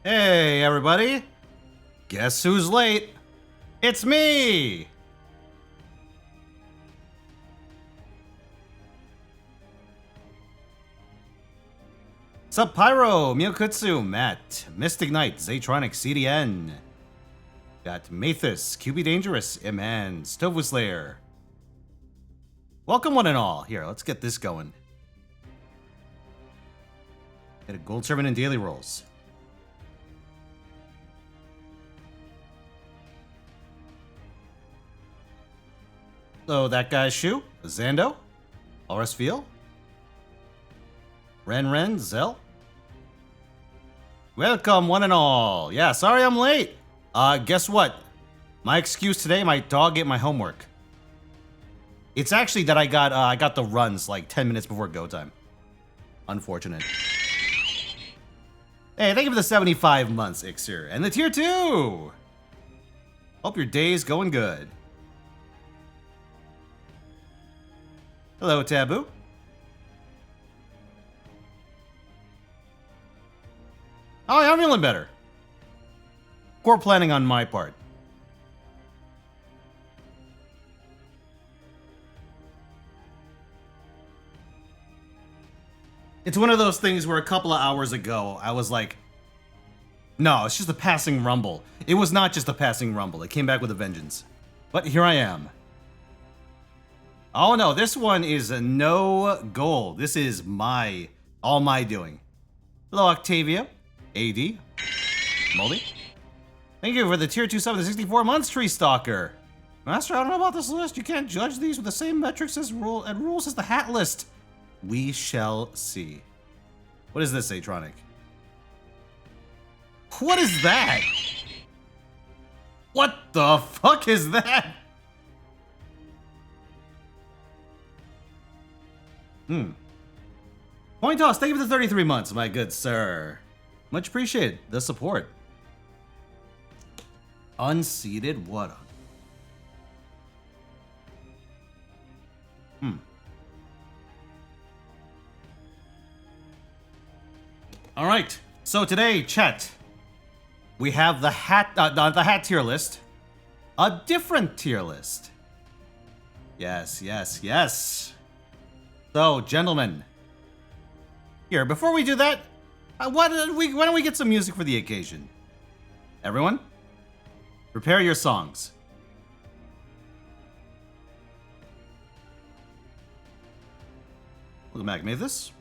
Hey, everybody! Guess who's late? It's me! Sup, Pyro, Miyokutsu, Matt, Mystic Knight, Zaytronic, CDN. Got Mathis, QB Dangerous, Iman, Tofu Slayer. Welcome, one and all. Here, let's get this going. Get a gold servant and daily rolls. So that guy's Shu, Zando, Auris Veal, Ren, Zell. Welcome, one and all. Yeah, sorry I'm late. Guess what? My excuse today, my dog ate my homework. It's actually that I got the runs like 10 minutes before go time. Unfortunate. Hey, thank you for the 75 months, Ixir. And the tier 2! Hope your day's going good. Hello, Taboo. Oh, yeah, I'm feeling better. Poor planning on my part. It's one of those things where a couple of hours ago, I was like, no, it's just a passing rumble. It was not just a passing rumble. It came back with a vengeance. But here I am. Oh no, this one is a no goal. This is all my doing. Hello, Octavia, AD, Moldy. Thank you for the tier 2 sub of the 64 months, Tree Stalker. Master, I don't know about this list. You can't judge these with the same metrics and rules as the hat list. We shall see. What is this, Atronic? What is that? What the fuck is that? Point toss, thank you for the 33 months, my good sir. Much appreciated. The support. Unseated, what a... Alright, so today, chat, we have the hat tier list. A different tier list. Yes. So, gentlemen, here, before we do that, why don't we get some music for the occasion? Everyone, prepare your songs. Welcome back, Mathis.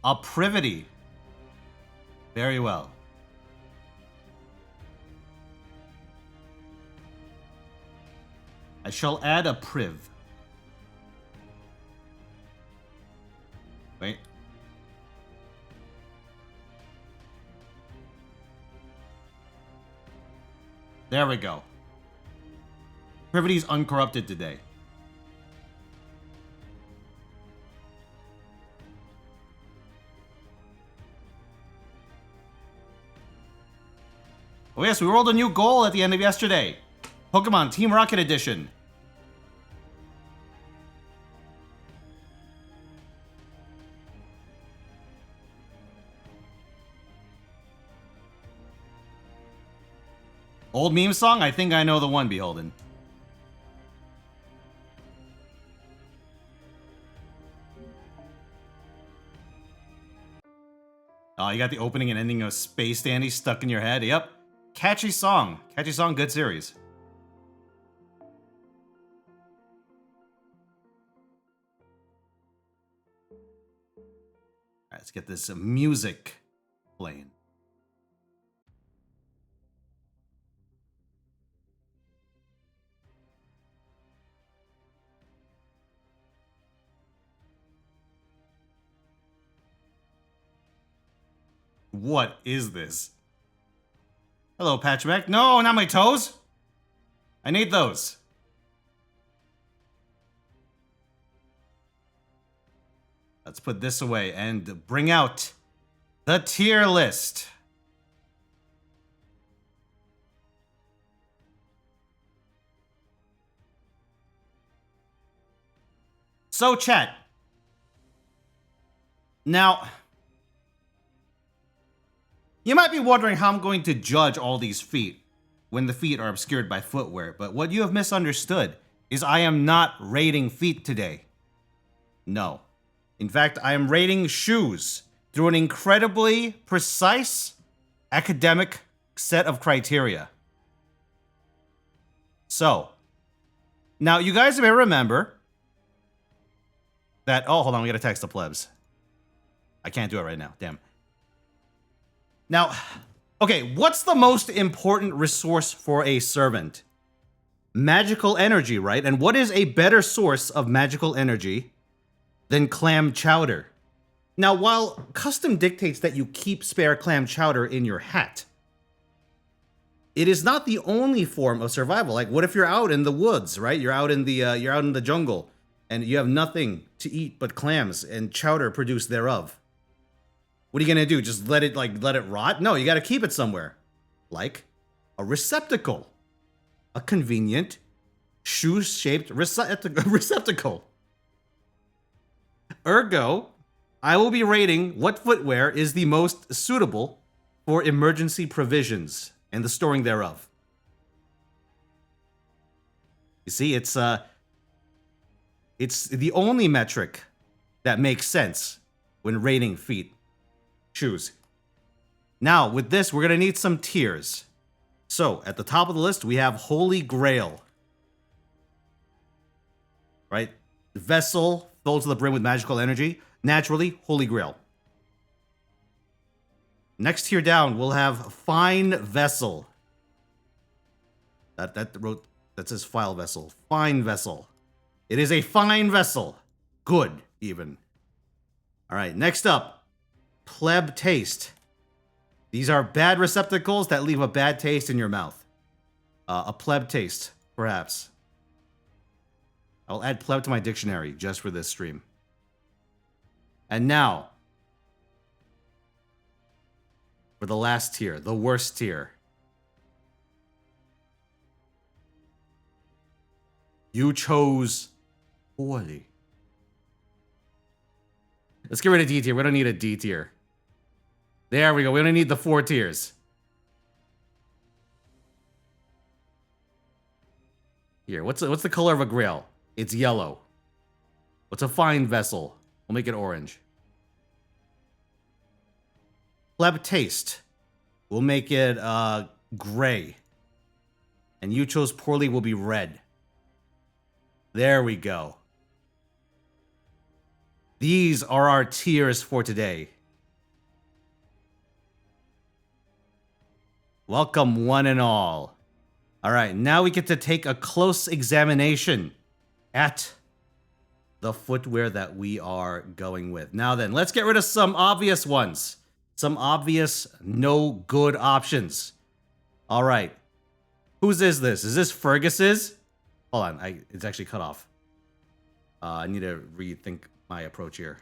A privity. Very well. I shall add a priv. Wait. There we go. Privity's uncorrupted today. Oh yes, we rolled a new goal at the end of yesterday. Pokemon Team Rocket Edition. Old meme song? I think I know the one, Beholden. Oh, you got the opening and ending of Space Dandy stuck in your head? Yep. Catchy song, good series. Alright, let's get this music playing. What is this? Hello, Patchback. No, not my toes. I need those. Let's put this away and bring out the tier list. So, chat, Now, you might be wondering how I'm going to judge all these feet when the feet are obscured by footwear, but what you have misunderstood is I am not rating feet today. No. In fact, I am rating shoes through an incredibly precise academic set of criteria. So, now you guys may remember that, oh, hold on, we gotta text the plebs. I can't do it right now, damn. Now, okay, what's the most important resource for a servant? Magical energy, right? And what is a better source of magical energy than clam chowder? Now, while custom dictates that you keep spare clam chowder in your hat, it is not the only form of survival. Like, what if you're out in the woods, right? You're out in the jungle, and you have nothing to eat but clams and chowder produced thereof. What are you gonna do? Just let it rot? No, you gotta keep it somewhere. Like a receptacle. A convenient shoe-shaped receptacle. Ergo, I will be rating what footwear is the most suitable for emergency provisions and the storing thereof. You see, it's the only metric that makes sense when rating feet. Shoes. Now, with this, we're gonna need some tiers. So, at the top of the list, we have Holy Grail. Right? Vessel filled to the brim with magical energy. Naturally, Holy Grail. Next tier down, we'll have Fine Vessel. That says File Vessel. Fine Vessel. It is a fine vessel. Good, even. Alright, next up. Pleb Taste. These are bad receptacles that leave a bad taste in your mouth. A pleb taste, perhaps. I'll add pleb to my dictionary just for this stream. And now, for the last tier, the worst tier. You chose poorly. Let's get rid of D tier. We don't need a D tier. There we go. We don't need the 4 tiers. Here, what's the color of a grail? It's yellow. What's a fine vessel? We'll make it orange. Pleb taste. We'll make it gray. And you chose poorly will be red. There we go. These are our tiers for today. Welcome, one and all. All right, now we get to take a close examination at the footwear that we are going with. Now then, let's get rid of some obvious ones. Some obvious no good options. All right. Whose is this? Is this Fergus's? Hold on, it's actually cut off. I need to rethink my approach here.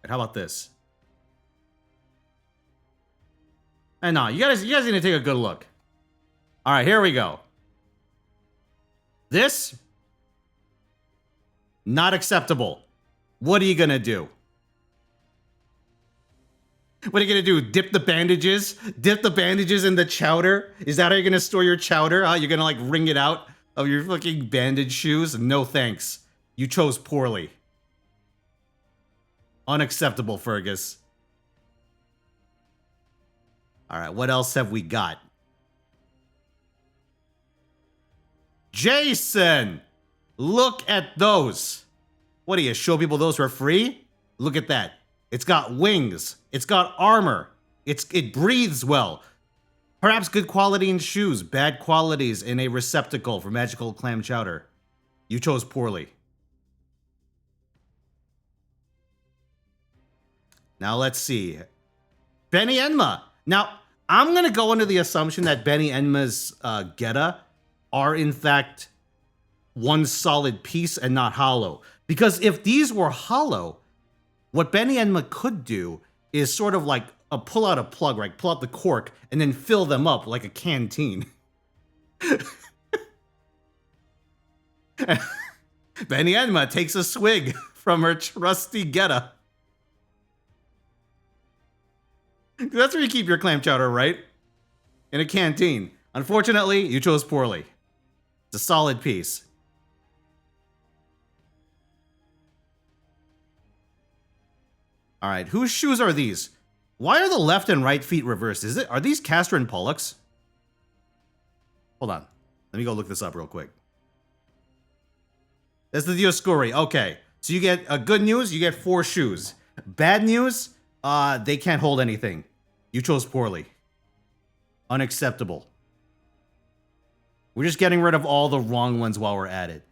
And how about this? And no, you guys need to take a good look. All right, here we go. This, not acceptable. What are you gonna do? What are you gonna do? Dip the bandages? Dip the bandages in the chowder? Is that how you're gonna store your chowder? You're gonna like wring it out of your fucking bandage shoes? No thanks. You chose poorly. Unacceptable, Fergus. All right, what else have we got? Jason! Look at those. What do you show people those for free? Look at that. It's got wings. It's got armor. It breathes well. Perhaps good quality in shoes, bad qualities in a receptacle for magical clam chowder. You chose poorly. Now let's see. Benny Enma. Now, I'm going to go under the assumption that Benny Enma's Geta are in fact one solid piece and not hollow. Because if these were hollow, what Benny Enma could do is sort of like pull out a plug, right? Pull out the cork and then fill them up like a canteen. Benny Enma takes a swig from her trusty Geta. That's where you keep your clam chowder, right? In a canteen. Unfortunately, you chose poorly. It's a solid piece. All right, whose shoes are these? Why are the left and right feet reversed? Are these Castor and Pollux? Hold on. Let me go look this up real quick. That's the Dioscuri. Okay. So you get good news, you get 4 shoes. Bad news, they can't hold anything. You chose poorly. Unacceptable. We're just getting rid of all the wrong ones while we're at it.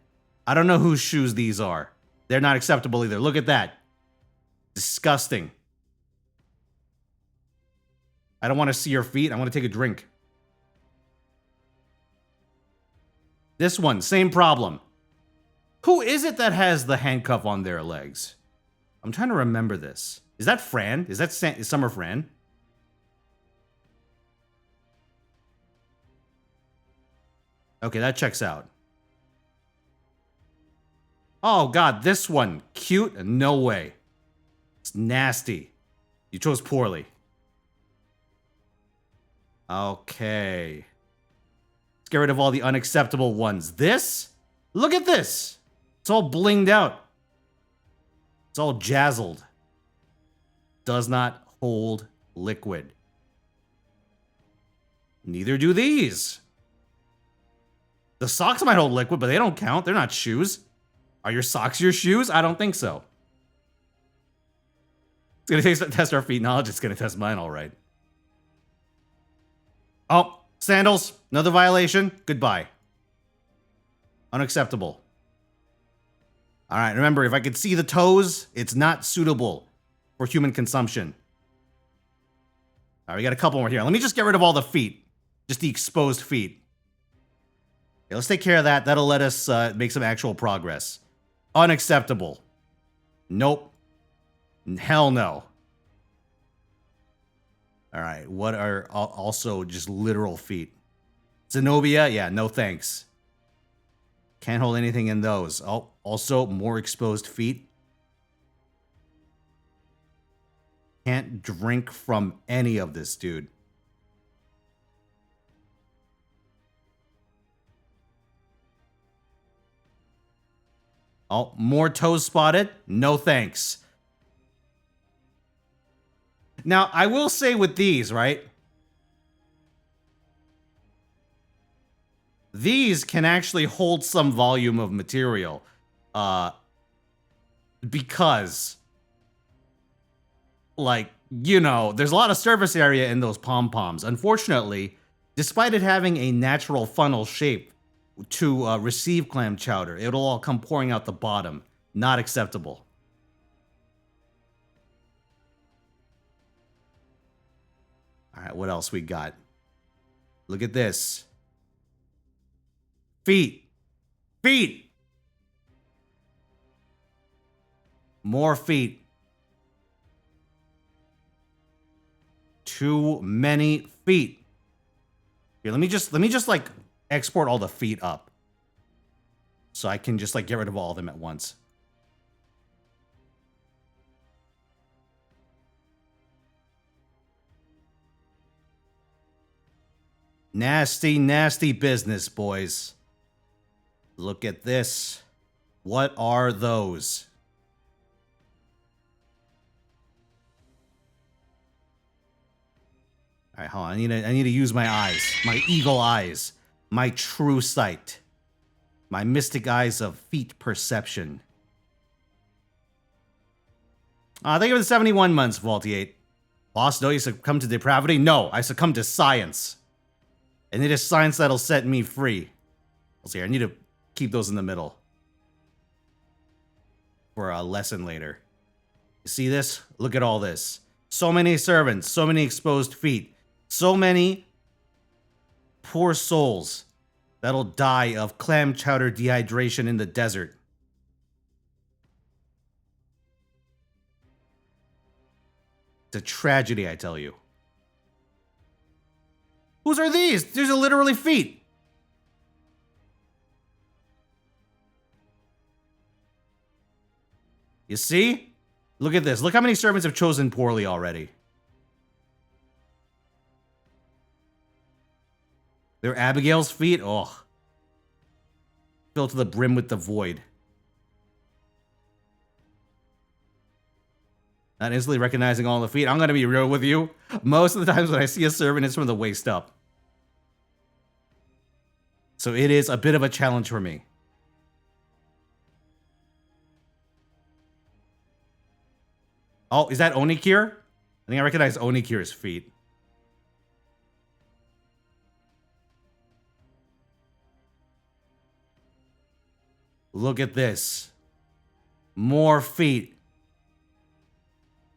I don't know whose shoes these are. They're not acceptable either. Look at that. Disgusting. I don't want to see your feet. I want to take a drink. This one, same problem. Who is it that has the handcuff on their legs? I'm trying to remember this. Is that Fran? Is that Summer Fran? Okay, that checks out. Oh god, this one. Cute? No way. It's nasty. You chose poorly. Okay. Let's get rid of all the unacceptable ones. This? Look at this. It's all blinged out. It's all jazzled. Does not hold liquid. Neither do these. The socks might hold liquid, but they don't count. They're not shoes. Are your socks your shoes? I don't think so. It's going to test our feet knowledge. It's going to test mine all right. Oh, sandals. Another violation. Goodbye. Unacceptable. All right, remember, if I could see the toes, it's not suitable for human consumption. All right, we got a couple more here. Let me just get rid of all the feet. Just the exposed feet. Okay, let's take care of that. That'll let us make some actual progress. Unacceptable. Nope. Hell no. All right, what are also just literal feet? Zenobia? Yeah, no thanks. Can't hold anything in those. Oh, also more exposed feet. Can't drink from any of this, dude. Oh, more toes spotted? No thanks. Now, I will say with these, right? These can actually hold some volume of material. Because, like, you know, there's a lot of surface area in those pom-poms. Unfortunately, despite it having a natural funnel shape to receive clam chowder, it'll all come pouring out the bottom. Not acceptable. All right, what else we got? Look at this. Feet. Feet. More feet. Too many feet. Here, let me just like export all the feet up. So I can just like get rid of all of them at once. Nasty, nasty business, boys. Look at this. What are those? All right, hold on. I need to use my eyes, my eagle eyes, my true sight, my mystic eyes of feet perception. Thank you for the 71 months, Vaulty8. Boss, no, you succumb to depravity? No, I succumb to science. And it is science that'll set me free. Let's see, I need to keep those in the middle for a lesson later. You see this? Look at all this. So many servants, so many exposed feet, so many poor souls that'll die of clam chowder dehydration in the desert. It's a tragedy, I tell you. Whose are these? These are literally feet. You see? Look at this. Look how many servants have chosen poorly already. They're Abigail's feet? Oh. Filled to the brim with the void. Not instantly recognizing all the feet. I'm going to be real with you. Most of the times when I see a servant, it's from the waist up. So it is a bit of a challenge for me. Oh, is that Onikir? I think I recognize Onikir's feet. Look at this. More feet.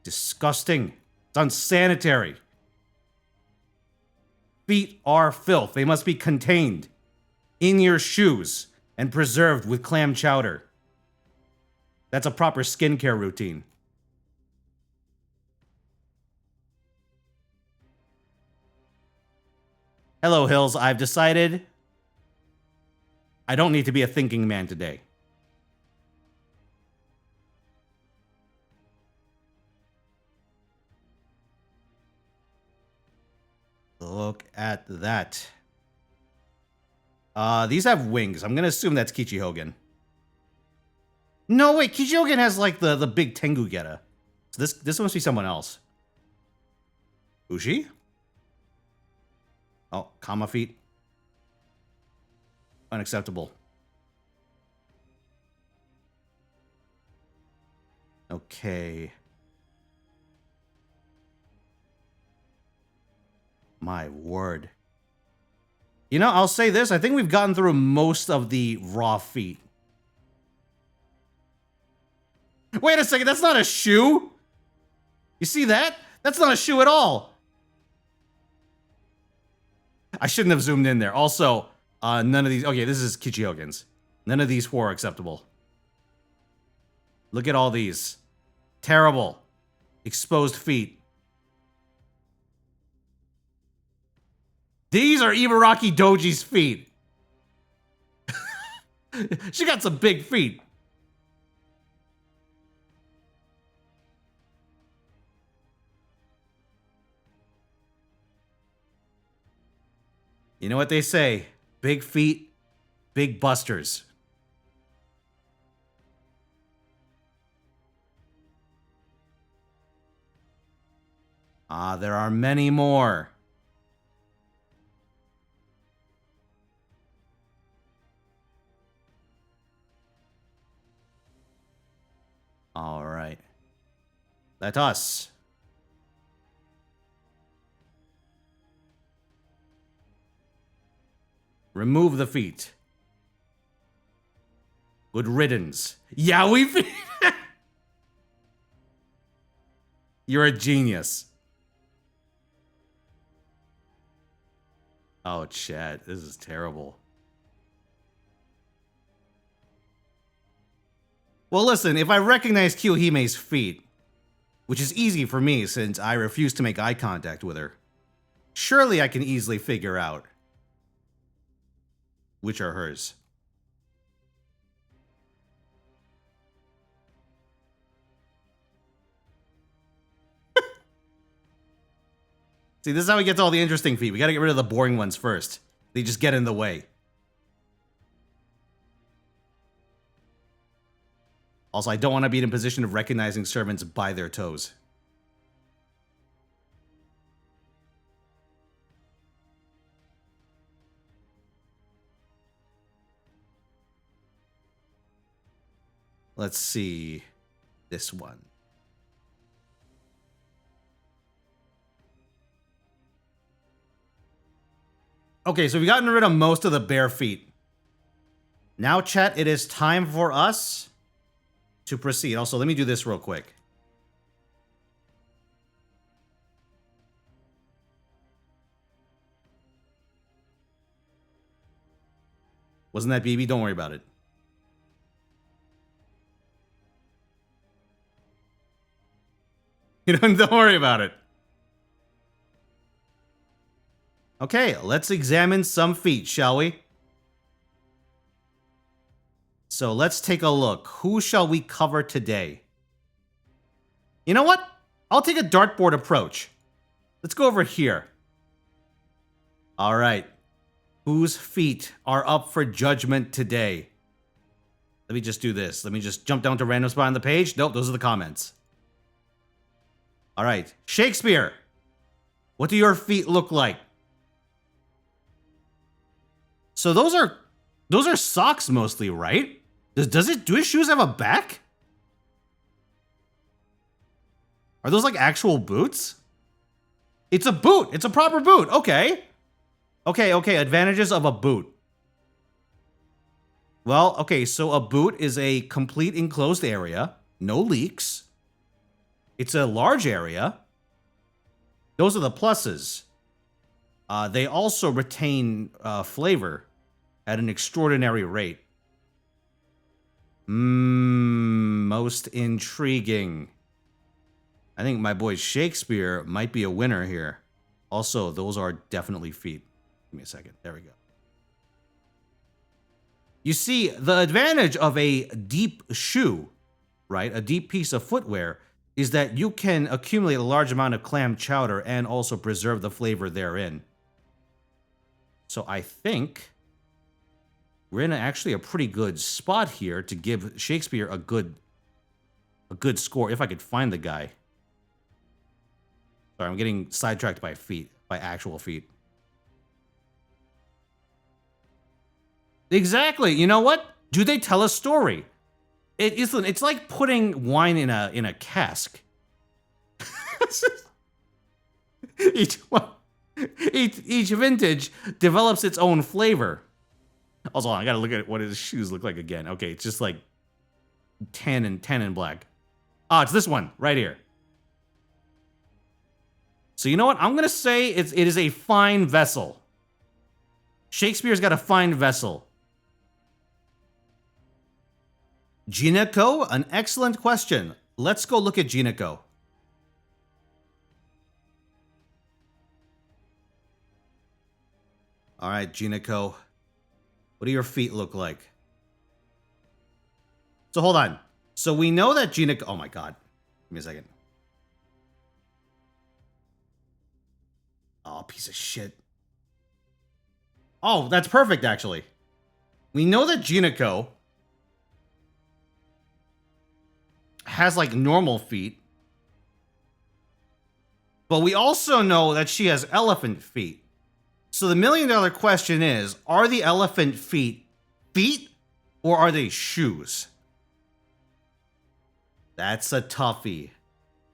Disgusting. It's unsanitary. Feet are filth. They must be contained in your shoes and preserved with clam chowder. That's a proper skincare routine. Hello, Hills. I've decided I don't need to be a thinking man today. Look at that. These have wings. I'm gonna assume that's Kichihogan. No, wait, Kichihogan has like the big Tengu Geta. So this must be someone else. Ushi? Oh, Kama feet. Unacceptable. Okay. My word. You know, I'll say this. I think we've gotten through most of the raw feet. Wait a second. That's not a shoe. You see that? That's not a shoe at all. I shouldn't have zoomed in there. Also, none of these... Okay, this is Kichihogan's. None of these four are acceptable. Look at all these. Terrible. Exposed feet. These are Ibaraki Doji's feet. She got some big feet. You know what they say? Big feet, big busters. Ah, there are many more. All right. Let us. Remove the feet. Good riddance. Yaoi feet. You're a genius. Oh, chat. This is terrible. Well, listen, if I recognize Kiyohime's feet, which is easy for me since I refuse to make eye contact with her, surely I can easily figure out which are hers. See, this is how we get to all the interesting feet. We gotta get rid of the boring ones first. They just get in the way. Also, I don't want to be in a position of recognizing servants by their toes. Let's see this one. Okay, so we've gotten rid of most of the bare feet. Now, chat, it is time for us to proceed. Also, let me do this real quick. Wasn't that BB? Don't worry about it. Don't worry about it. Okay, let's examine some feet, shall we? So let's take a look. Who shall we cover today? You know what? I'll take a dartboard approach. Let's go over here. All right. Whose feet are up for judgment today? Let me just do this. Let me just jump down to random spot on the page. Nope, those are the comments. All right. Shakespeare, what do your feet look like? So those are socks mostly, right? Do his shoes have a back? Are those like actual boots? It's a boot. It's a proper boot. Okay. Okay. Advantages of a boot. Well, okay, so a boot is a complete enclosed area. No leaks. It's a large area. Those are the pluses. They also retain flavor at an extraordinary rate. Most intriguing. I think my boy Shakespeare might be a winner here. Also, those are definitely feet. Give me a second. There we go. You see, the advantage of a deep shoe, right, a deep piece of footwear, is that you can accumulate a large amount of clam chowder and also preserve the flavor therein. So I think we're in actually a pretty good spot here to give Shakespeare a good score, if I could find the guy. Sorry, I'm getting sidetracked by feet, by actual feet. Exactly. You know what? Do they tell a story? It's like putting wine in a cask. each vintage develops its own flavor. Also, I gotta look at what his shoes look like again. Okay, it's just like tan and black. Ah, it's this one right here. So you know what? I'm gonna say it is a fine vessel. Shakespeare's got a fine vessel. Gineko, an excellent question. Let's go look at Gineko. All right, Gineko. What do your feet look like? So hold on. So we know that Gineko... Oh my god. Give me a second. Oh, piece of shit. Oh, that's perfect, actually. We know that Gineko has, like, normal feet. But we also know that she has elephant feet. So the million-dollar question is, are the elephant feet or are they shoes? That's a toughie.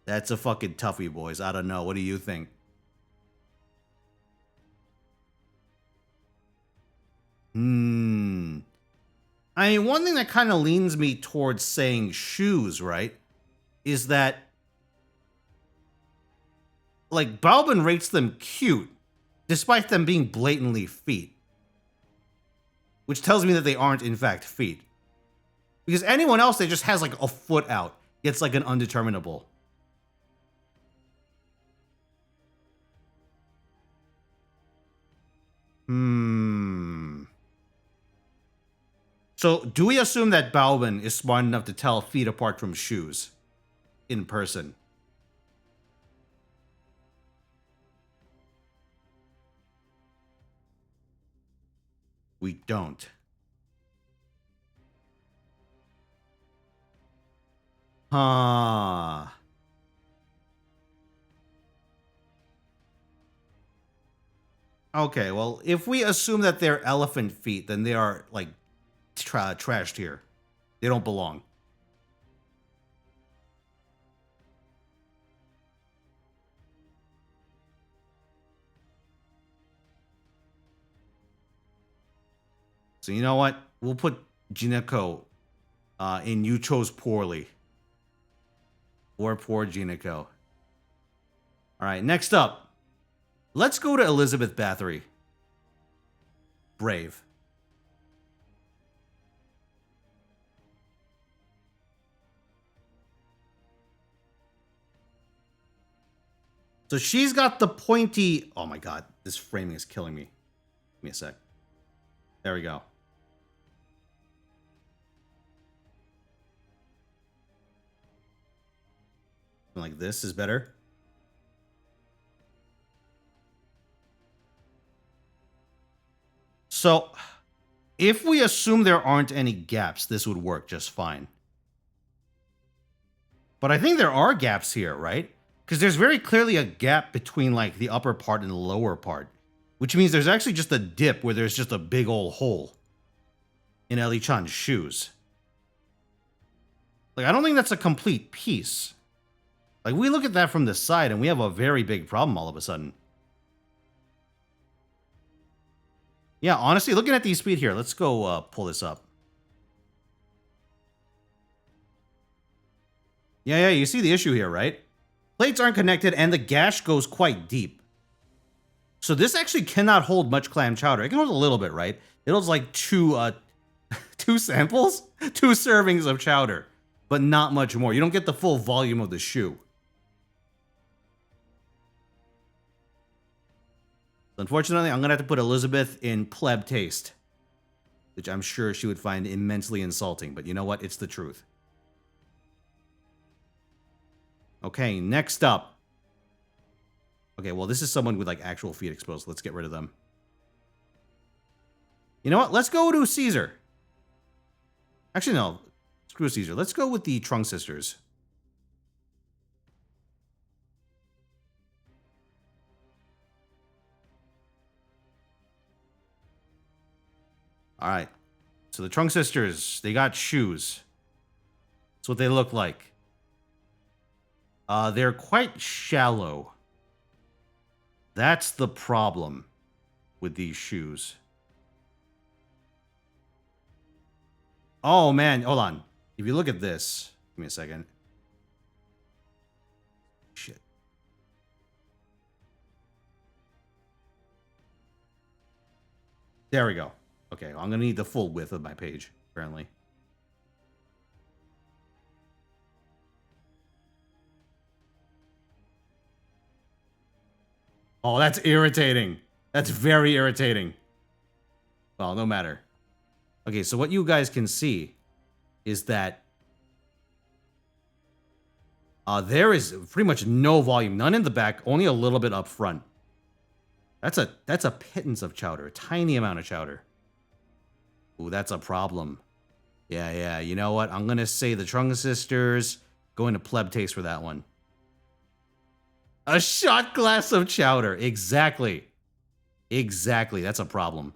That's a fucking toughie, boys. I don't know. What do you think? I mean, one thing that kind of leans me towards saying shoes, right, is that, like, Balbin rates them cute, despite them being blatantly feet. Which tells me that they aren't, in fact, feet. Because anyone else that just has, like, a foot out gets, like, an undeterminable. So, do we assume that Balbin is smart enough to tell feet apart from shoes in person? We don't. Huh. Okay, well, if we assume that they're elephant feet, then they are, like, trashed here. They don't belong. So you know what? We'll put Gineko in You Chose Poorly. Poor Gineko. All right, next up. Let's go to Elizabeth Bathory. Brave. So she's got the pointy... Oh my god, this framing is killing me. Give me a sec. There we go. Like this is better. So, if we assume there aren't any gaps, this would work just fine. But I think there are gaps here, right? Because there's very clearly a gap between like the upper part and the lower part, which means there's actually just a dip where there's just a big old hole in Ellie-chan's shoes. Like, I don't think that's a complete piece. Like, we look at that from the side and we have a very big problem all of a sudden. Yeah, honestly, looking at the speed here, let's go pull this up. Yeah, you see the issue here, right? Plates aren't connected and the gash goes quite deep. So this actually cannot hold much clam chowder. It can hold a little bit, right? It holds like two samples? 2 servings of chowder, but not much more. You don't get the full volume of the shoe. Unfortunately, I'm going to have to put Elizabeth in pleb taste, which I'm sure she would find immensely insulting, but you know what? It's the truth. Okay, next up. Okay, well, this is someone with, like, actual feet exposed. Let's get rid of them. You know what? Let's go to Caesar. Actually, no. Screw Caesar. Let's go with the Trunk Sisters. All right. So the Trunk Sisters, they got shoes. That's what they look like. They're quite shallow. That's the problem with these shoes. Oh, man. Hold on. If you look at this, give me a second. Shit. There we go. Okay, well, I'm going to need the full width of my page, apparently. Oh, that's irritating. That's very irritating. Well, no matter. Okay, so what you guys can see is that there is pretty much no volume. None in the back, only a little bit up front. That's a pittance of chowder, a tiny amount of chowder. Ooh, that's a problem. Yeah, you know what? I'm going to say the Trunk Sisters, going to pleb taste for that one. A shot glass of chowder. Exactly. Exactly. That's a problem.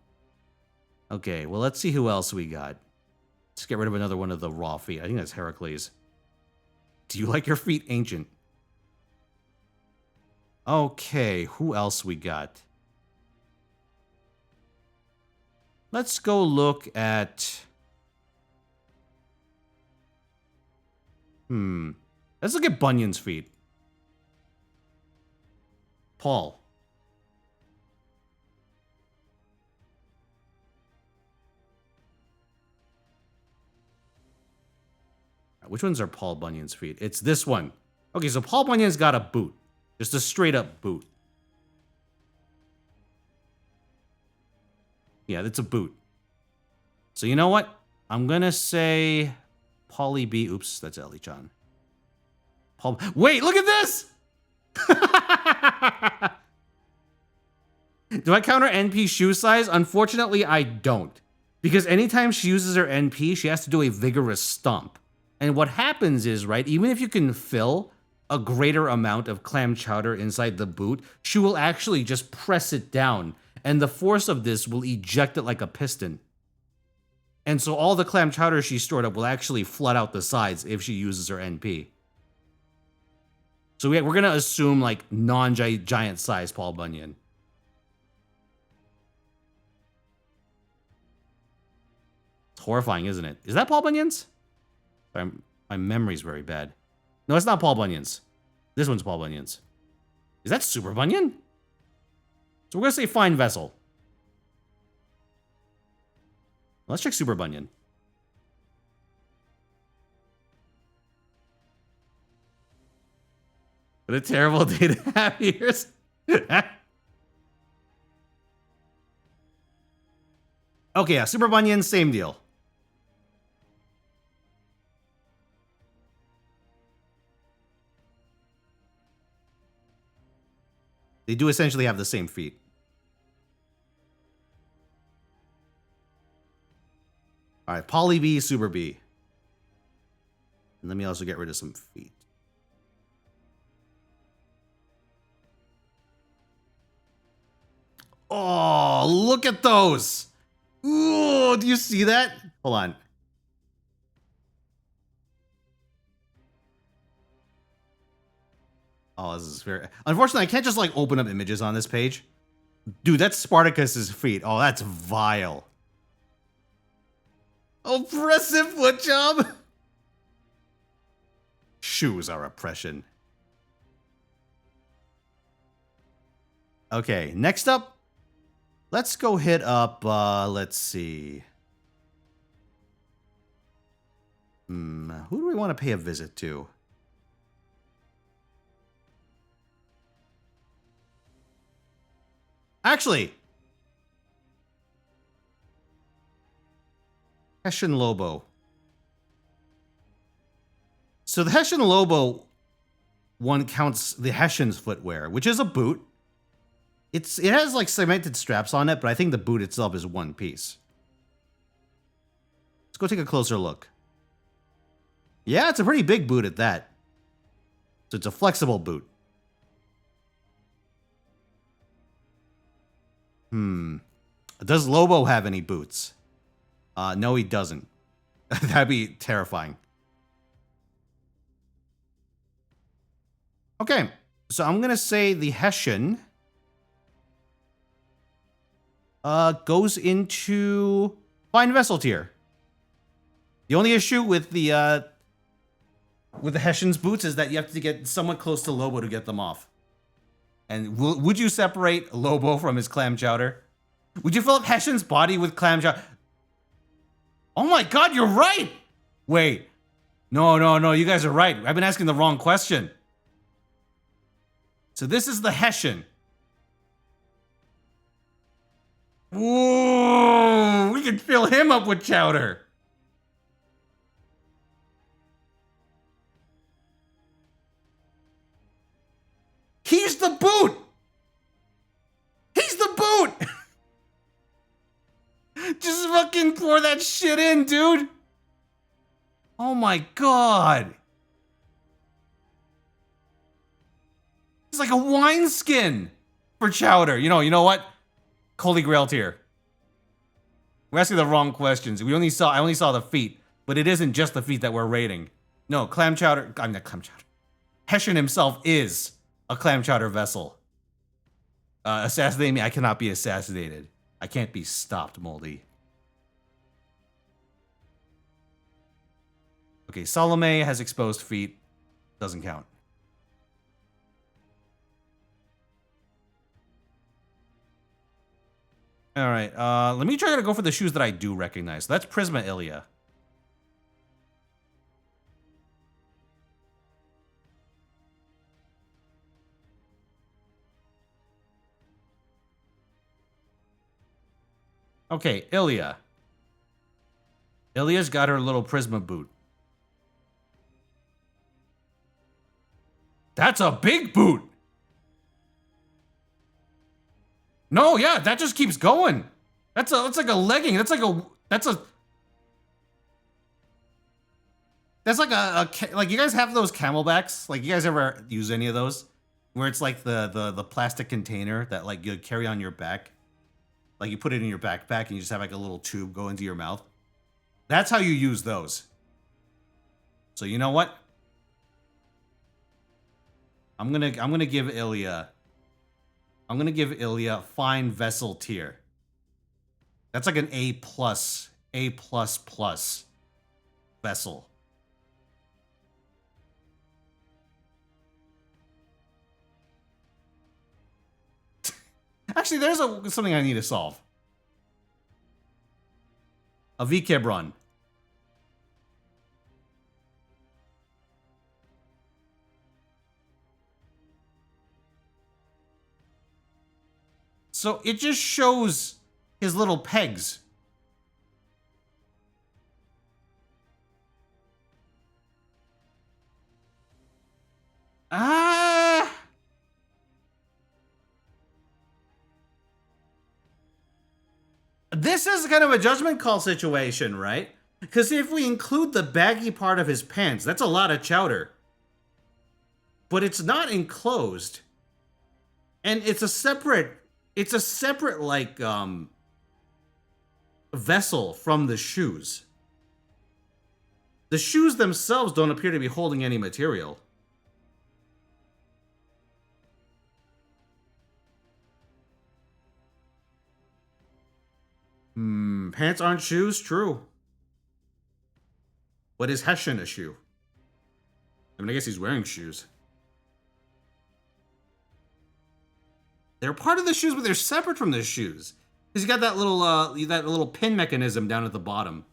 Okay, well, let's see who else we got. Let's get rid of another one of the raw feet. I think that's Heracles. Do you like your feet ancient? Okay, who else we got? Let's go look at... Let's look at Bunyan's feet. Paul. Which ones are Paul Bunyan's feet? It's this one. Okay, so Paul Bunyan's got a boot. Just a straight up boot. Yeah, that's a boot. So you know what? I'm gonna say Paulie B. Oops, that's Ellie-chan. Paul. Wait, look at this! Do I count her NP shoe size? Unfortunately, I don't. Because anytime she uses her NP, she has to do a vigorous stomp. And what happens is, right, even if you can fill a greater amount of clam chowder inside the boot, she will actually just press it down. And the force of this will eject it like a piston. And so all the clam chowder she stored up will actually flood out the sides if she uses her NP. So we're going to assume like non-giant size Paul Bunyan. It's horrifying, isn't it? Is that Paul Bunyan's? My memory's very bad. No, it's not Paul Bunyan's. This one's Paul Bunyan's. Is that Super Bunyan? So we're going to say fine vessel. Let's check Super Bunyan. What a terrible day to have ears. Okay, yeah, Super Bunyan, same deal. They do essentially have the same feet. All right, Poly B, Super B. And let me also get rid of some feet. Oh, look at those. Ooh, do you see that? Hold on. Oh, this is very... Unfortunately, I can't just, like, open up images on this page. Dude, that's Spartacus's feet. Oh, that's vile. Oppressive foot job. Shoes are oppression. Okay, next up, let's go hit up, let's see. Who do we want to pay a visit to? Actually, Hessian Lobo. So the Hessian Lobo one counts the Hessian's footwear, which is a boot. It has like cemented straps on it, but I think the boot itself is one piece. Let's go take a closer look. Yeah, it's a pretty big boot at that. So it's a flexible boot. Does Lobo have any boots? No, he doesn't. That'd be terrifying. Okay, so I'm gonna say the Hessian goes into fine vessel tier. The only issue with the Hessian's boots is that you have to get somewhat close to Lobo to get them off. And would you separate Lobo from his clam chowder? Would you fill up Hessian's body with clam chowder? Oh my god, you're right! Wait. No, you guys are right. I've been asking the wrong question. So this is the Hessian. Ooh, we can fill him up with chowder. He's the boot! He's the boot! Just fucking pour that shit in, dude! Oh my god! It's like a wineskin for chowder. You know what? Holy Grail tier. We're asking the wrong questions. I only saw the feet, but it isn't just the feet that we're rating. No, clam chowder. I'm not clam chowder. Hessian himself is a clam chowder vessel. Assassinate me. I cannot be assassinated. I can't be stopped, Moldy. Okay, Salome has exposed feet. Doesn't count. All right, let me try to go for the shoes that I do recognize. So that's Prisma Ilia. Okay, Ilia. Ilia's got her little Prisma boot. That's a big boot! No, yeah, that just keeps going. That's like a legging. That's like a like you guys have those camelbacks? Like you guys ever use any of those? Where it's like the plastic container that like you carry on your back. Like you put it in your backpack and you just have like a little tube go into your mouth. That's how you use those. So you know what? I'm gonna give Ilia fine vessel tier. That's like an A+, A++ vessel. Actually, there's something I need to solve. A V-Kibron. So it just shows his little pegs. This is kind of a judgment call situation, right? Because if we include the baggy part of his pants, that's a lot of chowder. But it's not enclosed. And it's a separate like vessel from the shoes. The shoes themselves don't appear to be holding any material. Pants aren't shoes? True. But is Hessian a shoe? I mean, I guess he's wearing shoes. They're part of the shoes, but they're separate from the shoes. He's got that little pin mechanism down at the bottom.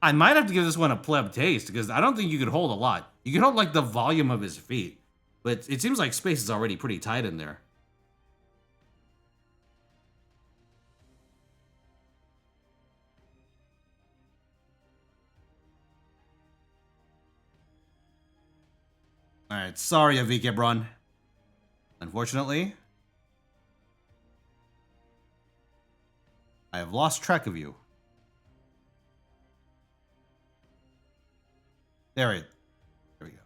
I might have to give this one a pleb taste, because I don't think you could hold a lot. You can hold, like, the volume of his feet. But it seems like space is already pretty tight in there. Alright, sorry, Avikebron. Unfortunately, I have lost track of you. There we go.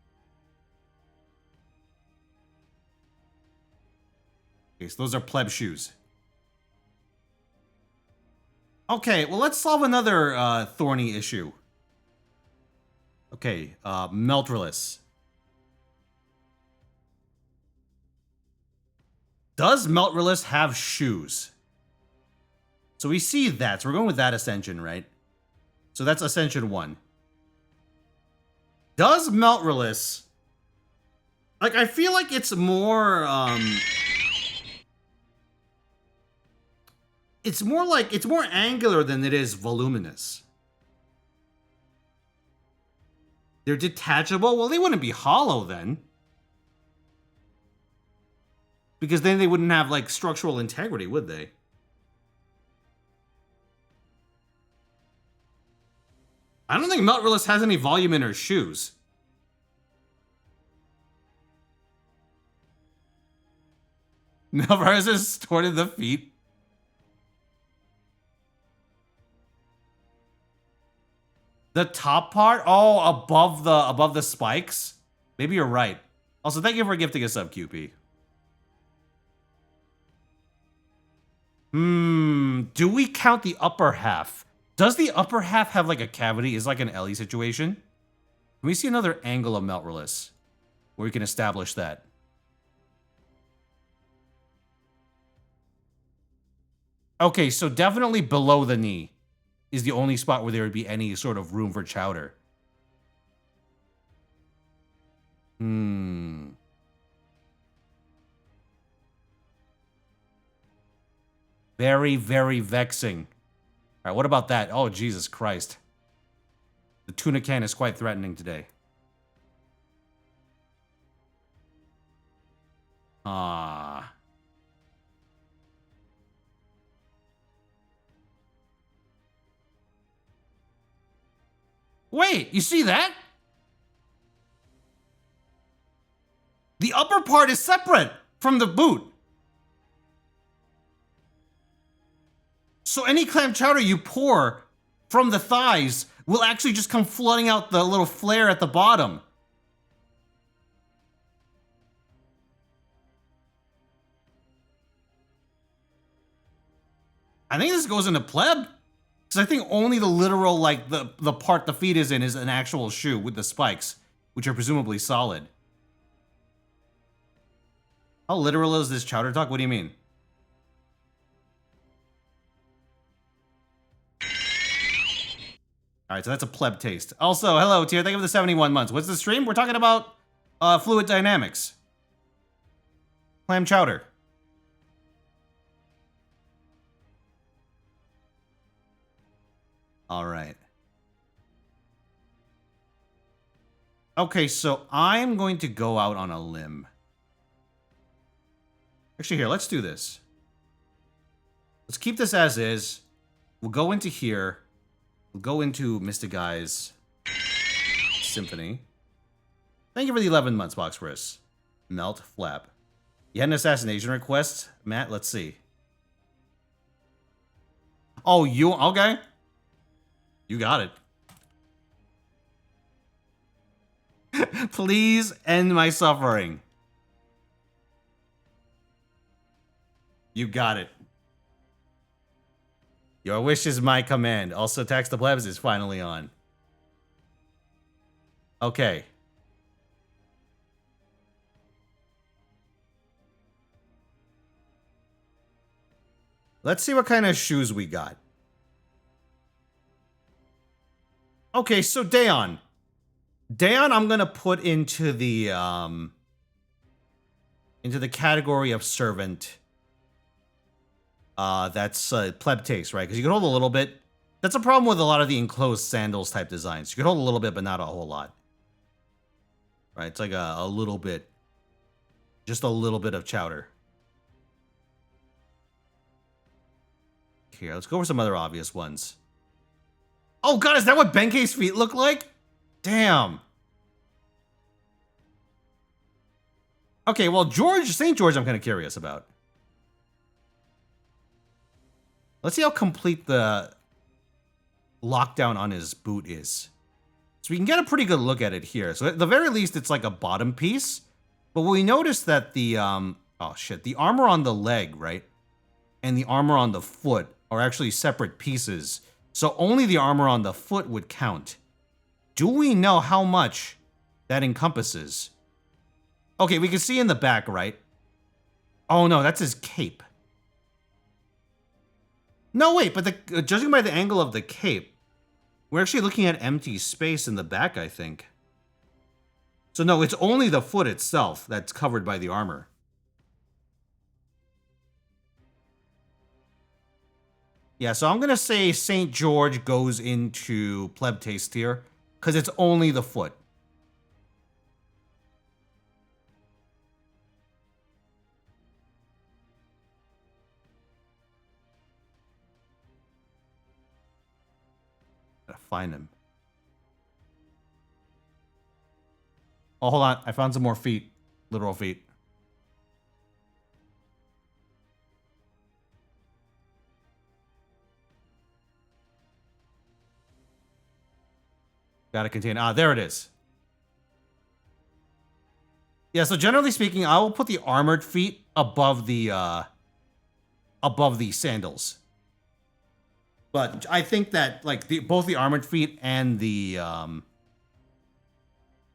Okay, so those are pleb shoes. Okay, well, let's solve another thorny issue. Okay, Meltrellis. Does Meltrellis have shoes? So we see that. So we're going with that ascension, right? So that's ascension 1. Does Meltrellis... Like, I feel like it's more, it's more angular than it is voluminous. They're detachable? Well, they wouldn't be hollow then. Because then they wouldn't have, like, structural integrity, would they? I don't think Meltrellis has any volume in her shoes. Meltrellis is stored in the feet. The top part? Oh, above the spikes? Maybe you're right. Also, thank you for gifting a sub, QP. Do we count the upper half? Does the upper half have like a cavity? Is like an Ellie situation? Can we see another angle of Meltrellis where we can establish that? Okay, so definitely below the knee is the only spot where there would be any sort of room for chowder. Very, very vexing. All right, what about that? Oh, Jesus Christ. The tuna can is quite threatening today. Ah. Wait, you see that? The upper part is separate from the boot. So any clam chowder you pour from the thighs will actually just come flooding out the little flare at the bottom. I think this goes into pleb. Because I think only the literal, like, the part the feet is in is an actual shoe with the spikes, which are presumably solid. How literal is this chowder talk? What do you mean? Alright, so that's a pleb taste. Also, hello, Tier. Thank you for the 71 months. What's the stream? We're talking about fluid dynamics. Clam chowder. Alright. Okay, so I'm going to go out on a limb. Actually, here, let's do this. Let's keep this as is. We'll go into here. We'll go into Mr. Guy's Symphony. Thank you for the 11 months, Boxpress. Melt Flap. You had an assassination request, Matt? Let's see. Oh, you... Okay. You got it. Please end my suffering. You got it. Your wish is my command. Also, Tax the Plebs is finally on. Okay. Let's see what kind of shoes we got. Okay, so Dayon. Dayon, I'm gonna put into the category of servant. That's pleb taste, right? Because you can hold a little bit. That's a problem with a lot of the enclosed sandals type designs. You can hold a little bit, but not a whole lot. Right? It's like a little bit. Just a little bit of chowder. Here, let's go for some other obvious ones. Oh god, is that what Benkei's feet look like? Damn. Okay, well, St. George I'm kind of curious about. Let's see how complete the lockdown on his boot is. So we can get a pretty good look at it here. So at the very least, it's like a bottom piece. But we noticed that the, oh shit, the armor on the leg, right? And the armor on the foot are actually separate pieces. So only the armor on the foot would count. Do we know how much that encompasses? Okay, we can see in the back, right? Oh no, that's his cape. No, wait, but judging by the angle of the cape, we're actually looking at empty space in the back, I think. So no, it's only the foot itself that's covered by the armor. Yeah, so I'm going to say St. George goes into pleb taste tier, because it's only the foot. Gotta find him. Oh, hold on. I found some more feet. Literal feet. Gotta contain. Ah, there it is. Yeah, so generally speaking, I will put the armored feet above the sandals. But I think that like both the armored feet and the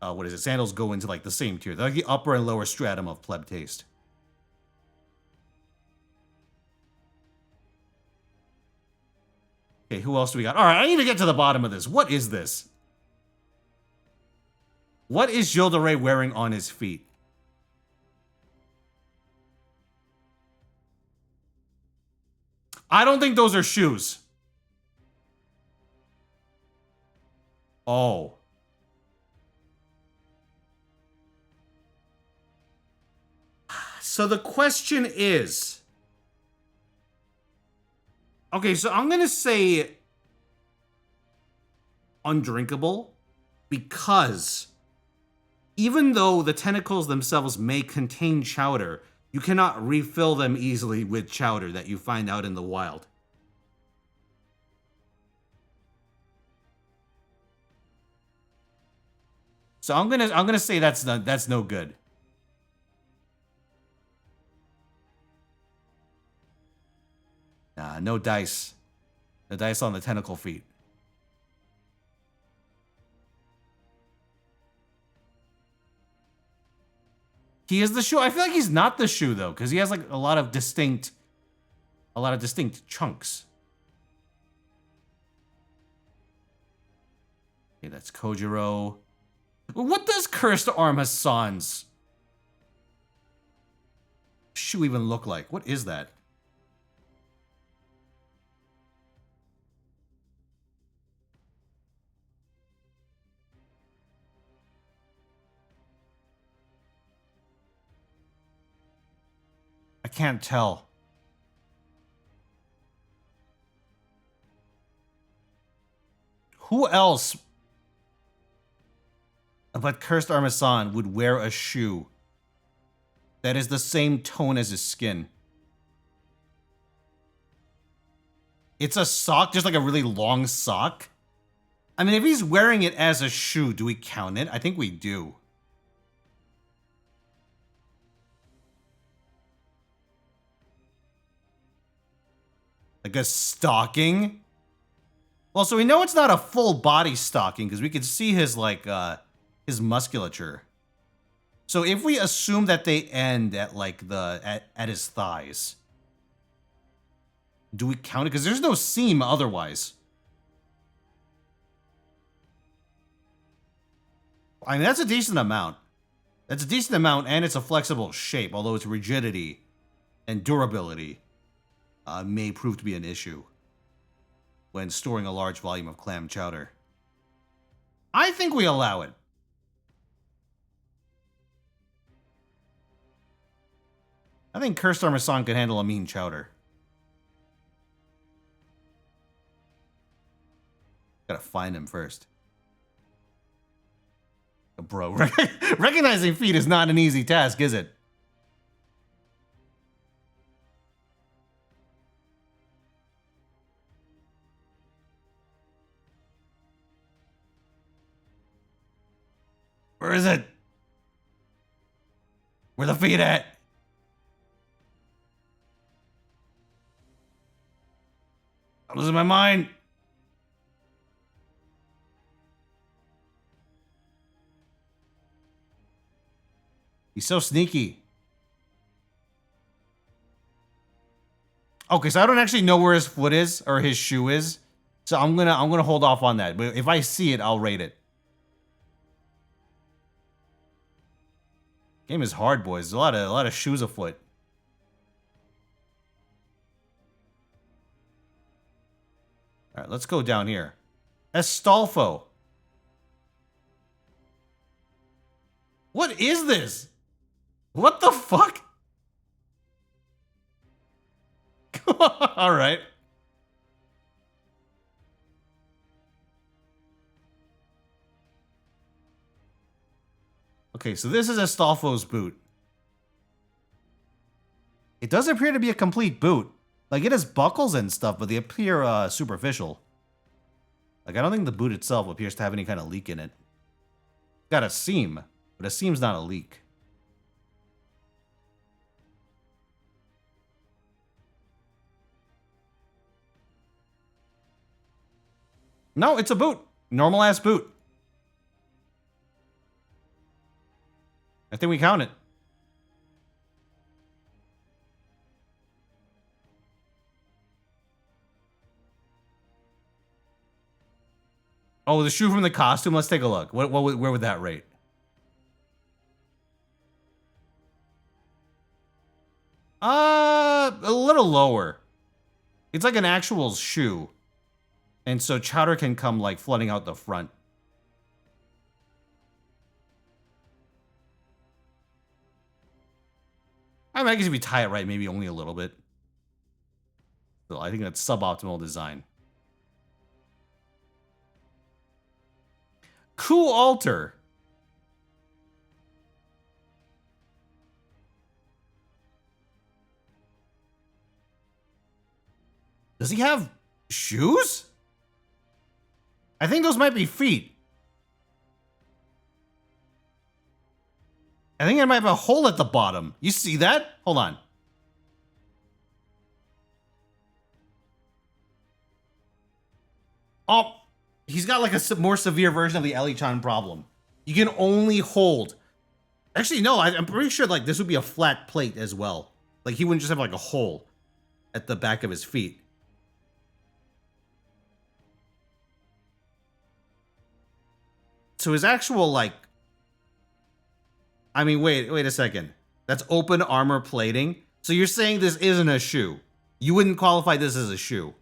what is it? Sandals go into like the same tier. They're like the upper and lower stratum of pleb taste. Okay, who else do we got? All right, I need to get to the bottom of this. What is this? What is Gilles de Rais wearing on his feet? I don't think those are shoes. Oh. So the question is... Okay, so I'm going to say undrinkable because even though the tentacles themselves may contain chowder, you cannot refill them easily with chowder that you find out in the wild. So I'm gonna say that's no good. Nah, no dice. No dice on the tentacle feet. He is the shoe. I feel like he's not the shoe though, because he has like a lot of distinct chunks. Okay, that's Kojiro. What does Cursed Arm Hassan's shoe even look like? What is that? I can't tell. Who else but Cursed Armasan would wear a shoe that is the same tone as his skin? It's a sock, just like a really long sock. I mean, if he's wearing it as a shoe, do we count it? I think we do. Like a stocking? Well, so we know it's not a full body stocking because we can see his, like, his musculature. So if we assume that they end at, like, at his thighs, do we count it? Because there's no seam otherwise. I mean, that's a decent amount. That's a decent amount, and it's a flexible shape, although its rigidity and durability may prove to be an issue when storing a large volume of clam chowder. I think we allow it. I think Cursed Armasan can handle a mean chowder. Gotta find him first. Bro, recognizing feet is not an easy task, is it? Where is it? Where the feet at? I'm losing my mind. He's so sneaky. Okay, so I don't actually know where his foot is or his shoe is. So I'm gonna hold off on that. But if I see it, I'll rate it. Game is hard, boys. There's a lot of shoes afoot. All right, let's go down here. Astolfo. What is this? What the fuck? All right. Okay, so this is Astolfo's boot. It does appear to be a complete boot. Like, it has buckles and stuff, but they appear superficial. Like, I don't think the boot itself appears to have any kind of leak in it. Got a seam, but a seam's not a leak. No, it's a boot. Normal ass boot. I think we count it. Oh, the shoe from the costume. Let's take a look. Where would that rate? A little lower. It's like an actual shoe. And so chowder can come like flooding out the front. I mean, I guess if you tie it right, maybe only a little bit. So I think that's suboptimal design. Cool altar. Does he have shoes? I think those might be feet. I think I might have a hole at the bottom. You see that? Hold on. Oh, he's got like a more severe version of the Eli-chan problem. You can only hold. Actually, no, I'm pretty sure like this would be a flat plate as well. Like he wouldn't just have like a hole at the back of his feet. So his actual like, I mean, wait a second. That's open armor plating. So you're saying this isn't a shoe. You wouldn't qualify this as a shoe.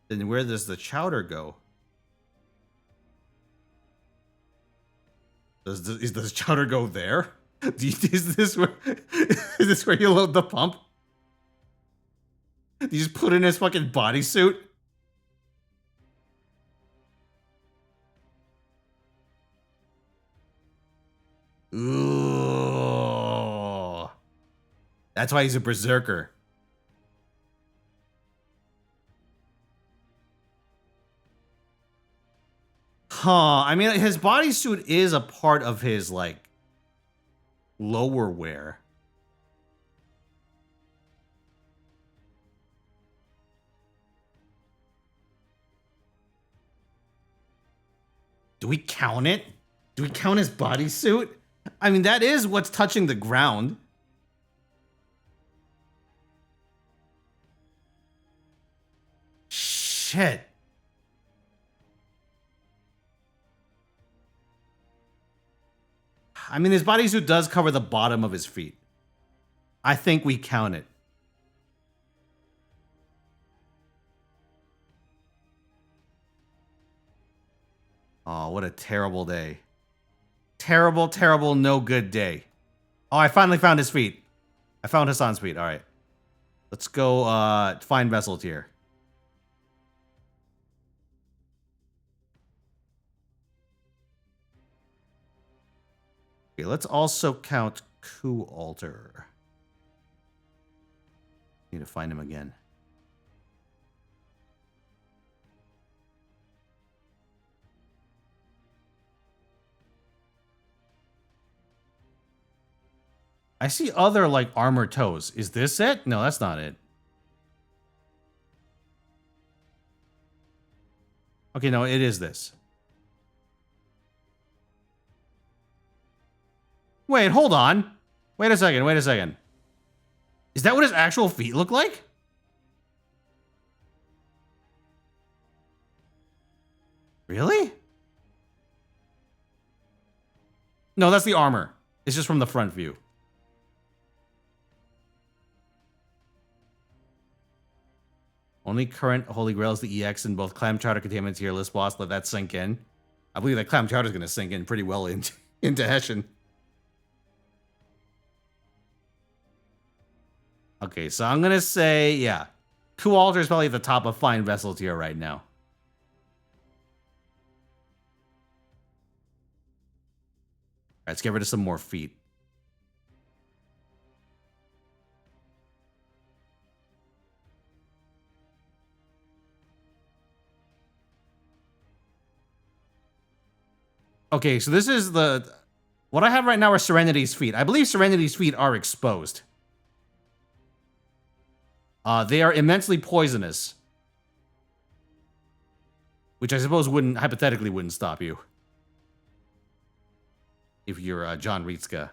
Then where does the chowder go? Is the chowder go there? Is this where you load the pump? Do you just put in his fucking bodysuit? Ooh. That's why he's a berserker. Huh. I mean, his bodysuit is a part of his, like, lower wear. Do we count it? Do we count his bodysuit? I mean, that is what's touching the ground. Shit. I mean, his bodysuit does cover the bottom of his feet. I think we count it. Oh, what a terrible day. Terrible, terrible, no good day. Oh, I finally found his feet. I found Hassan's feet. All right. Let's go find vessel tier. Okay, let's also count Coup Alter. Need to find him again. I see other, like, armor toes. Is this it? No, that's not it. Okay, no, it is this. Wait, hold on. Wait a second, wait a second. Is that what his actual feet look like? Really? No, that's the armor. It's just from the front view. Only current Holy Grail is the EX in both Clam Chowder Containment tier list boss. Let that sink in. I believe that Clam Chowder is going to sink in pretty well into Hessian. Okay, so I'm going to say, yeah. Coup Alter is probably at the top of Fine Vessel tier right now. All right, let's get rid of some more feet. Okay, so this is the... What I have right now are Serenity's feet. I believe Serenity's feet are exposed. They are immensely poisonous. Which I suppose hypothetically wouldn't stop you. If you're John Ritzka.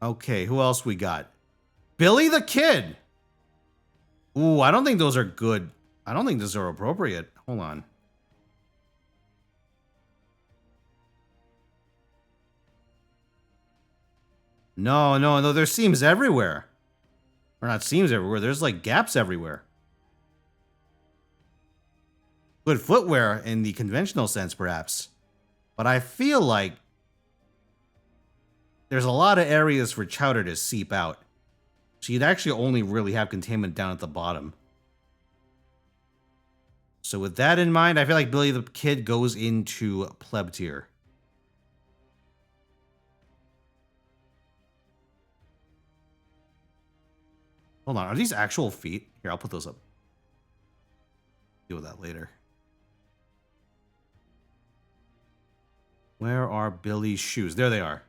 Okay, who else we got? Billy the Kid! Ooh, I don't think those are good. I don't think those are appropriate. Hold on. No, there's seams everywhere. Or not seams everywhere, there's like gaps everywhere. Good footwear in the conventional sense, perhaps. But I feel like there's a lot of areas for chowder to seep out. So you'd actually only really have containment down at the bottom. So with that in mind, I feel like Billy the Kid goes into pleb tier. Hold on, are these actual feet? Here, I'll put those up. Deal with that later. Where are Billy's shoes? There they are.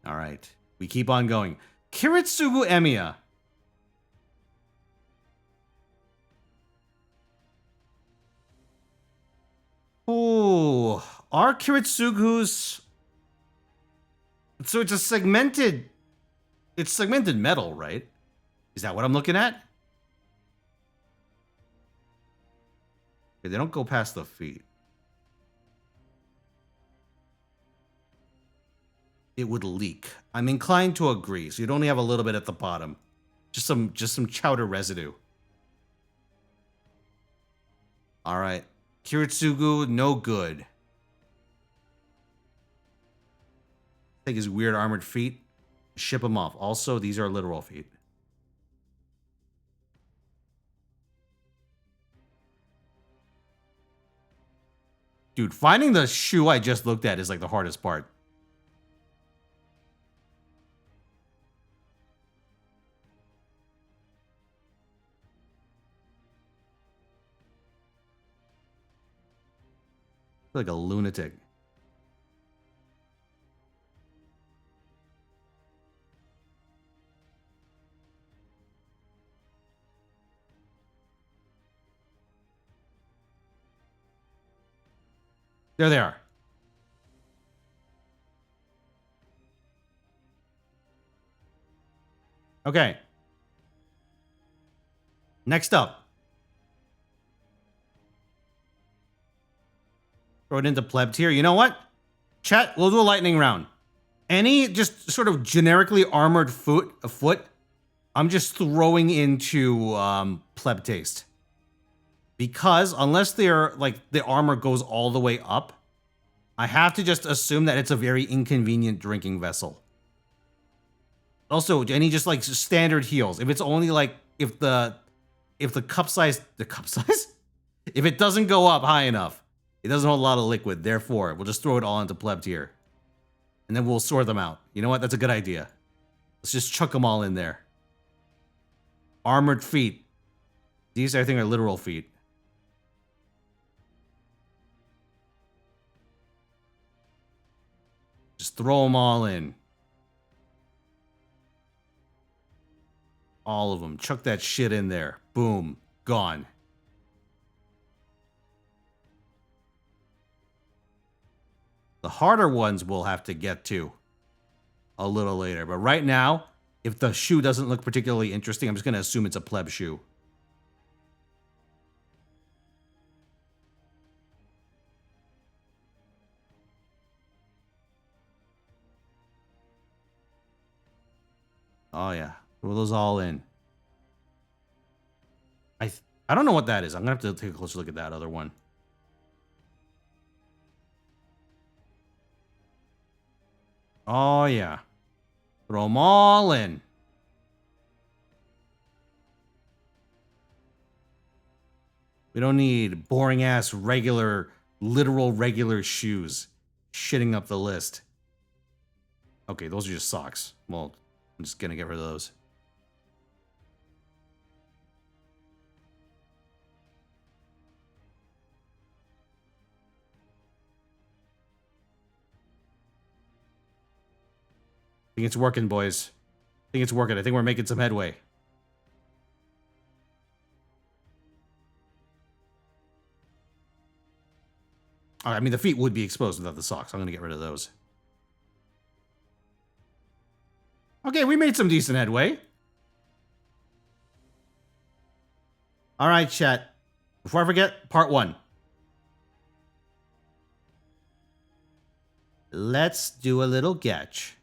All right. We keep on going. Kiritsugu Emiya. Ooh. Are Kiritsugu's... So it's a segmented... It's segmented metal, right? Is that what I'm looking at? Okay, they don't go past the feet. It would leak. I'm inclined to agree. So you'd only have a little bit at the bottom. Just some chowder residue. All right. Kiritsugu, no good. Take his weird armored feet. Ship him off. Also, these are literal feet. Dude, finding the shoe I just looked at is like the hardest part. Like a lunatic. There they are. Okay. Next up. Throw it into pleb tier. You know what? Chat, we'll do a lightning round. Any just sort of generically armored foot, I'm just throwing into pleb taste. Because unless they're like the armor goes all the way up, I have to just assume that it's a very inconvenient drinking vessel. Also, any just like standard heals. If it's only like if the cup size, if it doesn't go up high enough, it doesn't hold a lot of liquid. Therefore, we'll just throw it all into pleb tier, and then we'll sort them out. You know what? That's a good idea. Let's just chuck them all in there. Armored feet. These I think are literal feet. Just throw them all in. All of them. Chuck that shit in there. Boom. Gone. The harder ones we'll have to get to a little later. But right now, if the shoe doesn't look particularly interesting, I'm just going to assume it's a pleb shoe. Oh, yeah. Throw those all in. I don't know what that is. I'm going to have to take a closer look at that other one. Oh, yeah. Throw them all in. We don't need boring-ass regular, literal regular shoes shitting up the list. Okay, those are just socks. Well, I'm just going to get rid of those. I think it's working, boys. I think it's working. I think we're making some headway. All right, I mean, the feet would be exposed without the socks. I'm going to get rid of those. Okay, we made some decent headway. All right, chat. Before I forget, part 1. Let's do a little getch.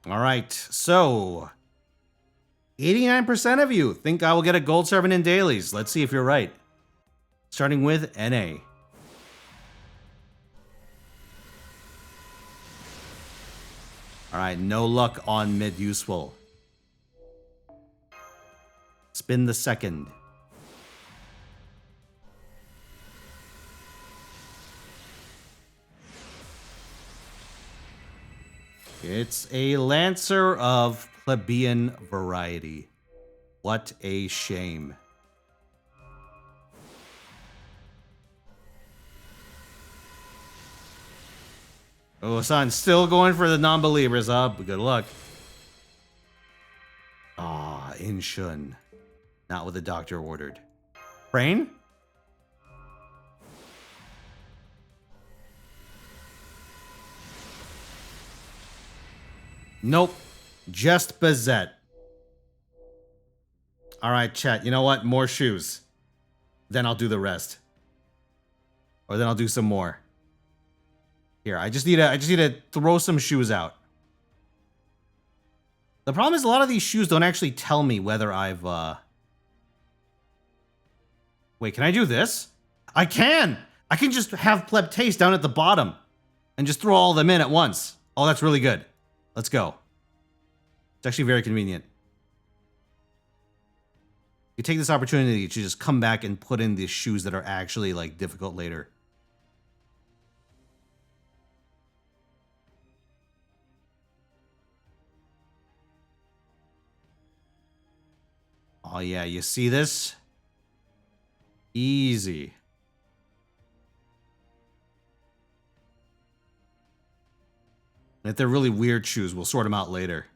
All right, so 89% of you think I will get a gold servant in dailies. Let's see if you're right. Starting with NA. All right, no luck on mid useful. Spin the second. It's a Lancer of plebeian variety. What a shame. Oh, son, still going for the non-believers up. Good luck. Ah, Inshun. Not what the doctor ordered. Brain? Nope. Just Bazette. Alright, chat. You know what? More shoes. Then I'll do the rest. Or then I'll do some more. Here, I just need to throw some shoes out. The problem is a lot of these shoes don't actually tell me whether I've Wait, can I do this? I can! I can just have pleb taste down at the bottom and just throw all of them in at once. Oh, that's really good. Let's go. It's actually very convenient. You take this opportunity to just come back and put in these shoes that are actually, like, difficult later. Oh, yeah, you see this? Easy. And if they're really weird shoes, we'll sort them out later.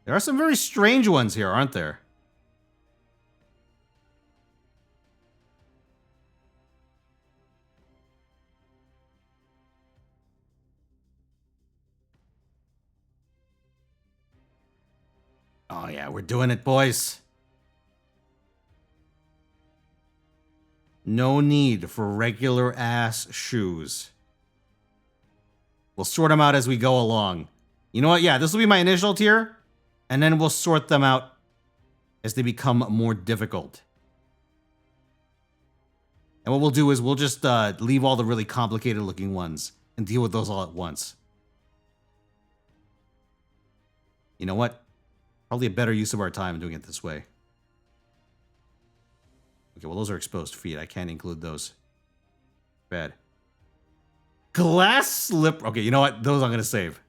There are some very strange ones here, aren't there? Oh yeah, we're doing it, boys. No need for regular ass shoes. We'll sort them out as we go along. You know what? Yeah, this will be my initial tier, and then we'll sort them out as they become more difficult. And what we'll do is we'll just leave all the really complicated looking ones and deal with those all at once. You know what? Probably a better use of our time doing it this way. Okay, well, those are exposed feet. I can't include those. Bad. Glass slip. Okay, you know what? Those I'm going to save.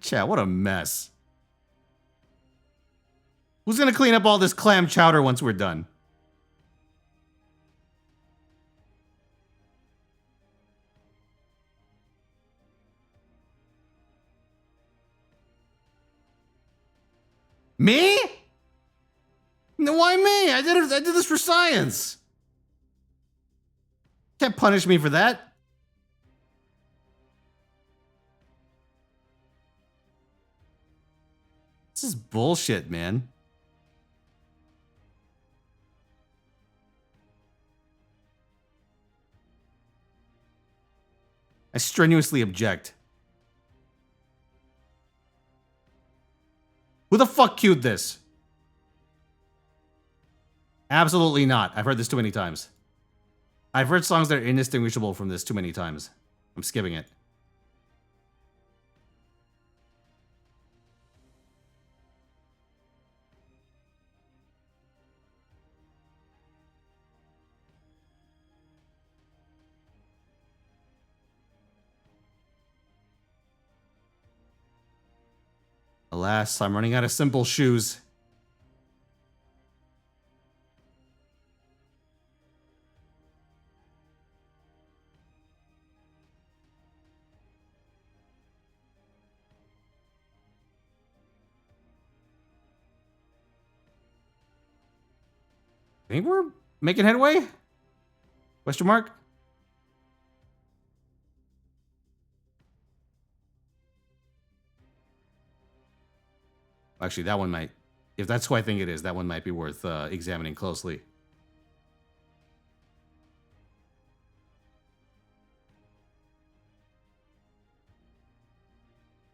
Chat, what a mess. Who's going to clean up all this clam chowder once we're done? Me? No, why me? I did this for science. Can't punish me for that. This is bullshit, man. I strenuously object. Who the fuck queued this? Absolutely not. I've heard this too many times. I've heard songs that are indistinguishable from this too many times. I'm skipping it. Alas, I'm running out of simple shoes. Think we're making headway? Question mark? Actually, that one might... If that's who I think it is, that one might be worth examining closely.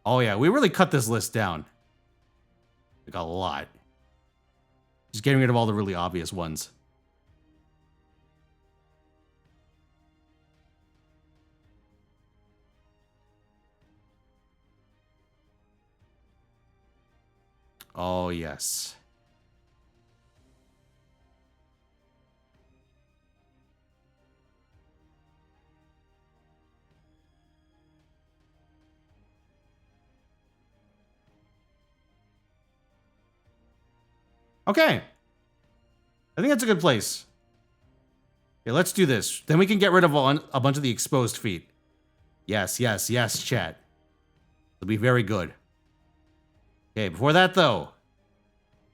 Oh yeah, we really cut this list down. Like a lot. Just getting rid of all the really obvious ones. Oh, yes. Okay. I think that's a good place. Okay, let's do this. Then we can get rid of a bunch of the exposed feet. Yes, yes, yes, chat. It'll be very good. Okay, before that, though.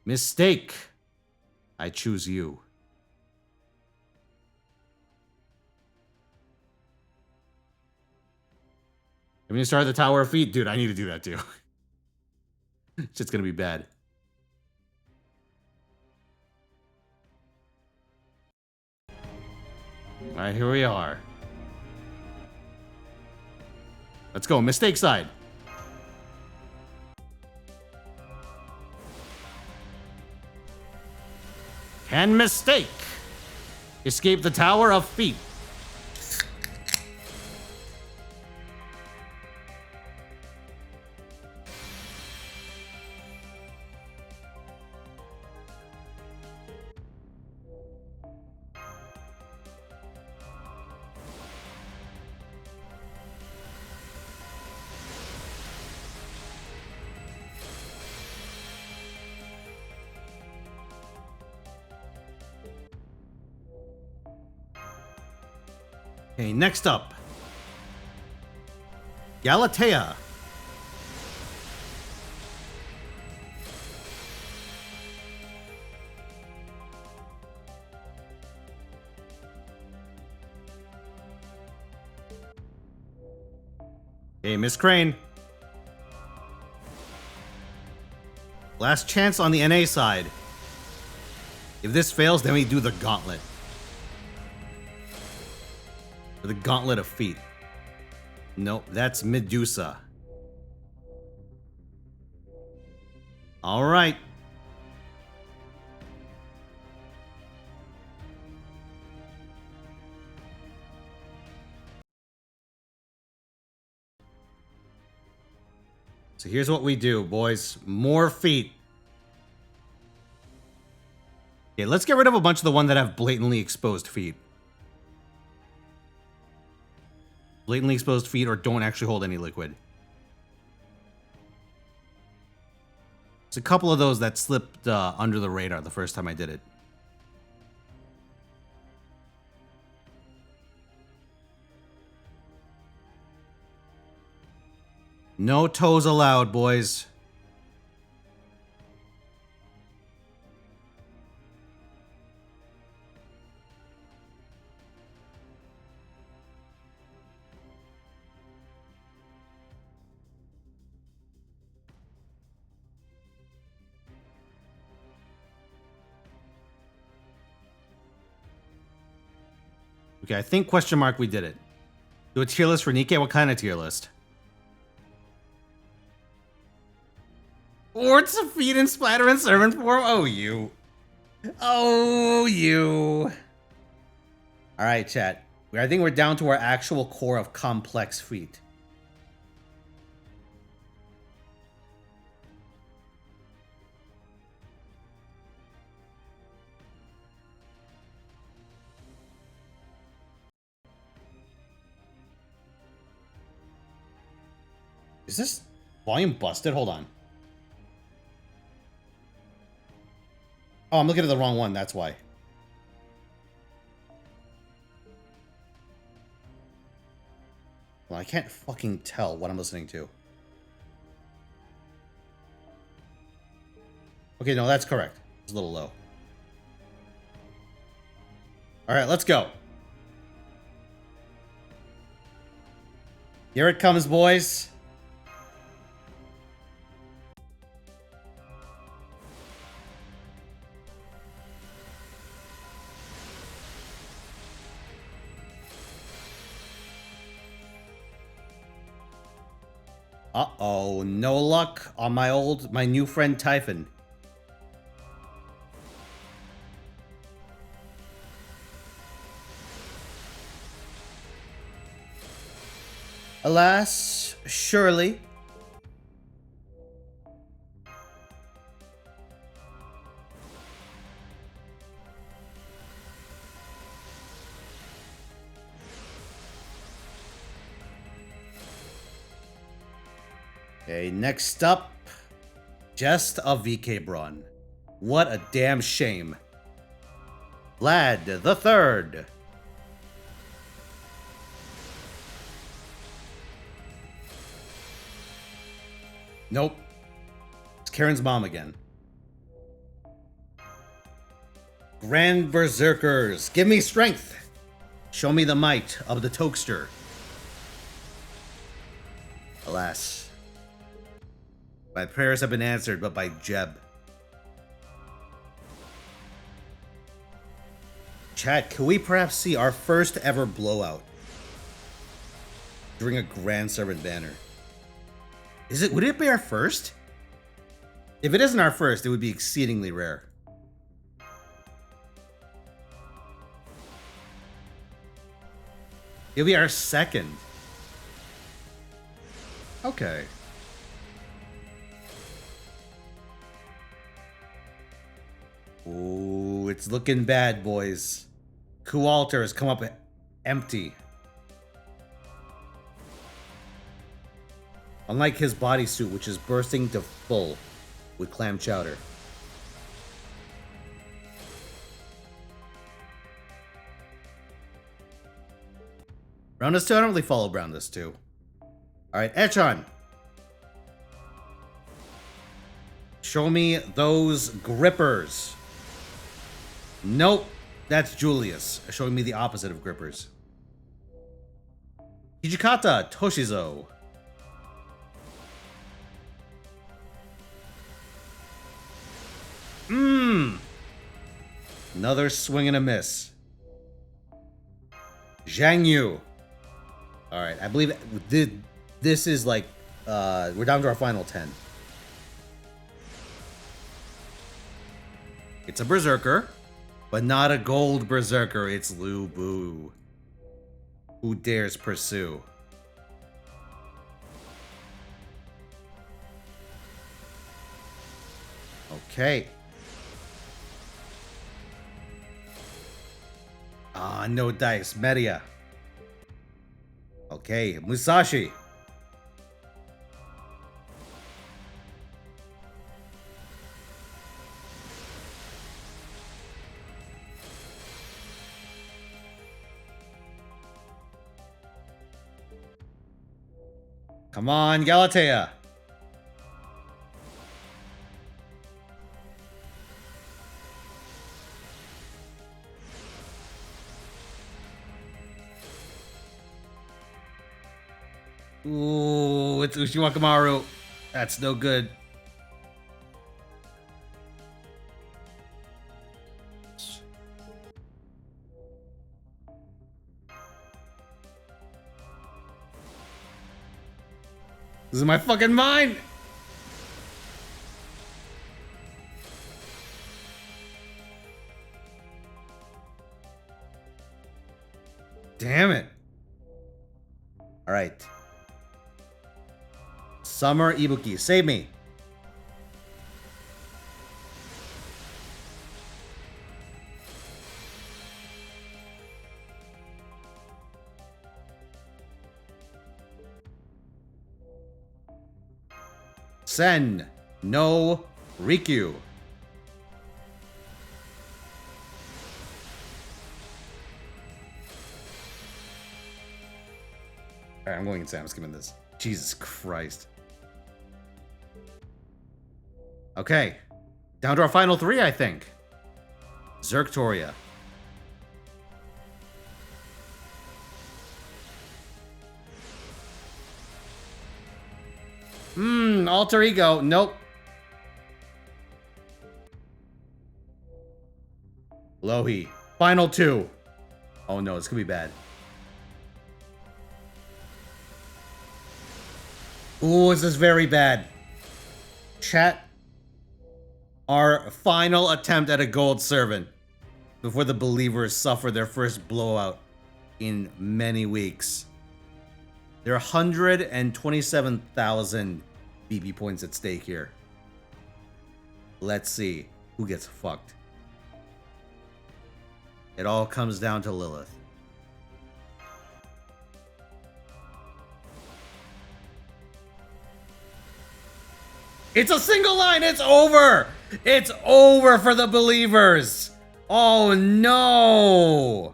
Mistake. I choose you. I'm gonna start at the Tower of Feet. Dude, I need to do that, too. Shit's gonna be bad. Alright, here we are. Let's go, mistake side. Can mistake escape the Tower of Feet? Okay, next up. Galatea. Okay, Miss Crane. Last chance on the NA side. If this fails, then we do the gauntlet. The Gauntlet of Feet. Nope, that's Medusa. All right. So here's what we do, boys. More feet. Okay, let's get rid of a bunch of the ones that have blatantly exposed feet. Blatantly exposed feet or don't actually hold any liquid. There's a couple of those that slipped under the radar the first time I did it. No toes allowed, boys. Okay, I think question mark we did it. Do a tier list for Nikke? What kind of tier list? Warts of feet and splatter and servant form? Oh, you. Oh, you. Alright, chat. I think we're down to our actual core of complex feet. Is this volume busted? Hold on. Oh, I'm looking at the wrong one, that's why. Well, I can't fucking tell what I'm listening to. Okay, no, that's correct. It's a little low. Alright, let's go. Here it comes, boys. Uh-oh, no luck on my new friend Typhon. Alas, surely. Okay, next up, Jest of VK Braun. What a damn shame. Vlad the Third. Nope. It's Karen's mom again. Grand Berserkers, give me strength. Show me the might of the Tokester. Alas. My prayers have been answered, but by Jeb. Chat, can we perhaps see our first ever blowout during a Grand Servant banner? Would it be our first? If it isn't our first, it would be exceedingly rare. It'll be our second. Okay. Ooh, it's looking bad, boys. Kualter has come up empty. Unlike his bodysuit, which is bursting to full with clam chowder. Roundus 2? I don't really follow Roundus 2. Alright, Echon. Show me those grippers. Nope, that's Julius. Showing me the opposite of grippers. Hijikata Toshizo. Another swing and a miss. Zhang Yu. Alright, I believe this is like, we're down to our final 10. It's a Berserker, but not a gold Berserker. It's Lu Bu. Who dares pursue? Okay. Ah, no dice. Media. Okay, Musashi. Come on, Galatea. Ooh, it's Ushiwakamaru. That's no good. This is my fucking mind! Damn it. Alright. Summer Ibuki, save me. Sen no Rikyu. Alright, I'm going insane. I'm skipping this. Jesus Christ. Okay. Down to our final 3, I think. Zerktoria. Alter Ego. Nope. Lohi. Final 2. Oh no, it's gonna be bad. Ooh, this is very bad. Chat. Our final attempt at a gold servant before the believers suffer their first blowout in many weeks. There are 127,000 BB points at stake here. Let's see who gets fucked. It all comes down to Lilith. It's a single line. It's over. It's over for the believers. Oh no.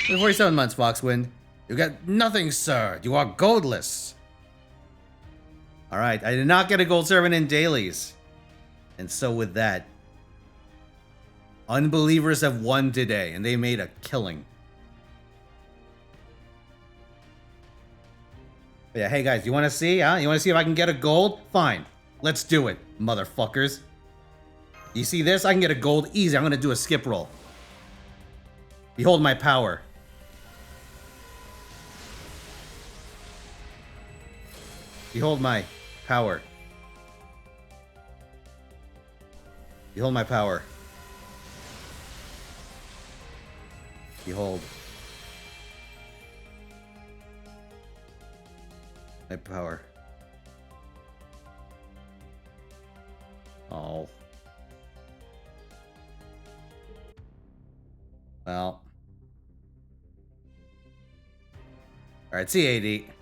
47 months, Foxwind. You got nothing, sir. You are goldless. Alright, I did not get a gold servant in dailies. And so with that, unbelievers have won today, and they made a killing. But yeah, hey guys, you want to see, huh? You want to see if I can get a gold? Fine. Let's do it, motherfuckers. You see this? I can get a gold easy. I'm gonna do a skip roll. Behold my power. Behold my power. Behold my power. Behold. My power. Oh. Well. Alright, see you, AD.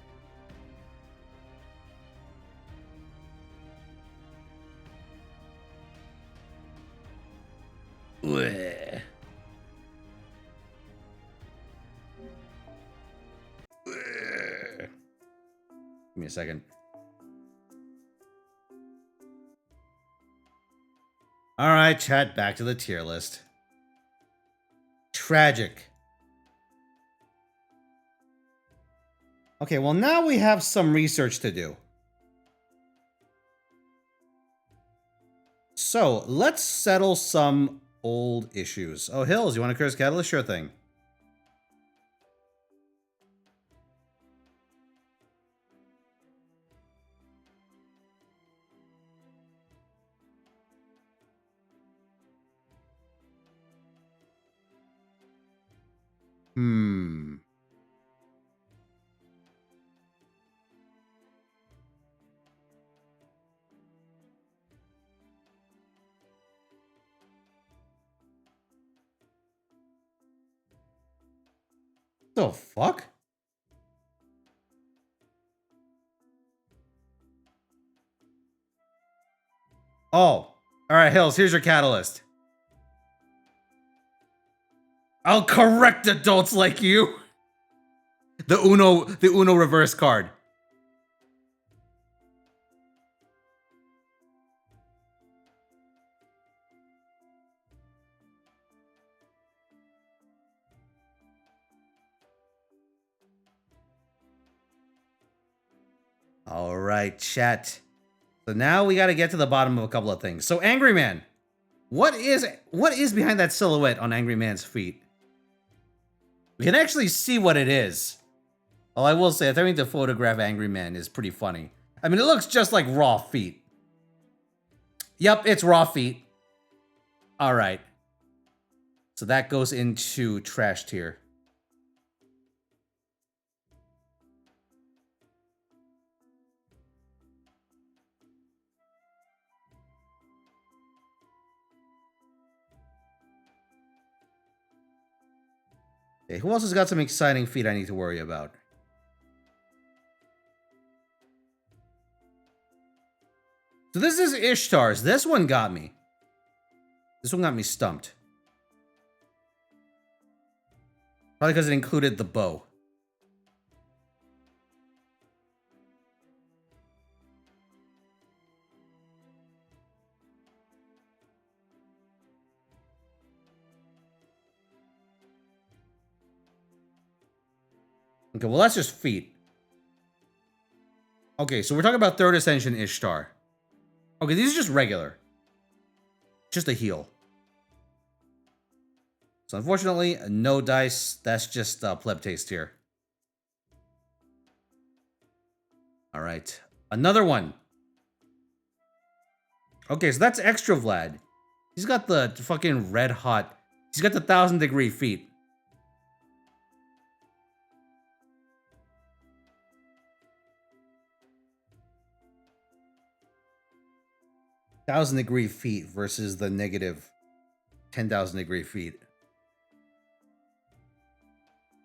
Bleh. Bleh. Give me a second. Alright, chat, back to the tier list. Tragic. Okay, well now we have some research to do. So, let's settle some old issues. Oh, Hills, you want to curse Catalyst? Sure thing. The fuck? Oh. Alright, Hills, here's your catalyst. I'll correct adults like you. The Uno reverse card. All right, chat. So now we got to get to the bottom of a couple of things. So Angry Man, what is behind that silhouette on Angry Man's feet? We can actually see what it is. Well, I will say, attempting to photograph Angry Man is pretty funny. I mean, it looks just like raw feet. Yep, it's raw feet. All right. So that goes into trash tier. Okay, who else has got some exciting feet I need to worry about? So this is Ishtar's. This one got me. This one got me stumped. Probably because it included the bow. Okay, well, that's just feet. Okay, so we're talking about third ascension Ishtar. Okay, these are just regular. Just a heal. So unfortunately, no dice. That's just pleb taste here. All right, another one. Okay, so that's extra Vlad. He's got the fucking red hot. He's got the 1,000-degree feet. -1,000-degree feet versus the negative 10,000-degree feet.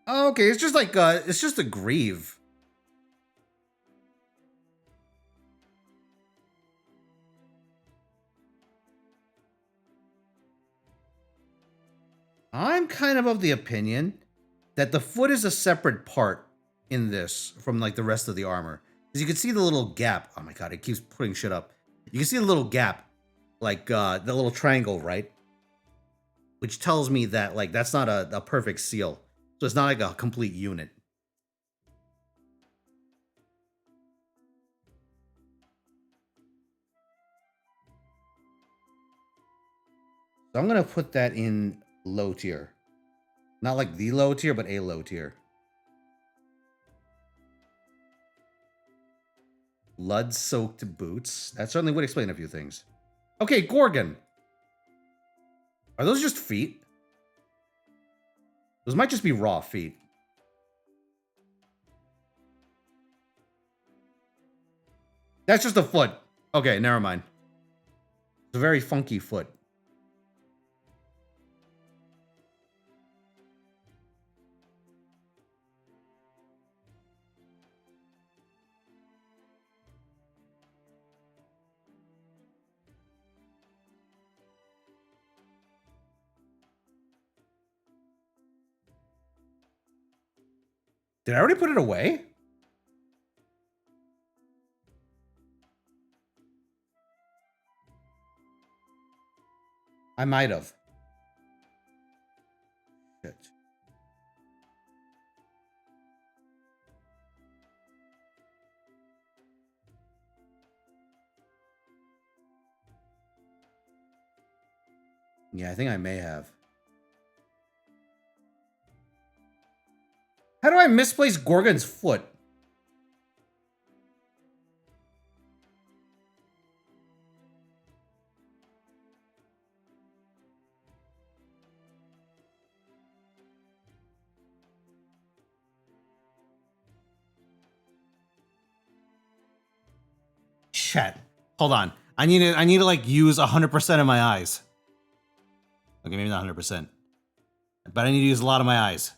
Oh, okay, it's just like it's just a greave. I'm kind of the opinion that the foot is a separate part in this from like the rest of the armor. Because you can see the little gap. Oh my god, it keeps putting shit up. You can see the little gap, like the little triangle, right? Which tells me that like that's not a perfect seal. So it's not like a complete unit. So I'm going to put that in low tier. Not like the low tier, but a low tier. Blood-soaked boots. That certainly would explain a few things. Okay, Gorgon. Are those just feet? Those might just be raw feet. That's just a foot. Okay, never mind. It's a very funky foot. Did I already put it away? I might have. Shit. Yeah, I think I may have. How do I misplace Gorgon's foot? Shit. Hold on. I need to like use 100% of my eyes. Okay, maybe not 100%. But I need to use a lot of my eyes.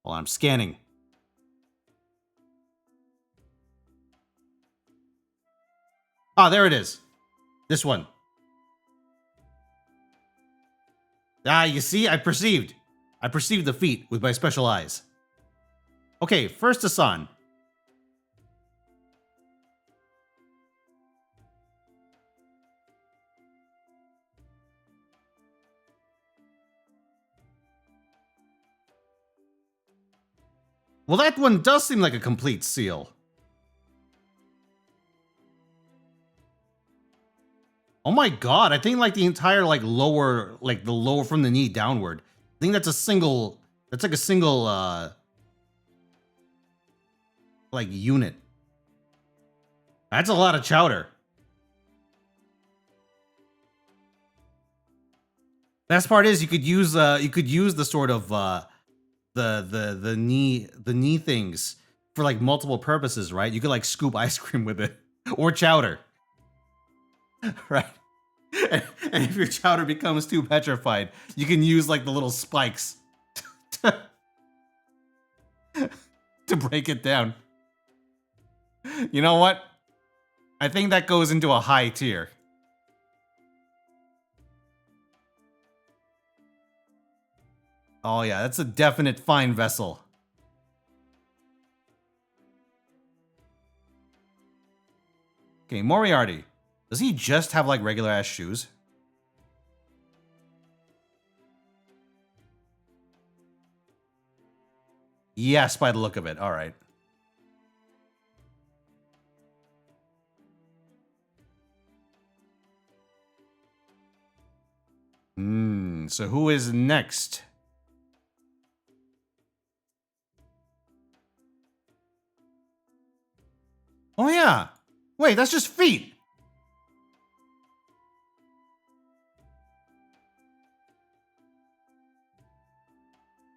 Hold on, I'm scanning. Ah, there it is. This one. Ah, you see? I perceived. I perceived the feet with my special eyes. Okay, first Hassan. Well, that one does seem like a complete seal. Oh my god, I think like the entire like lower, like the lower from the knee downward. I think that's a single, that's like a single like unit. That's a lot of chowder. Best part is you could use the sort of the knee things for like multiple purposes, right? You could like scoop ice cream with it or chowder. Right. And if your chowder becomes too petrified, you can use like the little spikes to break it down. You know what? I think that goes into a high tier. Oh yeah, that's a definite fine vessel. Okay, Moriarty. Does he just have like regular ass shoes? Yes, by the look of it. All right. So who is next? Oh yeah. Wait, that's just feet.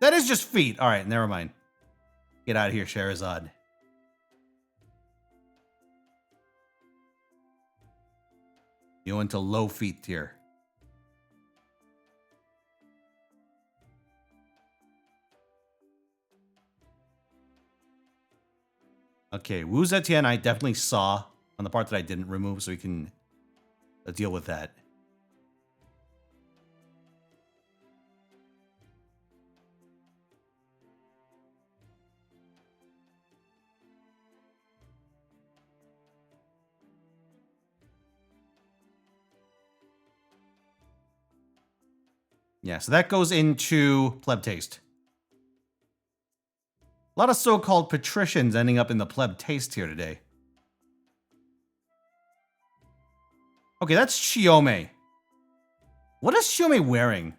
That is just feet. All right, never mind. Get out of here, Sherazad. You went to low feet tier. Okay, Wu Zetian I definitely saw on the part that I didn't remove, so we can deal with that. Yeah, so that goes into pleb taste. A lot of so-called patricians ending up in the pleb taste here today. Okay, that's Chiome. What is Shiome wearing?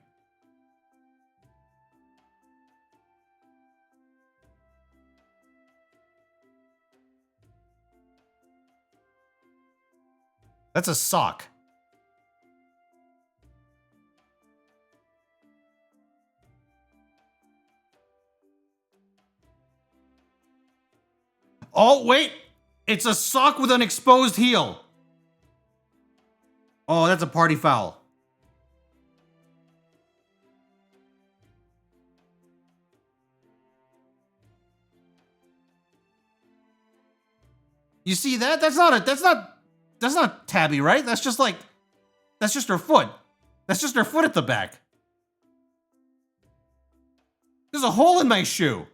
That's a sock. Oh, wait! It's a sock with an exposed heel. Oh, that's a party foul. You see that? That's not Tabby, right? That's just her foot. That's just her foot at the back. There's a hole in my shoe.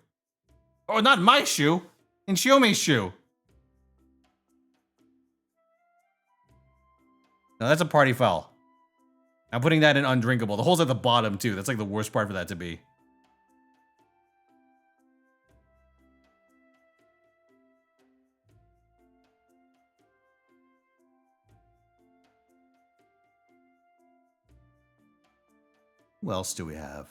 Oh, not my shoe. In Shiome's shoe. No, that's a party foul. I'm putting that in undrinkable. The hole's at the bottom, too. That's like the worst part for that to be. Who else do we have?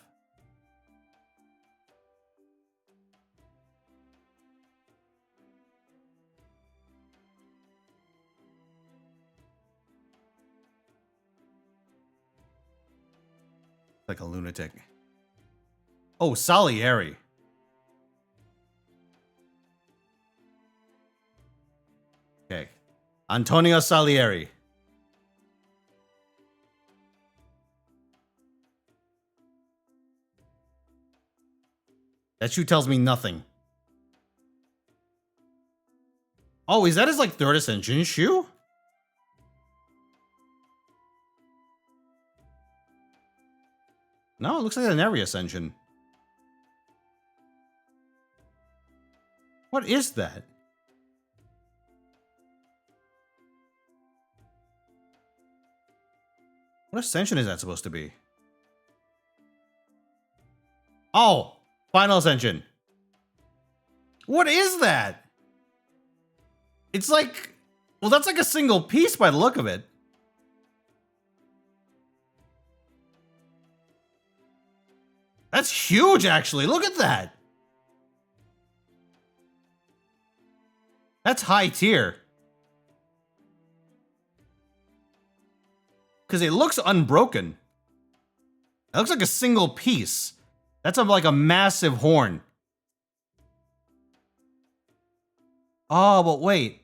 Like a lunatic. Oh, Salieri. Okay. Antonio Salieri. That shoe tells me nothing. Oh, is that his, like, third ascension shoe? No, it looks like an Eri ascension. What is that? What ascension is that supposed to be? Oh, final ascension. What is that? It's like, well, that's like a single piece by the look of it. That's huge, actually. Look at that. That's high tier. Because it looks unbroken. It looks like a single piece. That's like a massive horn. Oh, but wait.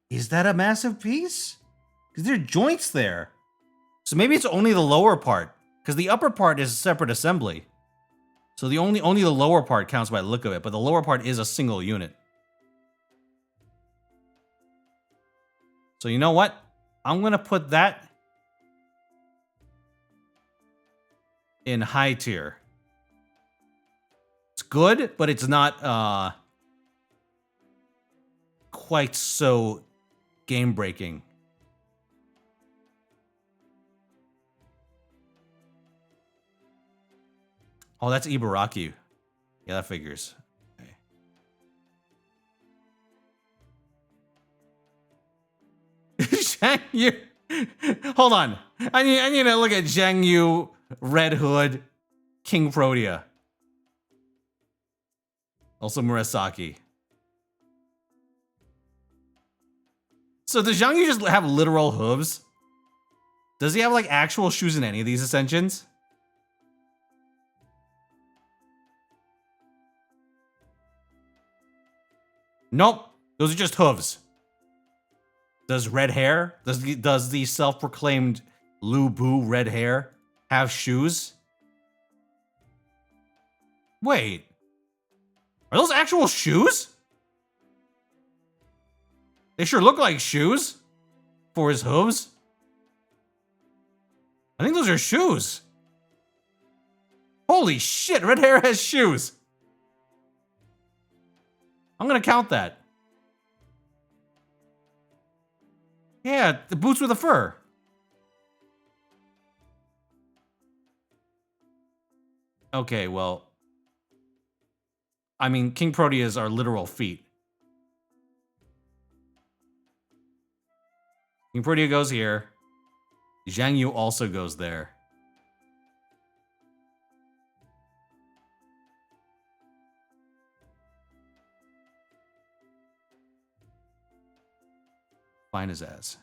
Is that a massive piece? Because there are joints there. So maybe it's only the lower part. Because the upper part is a separate assembly. So the only the lower part counts by the look of it, but the lower part is a single unit. So you know what? I'm gonna put that in high tier. It's good, but it's not quite so game breaking. Oh, that's Ibaraki. Yeah, that figures. Okay. Zhang Yu. Hold on. I need to look at Zhang Yu, Red Hood, King Protea. Also Murasaki. So does Zhang Yu just have literal hooves? Does he have like actual shoes in any of these ascensions? Nope, those are just hooves. Does red hair? Does the self-proclaimed Lu Bu red hair have shoes? Wait, are those actual shoes? They sure look like shoes for his hooves. I think those are shoes. Holy shit, red hair has shoes. I'm gonna count that. Yeah, the boots with the fur. Okay, well, I mean, King Proteas are literal feet. King Protea goes here. Zhang Yu also goes there. Fine as ass.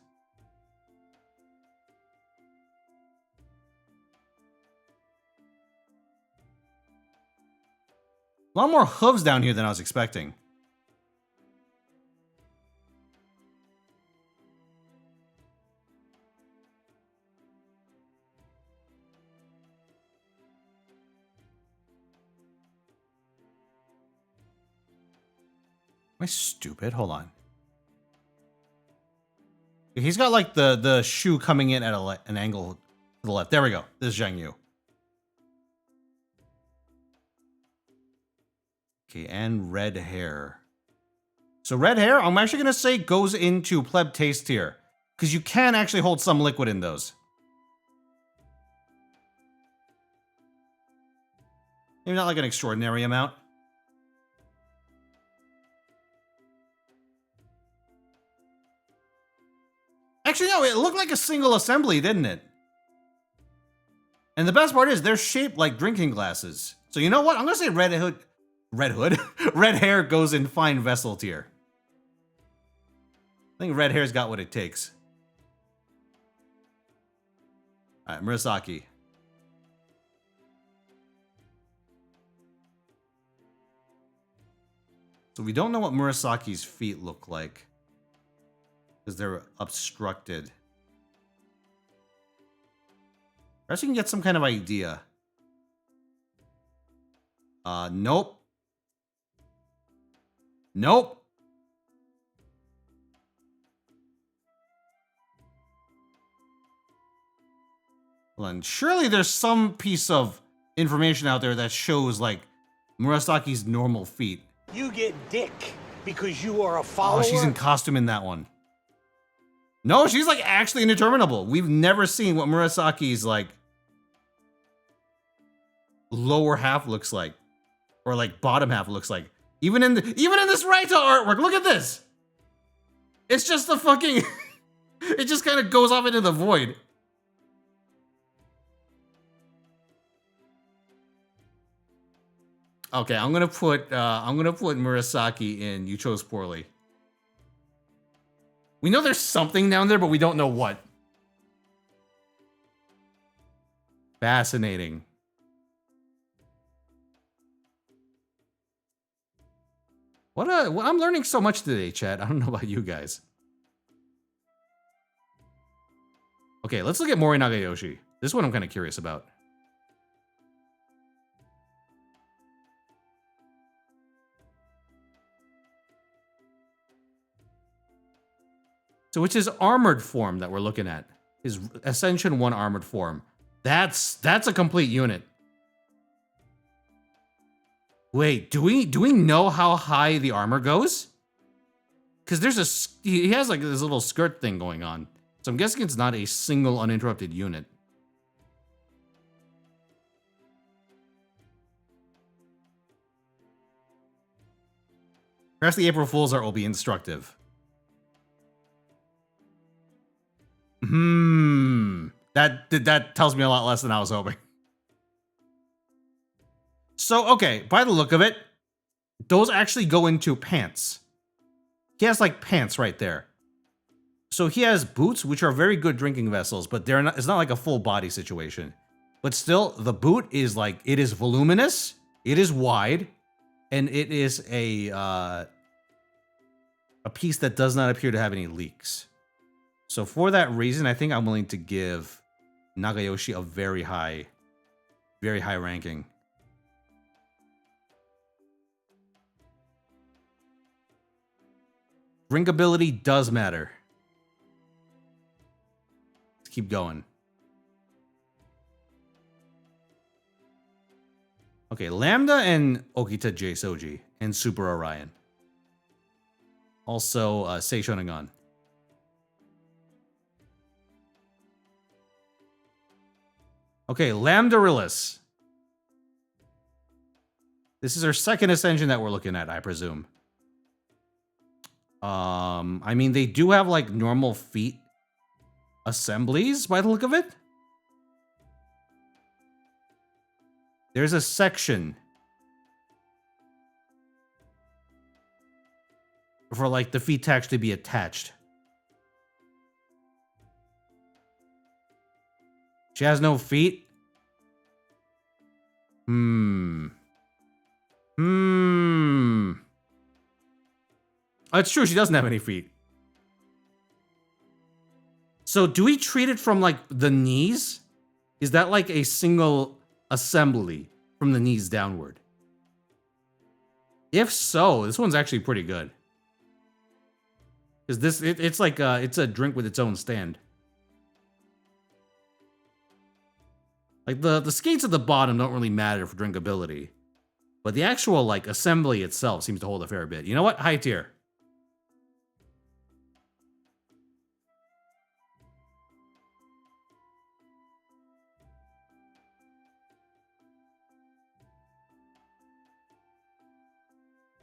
A lot more hooves down here than I was expecting. Am I stupid? Hold on. He's got like the shoe coming in at an angle to the left. There we go. This is Zhang Yu. Okay, and red hair. So red hair, I'm actually going to say goes into pleb taste tier. Because you can actually hold some liquid in those. Maybe not like an extraordinary amount. Actually, no, it looked like a single assembly, didn't it? And the best part is they're shaped like drinking glasses. So you know what? I'm going to say red hair goes in fine vessel tier. I think red hair's got what it takes. All right, Murasaki. So we don't know what Murasaki's feet look like. Because they're obstructed. Perhaps you can get some kind of idea. Nope. Nope. Hold on. Surely there's some piece of information out there that shows, like, Murasaki's normal feet. You get dick because you are a follower. Oh, she's in costume in that one. No, she's like actually indeterminable. We've never seen what Murasaki's like lower half looks like, or like bottom half looks like. Even in this Raita artwork, look at this. It's just the fucking. It just kind of goes off into the void. Okay, I'm gonna put Murasaki in. You chose poorly. We know there's something down there, but we don't know what. Fascinating. I'm learning so much today, chat. I don't know about you guys. Okay, let's look at Mori Nagayoshi. This one I'm kind of curious about. So it's his armored form that we're looking at. His Ascension 1 armored form. That's a complete unit. Wait, do we know how high the armor goes? Because he has like this little skirt thing going on. So I'm guessing it's not a single uninterrupted unit. Perhaps the April Fools will be instructive. That tells me a lot less than I was hoping. So, okay, by the look of it, those actually go into pants. He has like pants right there. So he has boots, which are very good drinking vessels, but it's not like a full body situation. But still, the boot is like, it is voluminous, it is wide, and it is a piece that does not appear to have any leaks. So for that reason, I think I'm willing to give Nagayoshi a very high ranking. Drinkability does matter. Let's keep going. Okay, Lambda and Okita J Soji and Super Orion. Also, Seishonagon. Okay, Lambda Rilis. This is our second ascension that we're looking at, I presume. I mean, they do have like normal feet, assemblies by the look of it. There's a section for like the feet to actually be attached. She has no feet? Oh, it's true, she doesn't have any feet. So do we treat it from like the knees? Is that like a single assembly from the knees downward? If so, this one's actually pretty good. Because this, it's like it's a drink with its own stand. Like the skates at the bottom don't really matter for drinkability, but the actual like assembly itself seems to hold a fair bit. You know what? High tier.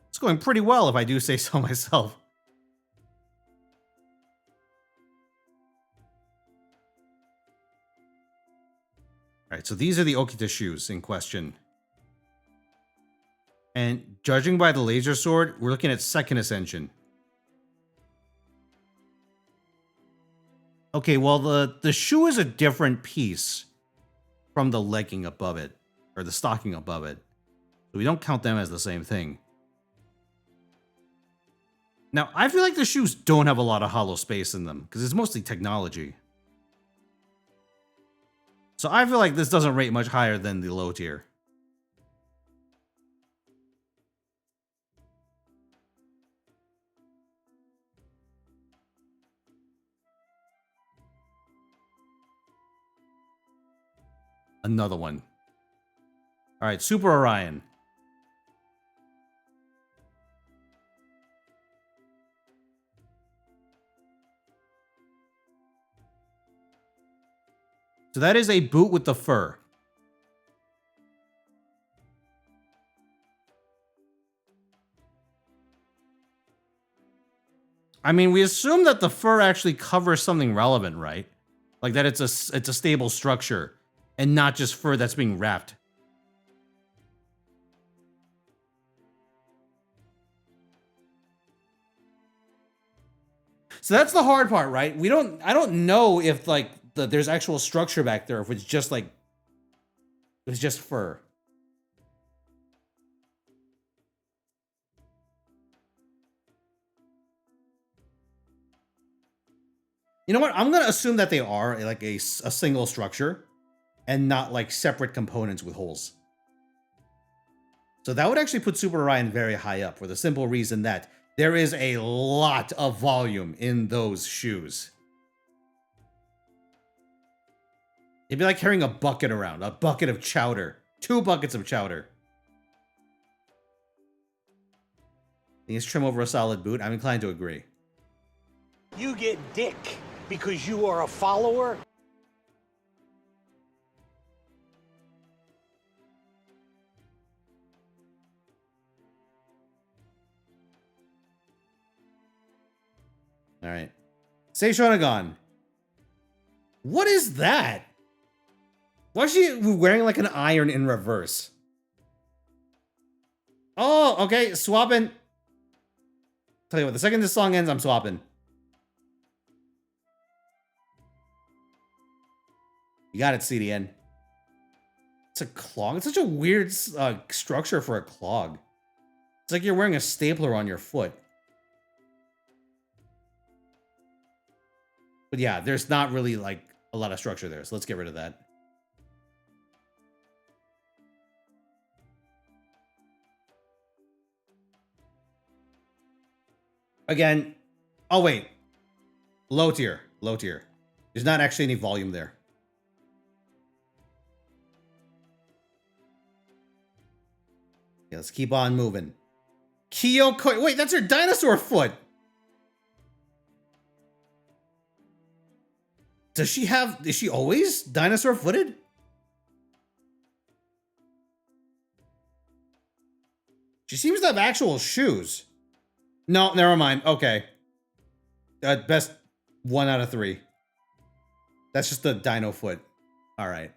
It's going pretty well if I do say so myself. All right, so these are the Okita shoes in question. And judging by the laser sword, we're looking at second ascension. Okay, well, the shoe is a different piece from the legging above it, or the stocking above it. So we don't count them as the same thing. Now, I feel like the shoes don't have a lot of hollow space in them, because it's mostly technology. So I feel like this doesn't rate much higher than the low tier. Another one. All right, Super Orion. So that is a boot with the fur. I mean, we assume that the fur actually covers something relevant, right? Like that it's a stable structure and not just fur that's being wrapped. So that's the hard part, right? I don't know if like there's actual structure back there, if it's just like, it's just fur. You know what? I'm going to assume that they are like a single structure and not like separate components with holes. So that would actually put Super Orion very high up for the simple reason that there is a lot of volume in those shoes. It'd be like carrying a bucket around, a bucket of chowder, 2 buckets of chowder. Think it's trim over a solid boot? I'm inclined to agree. You get dick because you are a follower. All right. Seishonagon. What is that? Why is she wearing like an iron in reverse? Oh, okay. Swapping. Tell you what, the second this song ends, I'm swapping. You got it, CDN. It's a clog. It's such a weird structure for a clog. It's like you're wearing a stapler on your foot. But yeah, there's not really like a lot of structure there, so let's get rid of that. Again, oh wait. Low tier, low tier. There's not actually any volume there. Yeah, let's keep on moving. Kyoko, wait, that's her dinosaur foot. Does she have, is she always dinosaur footed? She seems to have actual shoes. No, never mind. Okay. Best 1 out of 3. That's just the dino foot. All right.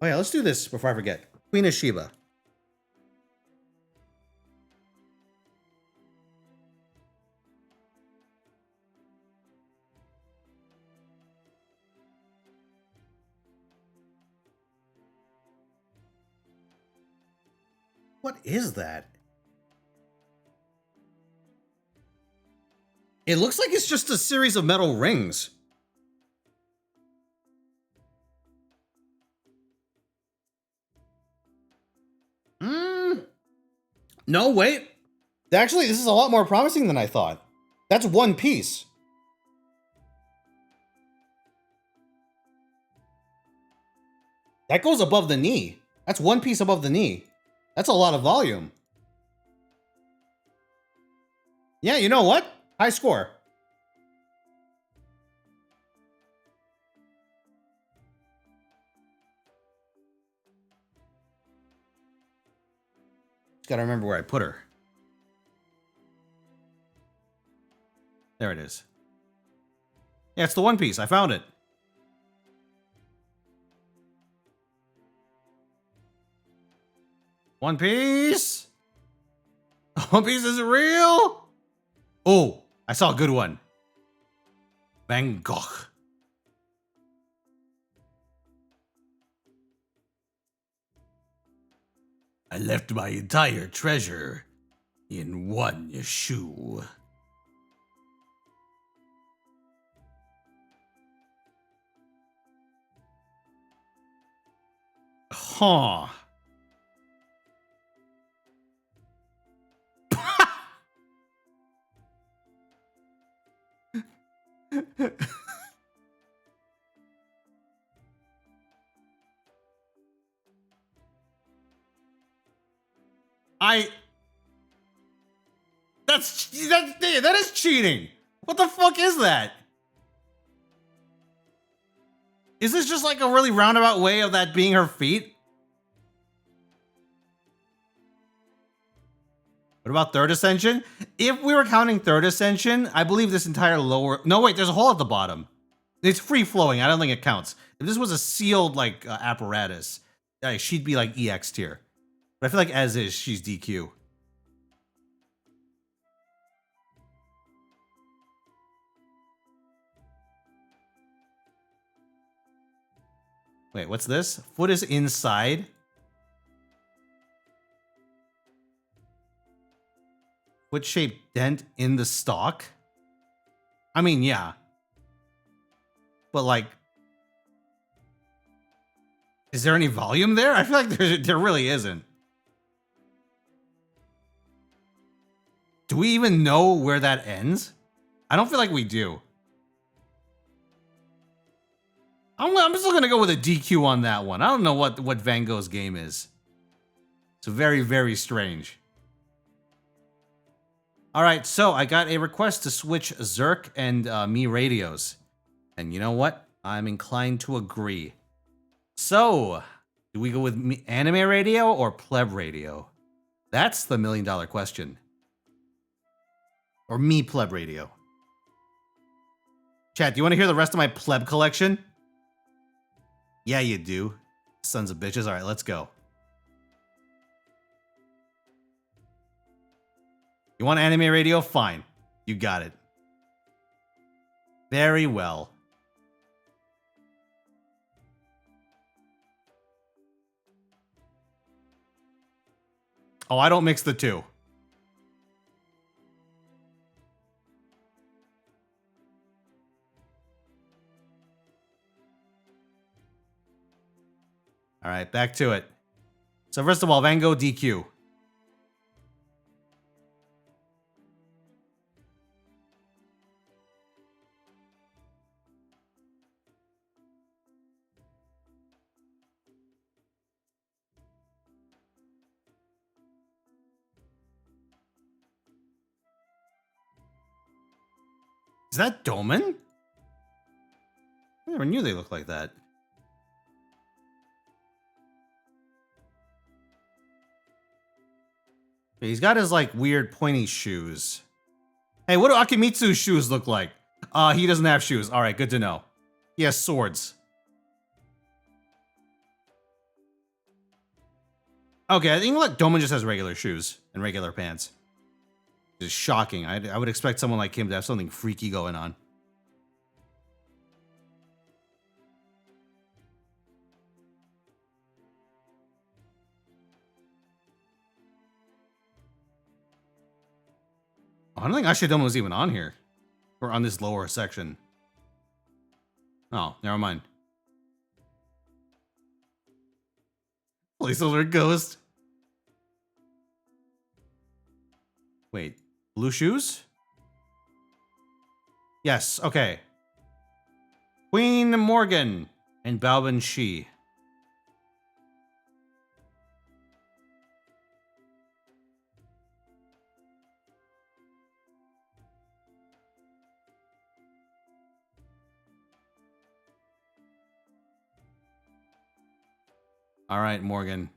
Oh yeah, let's do this before I forget. Queen of Sheba. What is that? It looks like it's just a series of metal rings. No, wait. Actually, this is a lot more promising than I thought. That's one piece. That goes above the knee. That's one piece above the knee. That's a lot of volume. Yeah, you know what? High score. Just gotta remember where I put her. There it is. Yeah, it's the one piece. I found it. One Piece? One Piece is real? Oh, I saw a good one. Van Gogh. I left my entire treasure in one shoe. Huh. That is cheating. What the fuck is that? Is this just like a really roundabout way of that being her feet? What about Third Ascension? If we were counting Third Ascension, I believe this entire lower... No, wait, there's a hole at the bottom. It's free-flowing. I don't think it counts. If this was a sealed, like, apparatus, she'd be, like, EX tier. But I feel like as is, she's DQ. Wait, what's this? Foot is inside. Foot-shaped dent in the stalk. I mean, yeah. But, like... Is there any volume there? I feel like there really isn't. Do we even know where that ends? I don't feel like we do. I'm still gonna go with a DQ on that one. I don't know what Van Gogh's game is. It's very, very strange. All right, so I got a request to switch Zerk and me radios. And you know what? I'm inclined to agree. So, do we go with anime radio or pleb radio? That's the $1 million question. Or me pleb radio. Chat, do you want to hear the rest of my pleb collection? Yeah, you do. Sons of bitches. All right, let's go. You want anime radio? Fine. You got it. Very well. Oh, I don't mix the two. All right, back to it. So first of all, Van Gogh DQ. Is that Doman? I never knew they looked like that. He's got his like weird pointy shoes. Hey, what do Akimitsu's shoes look like? He doesn't have shoes. All right, good to know. He has swords. Okay, I think like Doman just has regular shoes and regular pants. It's shocking. I would expect someone like him to have something freaky going on. I don't think Ashidoma was even on here. Or on this lower section. Oh, never mind. Placeholder ghost. Wait, blue shoes? Yes, okay. Queen Morgan and Balban Shi. All right, Morgan.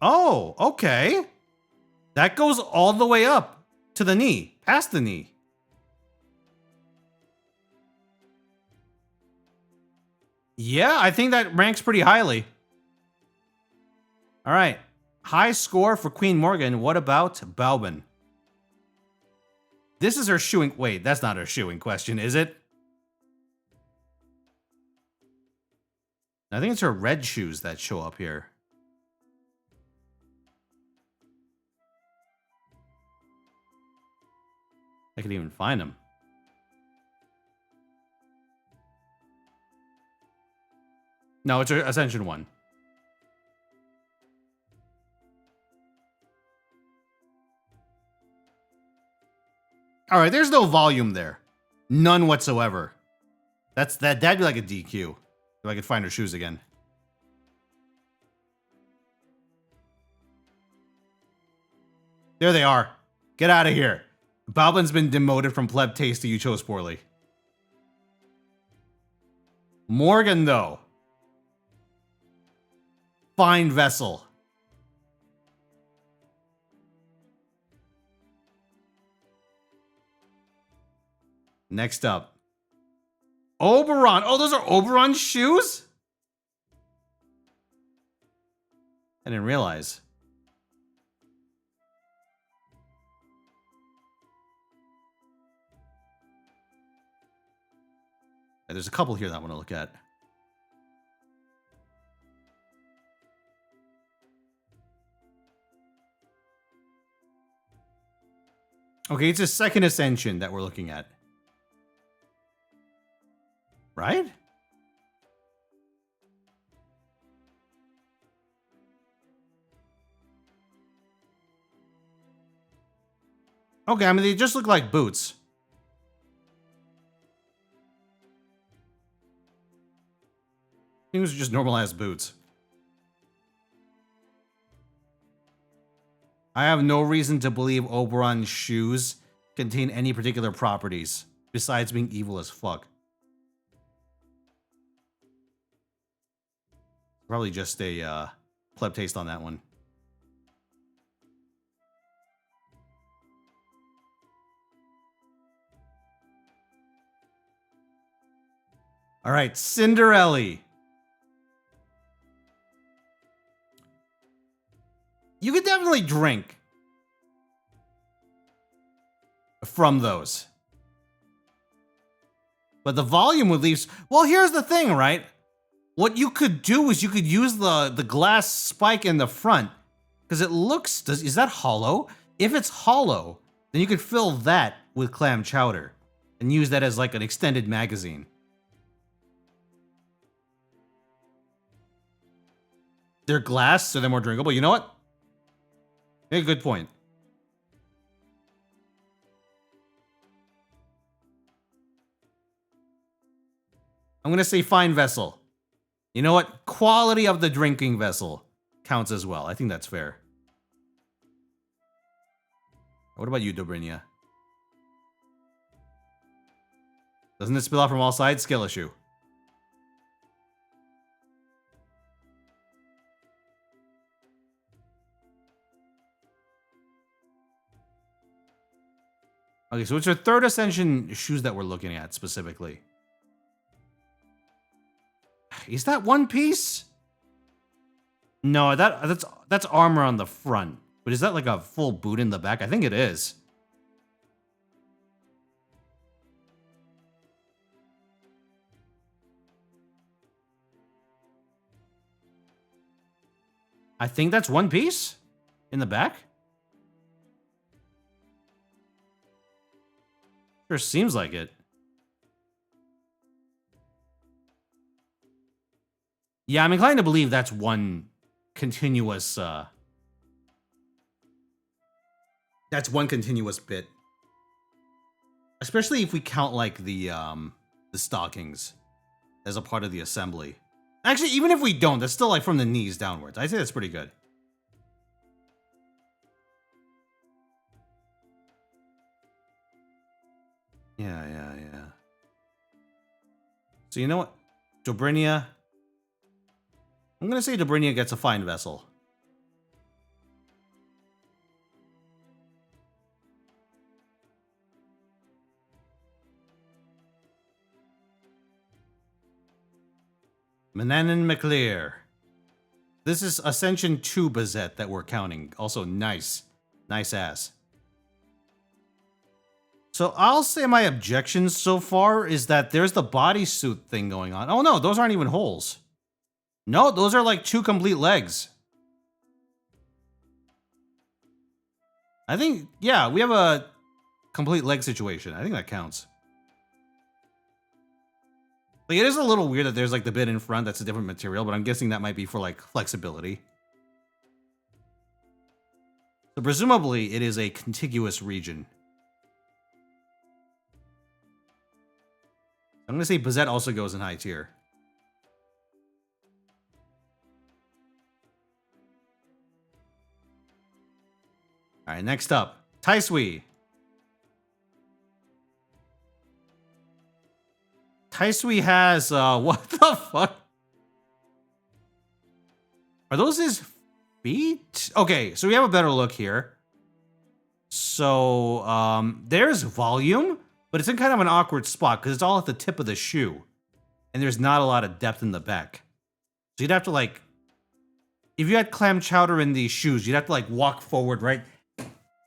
Oh, okay. That goes all the way up to the knee, past the knee. Yeah, I think that ranks pretty highly. All right. High score for Queen Morgan. What about Balban? This is her shoeing. Wait, that's not her shoeing question, is it? I think it's her red shoes that show up here. I can even find them. No, it's her Ascension one. All right, there's no volume there. None whatsoever. That'd be like a DQ. If I could find her shoes again. There they are. Get out of here. Balban's been demoted from pleb taste to you chose poorly. Morgan, though. Fine vessel. Next up. Oberon. Oh, those are Oberon's shoes? I didn't realize. There's a couple here that I want to look at. Okay, it's a second ascension that we're looking at. Right? Okay, I mean, they just look like boots. These are just normalized boots. I have no reason to believe Oberon's shoes contain any particular properties besides being evil as fuck. Probably just a pleb taste on that one. All right, Cinderella. You could definitely drink from those. But the volume would leave... Well, here's the thing, right? What you could do is you could use the glass spike in the front. Because it looks... Is that hollow? If it's hollow, then you could fill that with clam chowder. And use that as like an extended magazine. They're glass, so they're more drinkable. You know what? Make a good point. I'm going to say fine vessel. You know what? Quality of the drinking vessel counts as well. I think that's fair. What about you, Dobrynia? Doesn't it spill out from all sides? Skill issue. Okay, so it's your third ascension shoes that we're looking at specifically. Is that one piece? No, that's armor on the front. But is that like a full boot in the back? I think it is. I think that's one piece in the back. Sure seems like it. Yeah, I'm inclined to believe that's one continuous that's one continuous bit. Especially if we count like the stockings as a part of the assembly. Actually, even if we don't, that's still like from the knees downwards. I'd say that's pretty good. Yeah. So you know what? Dobrinia. I'm gonna say Dobrinia gets a fine vessel. Mananan McClear. This is Ascension 2 Bazette that we're counting. Also nice. Nice ass. So I'll say my objections so far is that there's the bodysuit thing going on. Oh no, those aren't even holes. No, those are like 2 complete legs. I think, yeah, we have a complete leg situation. I think that counts. Like, it is a little weird that there's like the bit in front that's a different material, but I'm guessing that might be for like flexibility. So presumably it is a contiguous region. I'm gonna say Bazette also goes in high tier. Alright, next up, Taisui. Taisui has, what the fuck? Are those his feet? Okay, so we have a better look here. So, there's volume, but it's in kind of an awkward spot because it's all at the tip of the shoe. And there's not a lot of depth in the back. So you'd have to like, if you had clam chowder in these shoes, you'd have to like walk forward, right?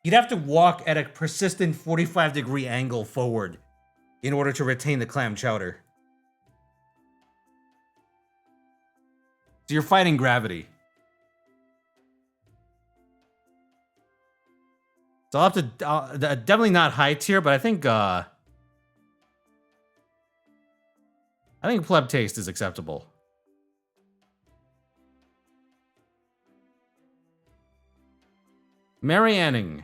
You'd have to walk at a persistent 45-degree angle forward in order to retain the clam chowder. So you're fighting gravity. So I'll have to, definitely not high tier, but I think pleb taste is acceptable. Mary Anning.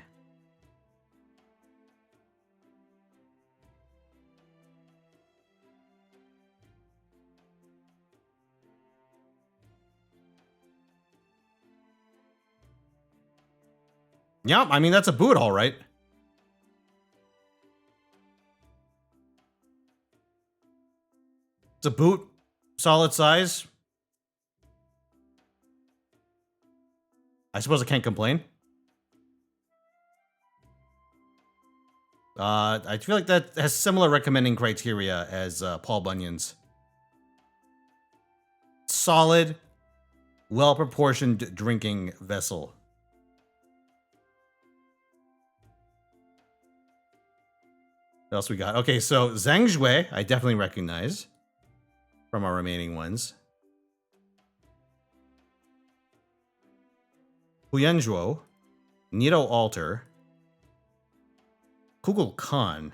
Yep, I mean, that's a boot, all right. It's a boot, solid size. I suppose I can't complain. I feel like that has similar recommending criteria as Paul Bunyan's. Solid, well-proportioned drinking vessel. What else we got? Okay, so Zhang Jue, I definitely recognize from our remaining ones. Huyanzhuo, Nido Alter, Kugel Khan.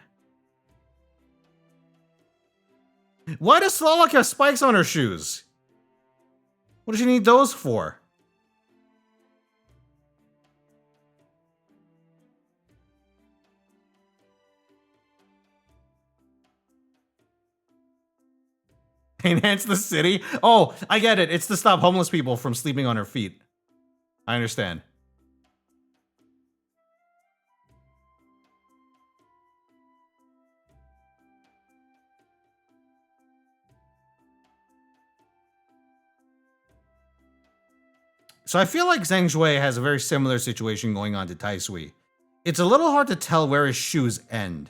Why does Slalak have spikes on her shoes? What does she need those for? Enhance the city? Oh, I get it. It's to stop homeless people from sleeping on her feet. I understand. So I feel like Zheng Shui has a very similar situation going on to Tai Sui. It's a little hard to tell where his shoes end,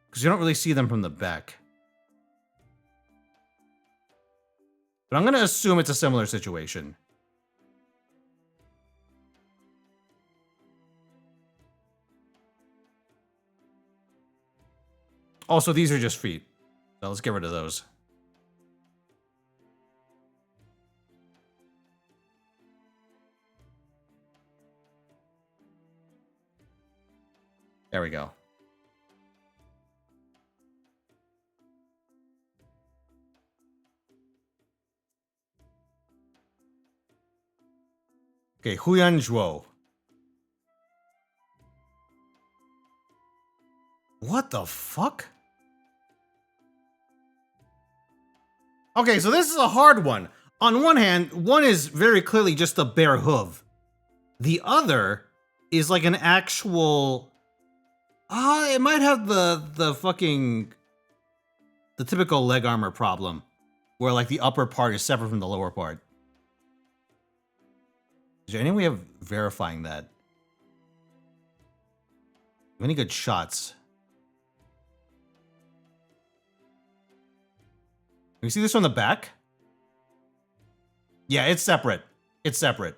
because you don't really see them from the back. But I'm going to assume it's a similar situation. Also, these are just feet. So let's get rid of those. There we go. Okay, Huyan Zhuo. What the fuck? Okay, so this is a hard one. On one hand, one is very clearly just a bare hoof. The other is like an actual... it might have the fucking... the typical leg armor problem, where like the upper part is separate from the lower part. Is there any way of verifying that? Any good shots? Can you see this from the back? Yeah, it's separate. It's separate.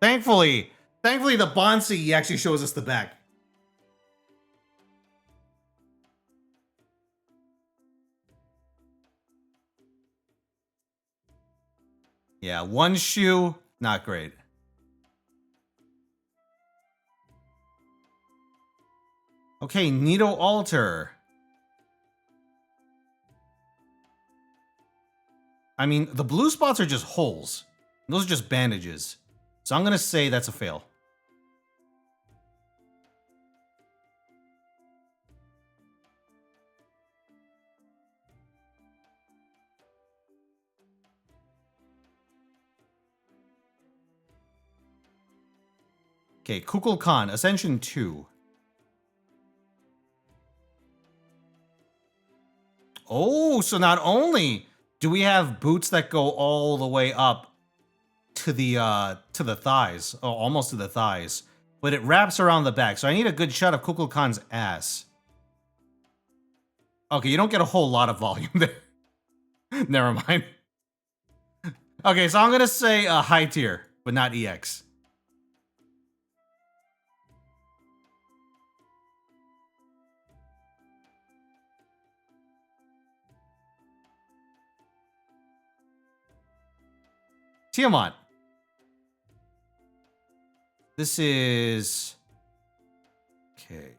Thankfully the Bonsi actually shows us the back. Yeah, one shoe, not great. Okay, Nido Altar. I mean, the blue spots are just holes. Those are just bandages. So I'm gonna say that's a fail. Okay, Kukul Khan, Ascension 2. Oh, so not only do we have boots that go all the way up to the thighs, oh, almost to the thighs, but it wraps around the back. So I need a good shot of Kukul Khan's ass. Okay, you don't get a whole lot of volume there. Never mind. Okay, so I'm gonna say high tier, but not EX. Tiamat. This is... okay.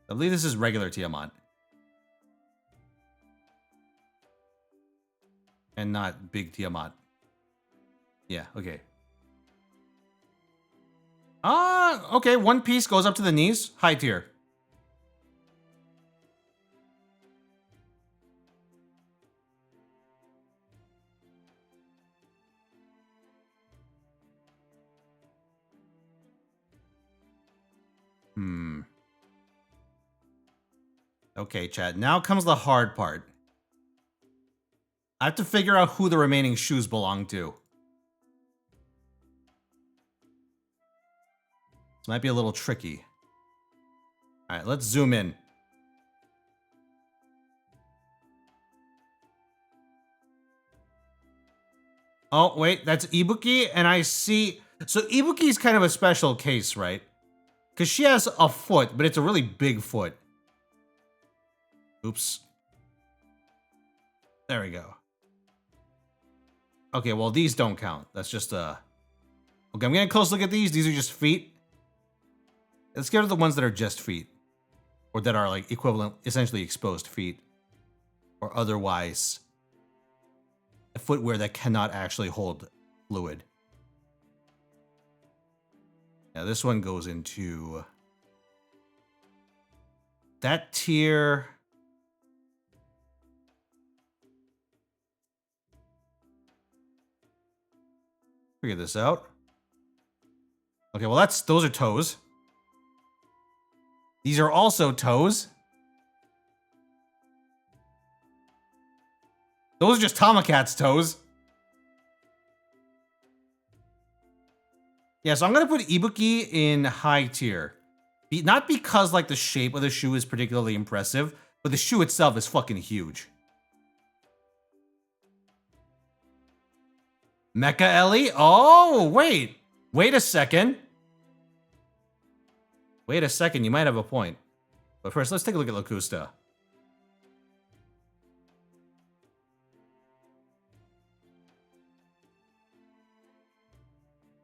I believe this is regular Tiamat. And not big Tiamat. Yeah, okay. Okay, one piece goes up to the knees. High tier. Okay, Chad. Now comes the hard part. I have to figure out who the remaining shoes belong to. This might be a little tricky. Alright, let's zoom in. Oh, wait, that's Ibuki, and I see... so Ibuki's kind of a special case, right? Because she has a foot, but it's a really big foot. Oops. There we go. Okay, well, these don't count. That's just, Okay, I'm getting a close look at these. These are just feet. Let's get to the ones that are just feet. Or that are, like, equivalent, essentially exposed feet. Or otherwise... a footwear that cannot actually hold fluid. Now, this one goes into... that tier... figure this out. Okay, well those are toes. These are also toes. Those are just Tomacat's toes. Yeah, so I'm gonna put Ibuki in high tier. Not because like the shape of the shoe is particularly impressive, but the shoe itself is fucking huge. Mecha Ellie? Oh, wait. Wait a second. Wait a second, you might have a point. But first, let's take a look at Locusta.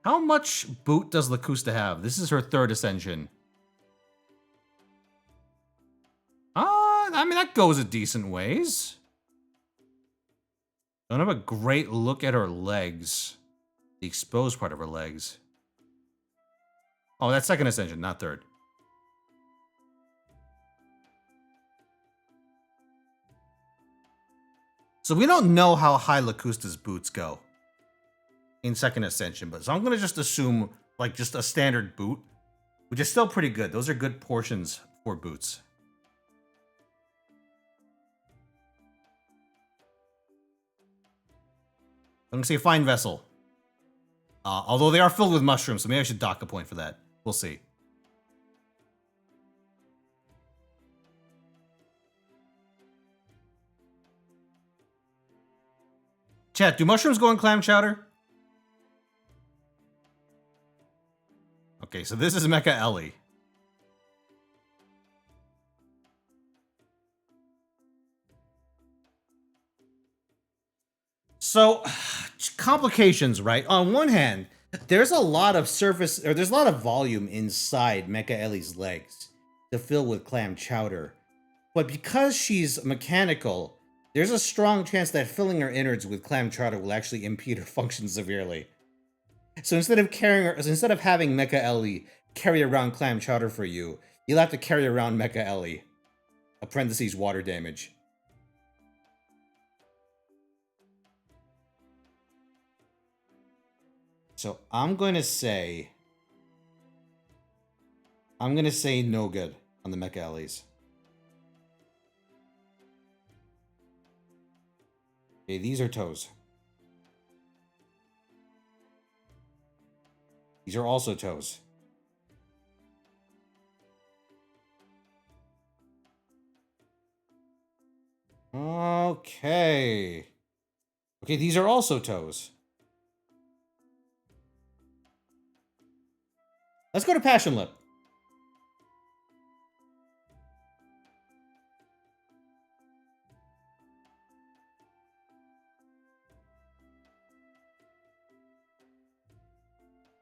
How much boot does Locusta have? This is her third ascension. I mean, that goes a decent ways. Don't have a great look at her legs. The exposed part of her legs. Oh, that's second ascension, not third. So we don't know how high Locusta's boots go in second ascension, but so I'm gonna just assume like just a standard boot, which is still pretty good. Those are good portions for boots. I'm gonna say fine vessel. Although they are filled with mushrooms, so maybe I should dock a point for that. We'll see. Chat, do mushrooms go in clam chowder? Okay, so this is Mecha Ellie. So, complications, right? On one hand, there's a lot of surface, or there's a lot of volume inside Mecha Ellie's legs to fill with clam chowder. But because she's mechanical, there's a strong chance that filling her innards with clam chowder will actually impede her function severely. So instead of having Mecha Ellie carry around clam chowder for you, you'll have to carry around Mecha Ellie. Parentheses water damage. So I'm gonna say no good on the Mecha Ellies. Okay, these are toes. These are also toes. Okay. Okay, these are also toes. Let's go to Passion Lip.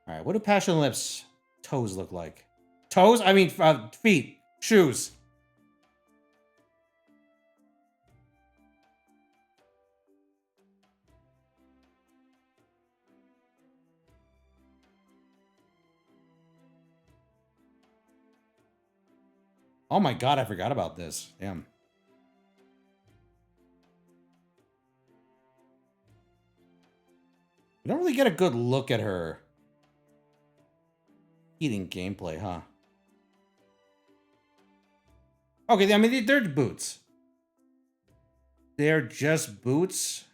All right, what do Passion Lip's toes look like? Toes? I mean, feet. Shoes. Oh my god, I forgot about this. Damn. We don't really get a good look at her eating gameplay, huh? Okay, I mean, they're boots. They're just boots.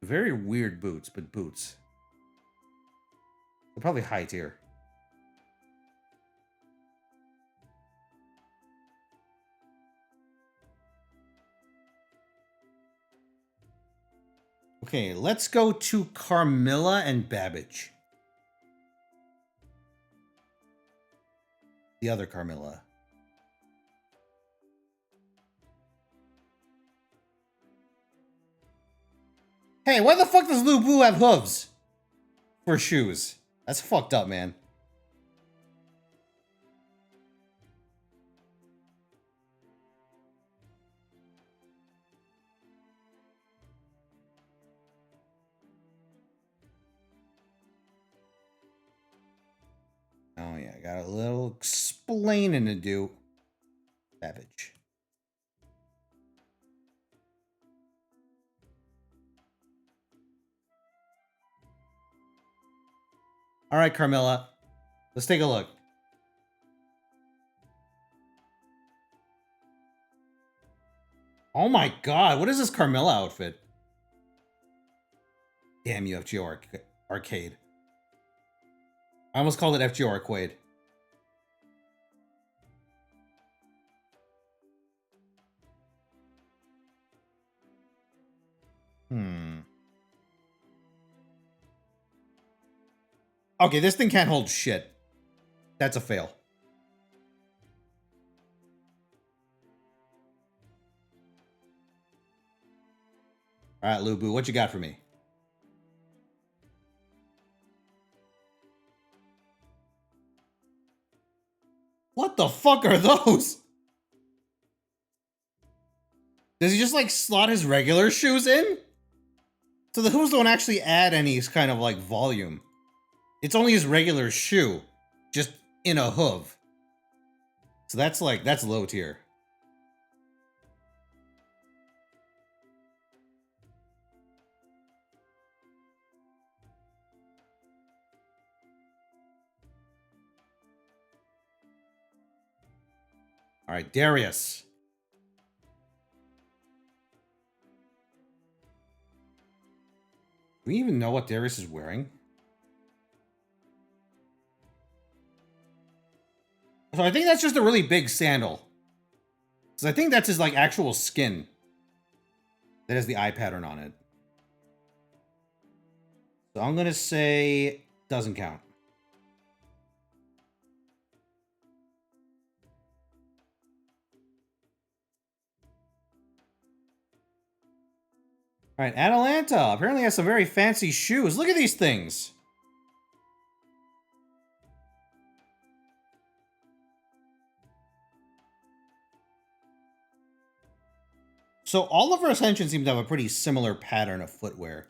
Very weird boots, but boots. They're probably high tier. Okay, let's go to Carmilla and Babbage. The other Carmilla. Hey, why the fuck does Lu Bu have hooves for shoes? That's fucked up, man. Oh yeah, got a little explaining to do. Savage. All right, Carmilla. Let's take a look. Oh my god, what is this Carmilla outfit? Damn you, Arcade. I almost called it FGO Arcade. Okay, this thing can't hold shit. That's a fail. All right, Lubu, what you got for me? What the fuck are those? Does he just like slot his regular shoes in? So the hooves don't actually add any kind of like volume. It's only his regular shoe, just in a hoof. So that's low tier. All right, Darius. Do we even know what Darius is wearing? So I think that's just a really big sandal. So I think that's his like actual skin that has the eye pattern on it. So I'm gonna say doesn't count. All right, Atalanta apparently has some very fancy shoes. Look at these things. So all of our Ascensions seem to have a pretty similar pattern of footwear.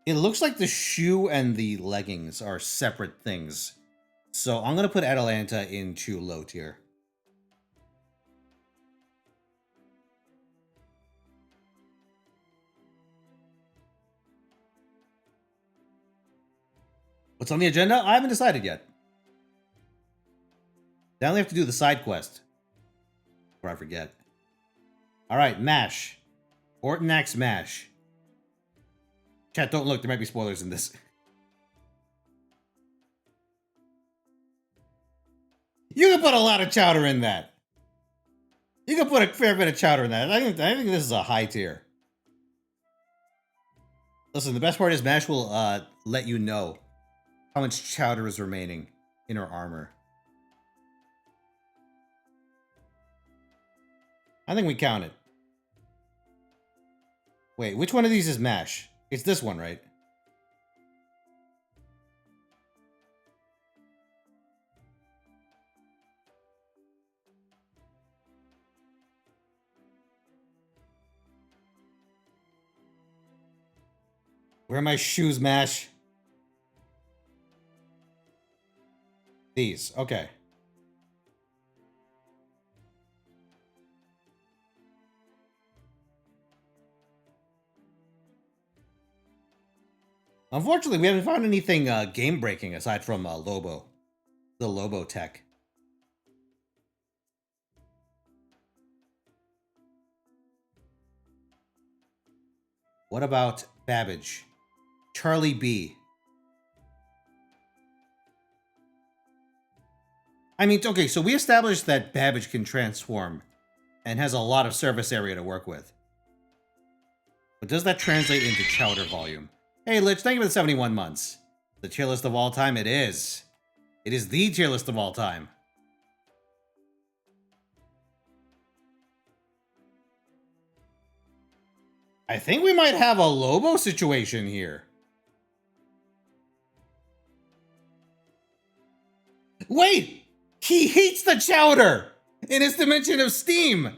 It looks like the shoe and the leggings are separate things. So I'm going to put Atalanta into low tier. What's on the agenda? I haven't decided yet. Now we have to do the side quest. Before I forget. Alright, MASH. Orton Axe MASH. Chat, don't look. There might be spoilers in this. You can put a lot of chowder in that. You can put a fair bit of chowder in that. I think this is a high tier. Listen, the best part is MASH will let you know how much chowder is remaining in her armor. I think we count it. Wait, which one of these is MASH? It's this one, right? Where are my shoes, MASH? These, okay. Unfortunately, we haven't found anything game-breaking aside from Lobo. The Lobo tech. What about Babbage? Charlie B. I mean, okay, so we established that Babbage can transform and has a lot of surface area to work with. But does that translate into chowder volume? Hey, Lich, thank you for the 71 months. The tier list of all time, it is. It is the tier list of all time. I think we might have a Lobo situation here. Wait! He heats the chowder in his dimension of steam!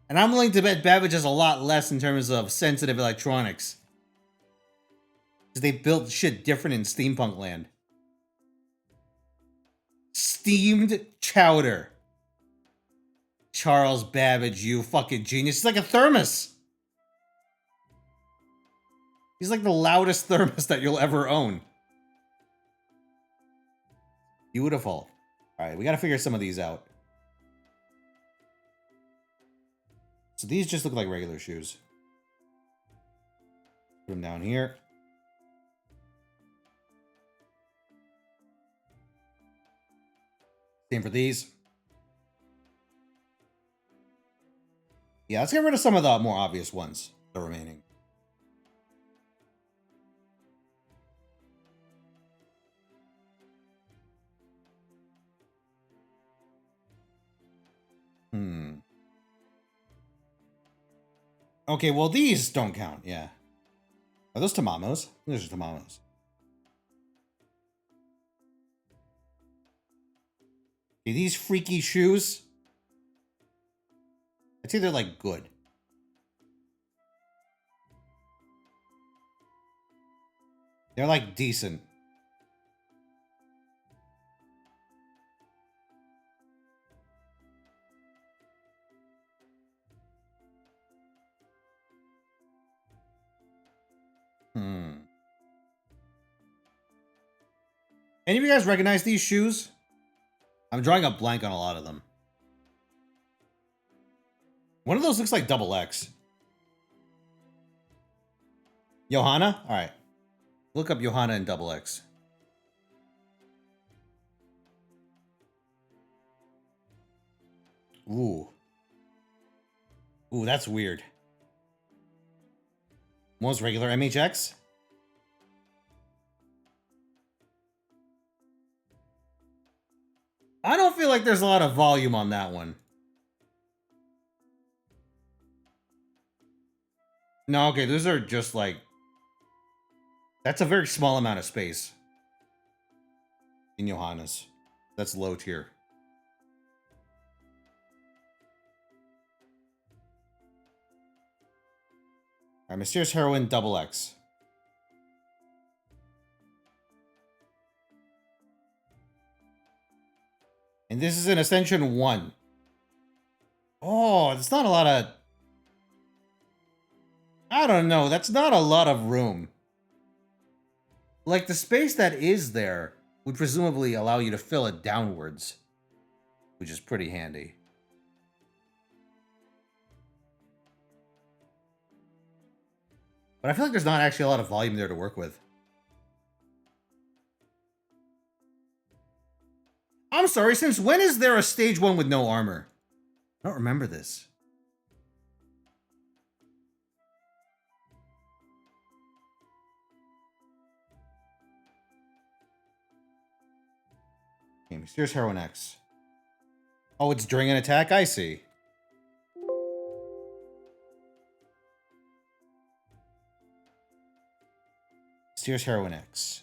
And I'm willing to bet Babbage has a lot less in terms of sensitive electronics. Because they built shit different in steampunk land. Steamed chowder. Charles Babbage, you fucking genius. He's like a thermos. He's like the loudest thermos that you'll ever own. Beautiful. Alright, we gotta figure some of these out. So these just look like regular shoes. Put him down here. Same for these. Yeah, let's get rid of some of the more obvious ones, the remaining. Okay, well, these don't count, yeah. Are those Tamamos? Those are Tamamos. Okay, these freaky shoes. I'd say they're, like, good. They're, like, decent. Any of you guys recognize these shoes? I'm drawing a blank on a lot of them. One of those looks like double X. Johanna? Alright. Look up Johanna and double X. Ooh. Ooh, that's weird. Most regular MHX? I don't feel like there's a lot of volume on that one. No, okay, those are just like... That's a very small amount of space. In Johannes. That's low tier. Alright, Mysterious Heroine double X. And this is an Ascension 1. Oh, it's not a lot of... I don't know. That's not a lot of room. Like, the space that is there would presumably allow you to fill it downwards. Which is pretty handy. But I feel like there's not actually a lot of volume there to work with. I'm sorry, since when is there a stage 1 with no armor? I don't remember this. Okay, Mysterious Heroine X. Oh, it's during an attack? I see. Mysterious Heroine X.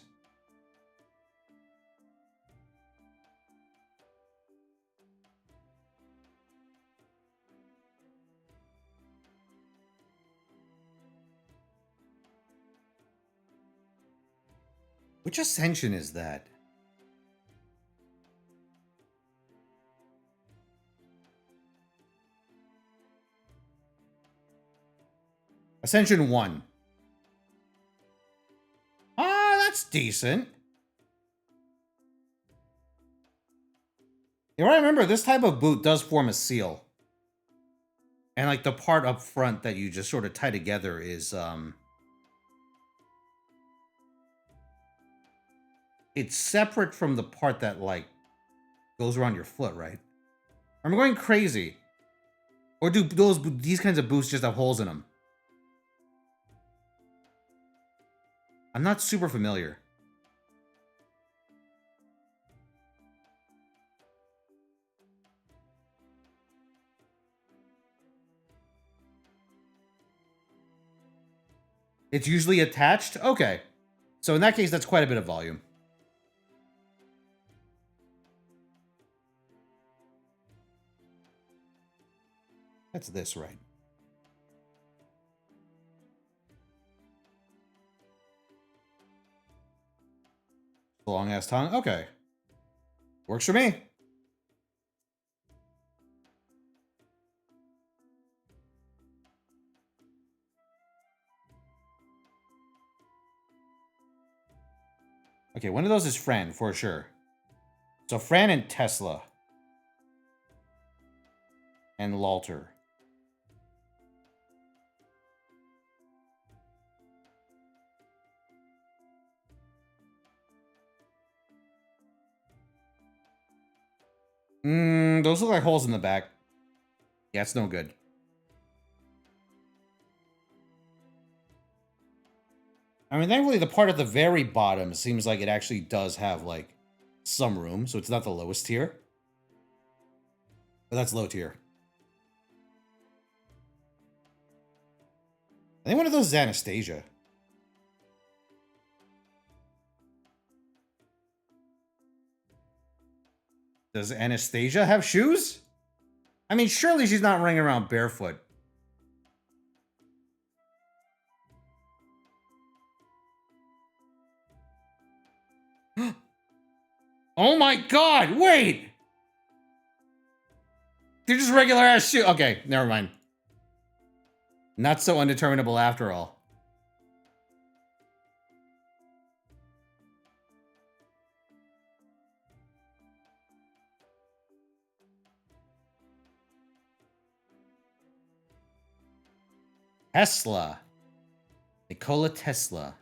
Which Ascension is that? Ascension 1. Ah, that's decent. You know, I remember this type of boot does form a seal. And like the part up front that you just sort of tie together is it's separate from the part that like goes around your foot, right? I'm going crazy. Or do these kinds of boots just have holes in them? I'm not super familiar. It's usually attached? Okay. So in that case, that's quite a bit of volume. That's this, right? Long ass tongue? Okay. Works for me. Okay, one of those is Fran, for sure. So Fran and Tesla. And Lalter. Those look like holes in the back. Yeah, it's no good. I mean, thankfully, the part at the very bottom seems like it actually does have, like, some room, so it's not the lowest tier. But that's low tier. I think one of those is Anastasia. Does Anastasia have shoes? I mean, surely she's not running around barefoot. Oh my god, wait! They're just regular ass shoes. Okay, never mind. Not so undeterminable after all. Tesla. Nikola Tesla.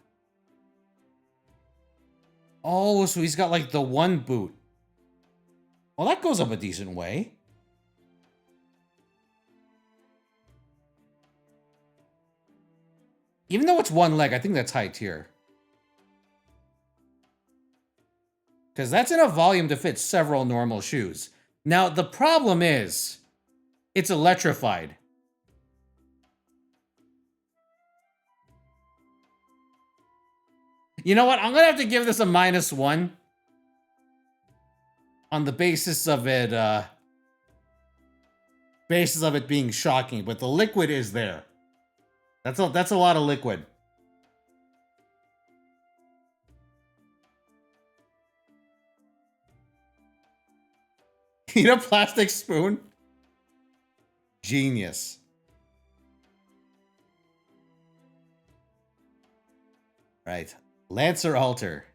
Oh, so he's got like the one boot. Well, that goes up a decent way. Even though it's one leg, I think that's high tier. Because that's enough volume to fit several normal shoes. Now, the problem is, it's electrified. You know what? I'm going to have to give this a -1. On the basis of it, being shocking. But the liquid is there. That's a lot of liquid. Eat a plastic spoon? Genius. Right. Lancer Alter.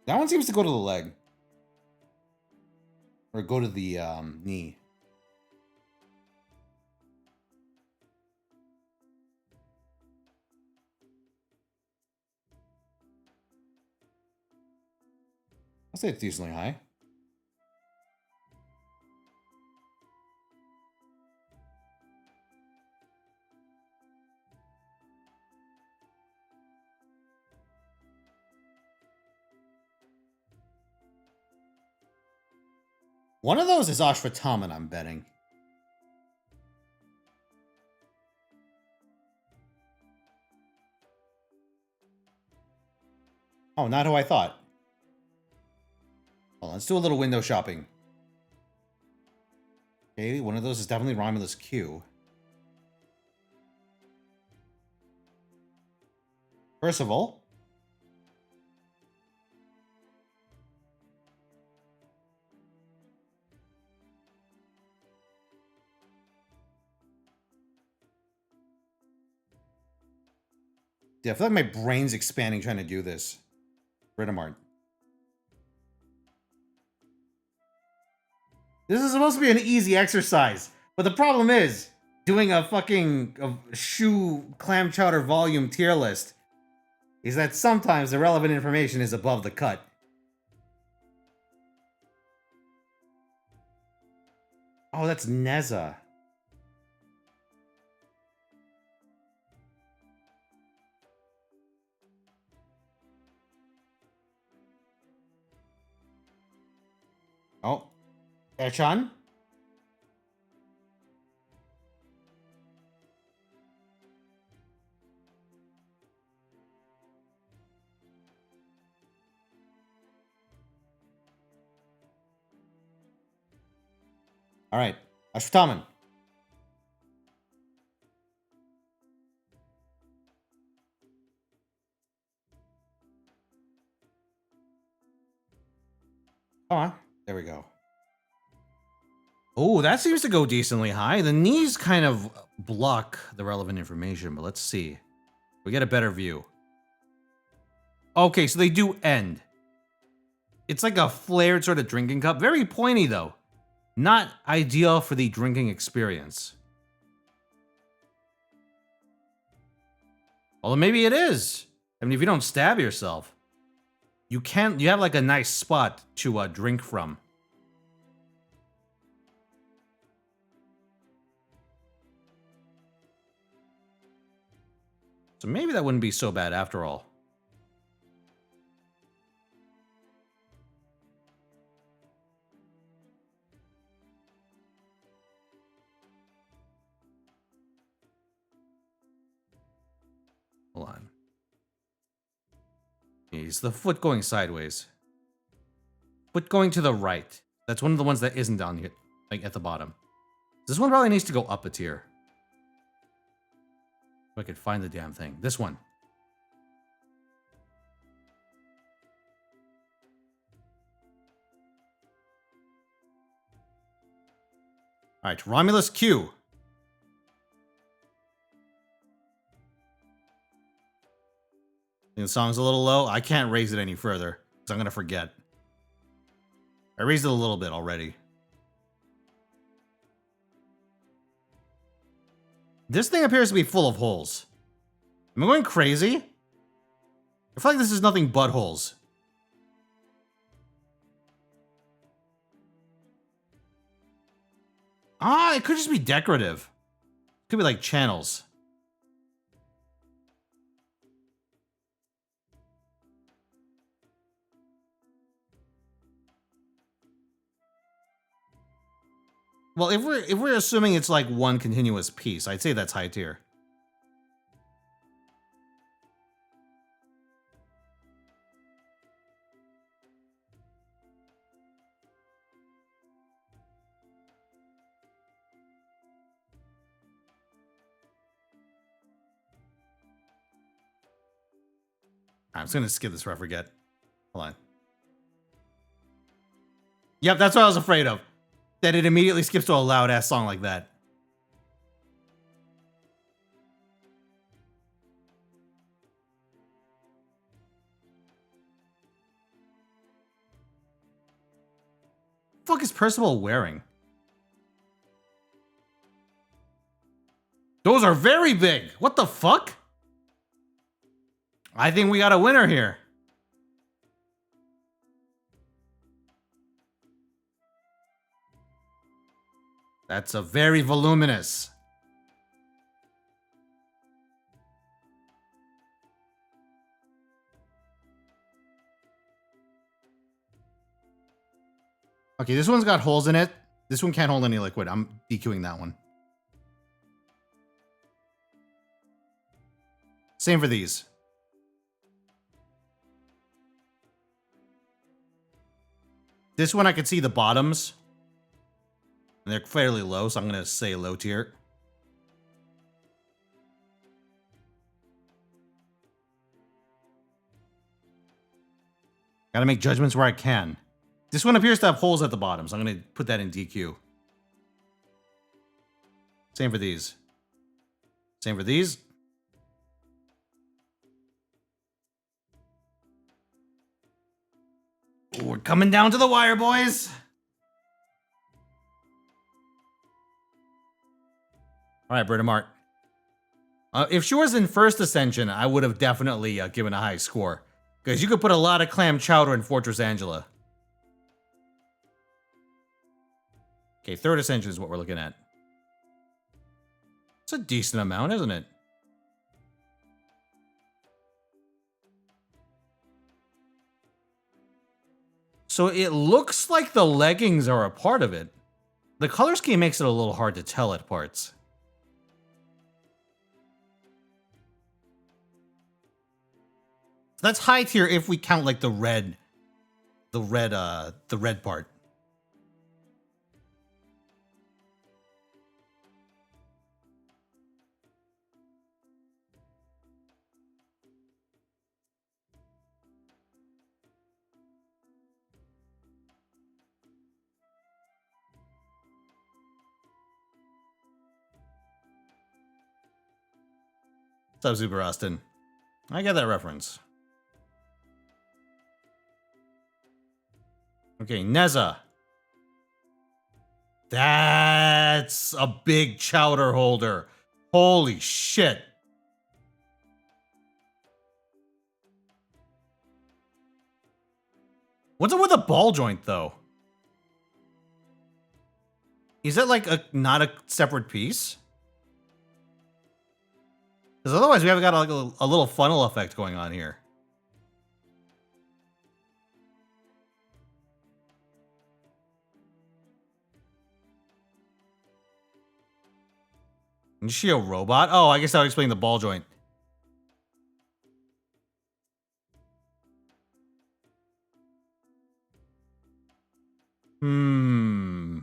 That one seems to go to the leg. Or go to the knee. I'll say it's decently high. One of those is Ashwataman, I'm betting. Oh, not who I thought. Well, let's do a little window shopping. Okay, one of those is definitely Romulus Q. Percival. Yeah, I feel like my brain's expanding trying to do this. Britomart. This is supposed to be an easy exercise, but the problem is, doing a fucking shoe clam chowder volume tier list is that sometimes the relevant information is above the cut. Oh, that's Neza. Oh, Echan? All right, Ashwataman. Come on. There we go. Oh, that seems to go decently high. The knees kind of block the relevant information, but let's see. We get a better view. Okay, so they do end. It's like a flared sort of drinking cup. Very pointy, though. Not ideal for the drinking experience. Well, maybe it is. I mean, if you don't stab yourself, you can't. You have like a nice spot to drink from. So maybe that wouldn't be so bad after all. Hold on. Is the foot going sideways? Foot going to the right. That's one of the ones that isn't down here, like at the bottom. This one probably needs to go up a tier. If I could find the damn thing. This one. All right, Romulus Q. The song's a little low. I can't raise it any further because I'm going to forget. I raised it a little bit already. This thing appears to be full of holes. Am I going crazy? I feel like this is nothing but holes. Ah, it could just be decorative. It could be like channels. Well, if we're assuming it's like one continuous piece, I'd say that's high tier. I'm just gonna skip this before I forget. Hold on. Yep, that's what I was afraid of. That it immediately skips to a loud ass song like that. What the fuck is Percival wearing? Those are very big. What the fuck? I think we got a winner here. That's a very voluminous. Okay, this one's got holes in it. This one can't hold any liquid. I'm DQing that one. Same for these. This one I can see the bottoms. And they're fairly low, so I'm going to say low tier. Gotta make judgments where I can. This one appears to have holes at the bottom, so I'm going to put that in DQ. Same for these. Same for these. Ooh, we're coming down to the wire, boys. All right, Bernamart. If she was in first ascension, I would have definitely given a high score. Because you could put a lot of clam chowder in Fortress Angela. Okay, third ascension is what we're looking at. It's a decent amount, isn't it? So it looks like the leggings are a part of it. The color scheme makes it a little hard to tell at parts. That's high tier if we count like the red part. What's up, Super Austin? I get that reference. Okay, Neza. That's a big chowder holder. Holy shit. What's up with a ball joint, though? Is that like not a separate piece? Because otherwise we have got like a little funnel effect going on here. Is she a robot? Oh, I guess that would explain the ball joint. Hmm.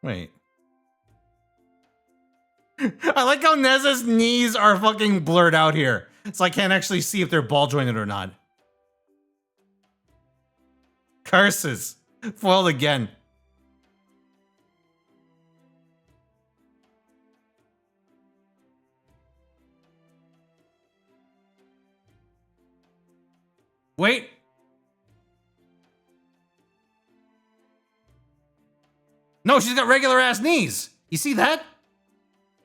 Wait. I like how Neza's knees are fucking blurred out here. So I can't actually see if they're ball jointed or not. Curses. Foiled again. Wait. No, she's got regular ass knees. You see that?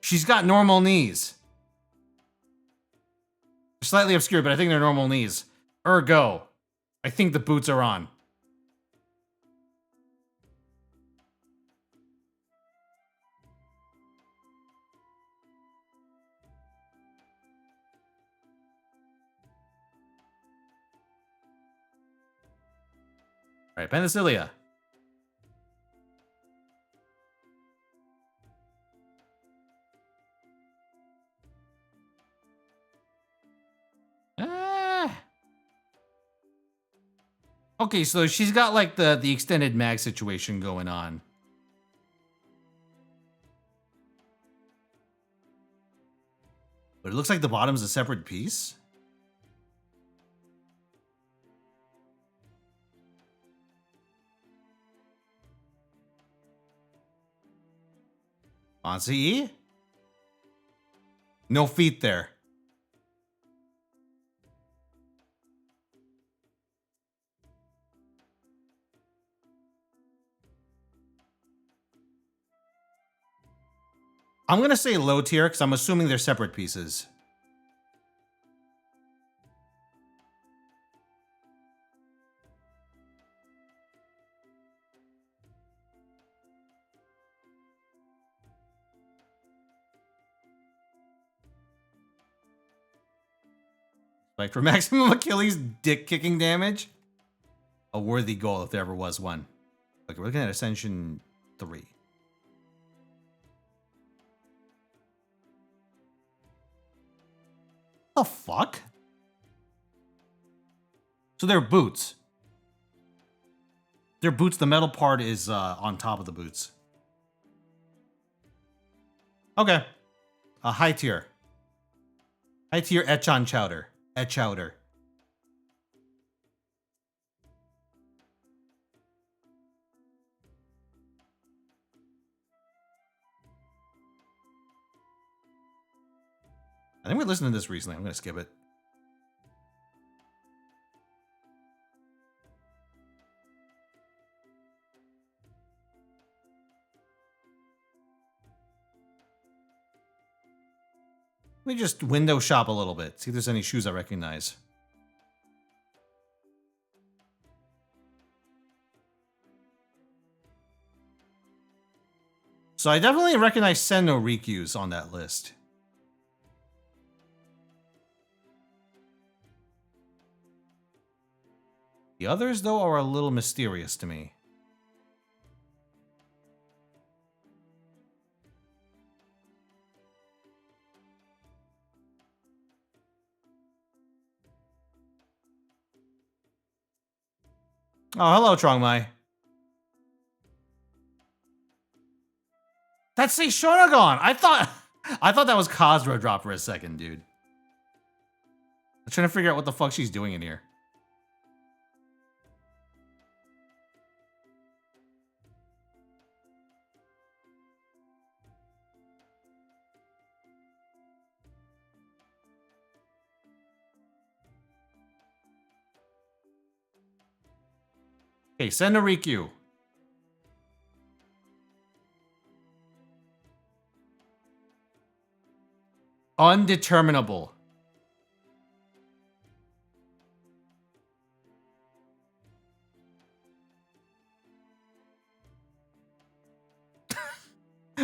She's got normal knees. Slightly obscured, but I think they're normal knees. Ergo, I think the boots are on. All right, Penicilia. Okay, so she's got like the extended mag situation going on. But it looks like the bottom's a separate piece. On CE? No feet there. I'm gonna say low tier because I'm assuming they're separate pieces. Like for maximum Achilles dick kicking damage. A worthy goal if there ever was one. Okay, we're looking at Ascension 3. The fuck? So they're boots. They're boots. The metal part is on top of the boots. Okay. A high tier. High tier etch on chowder. Etch chowder. I think we listened to this recently. I'm going to skip it. Let me just window shop a little bit. See if there's any shoes I recognize. So I definitely recognize Senno Rikyus on that list. The others, though, are a little mysterious to me. Oh, hello, Trongmai. That's a Shonagon. I thought that was Khazra drop for a second, dude. I'm trying to figure out what the fuck she's doing in here. Okay, Senno Rikyu. Undeterminable.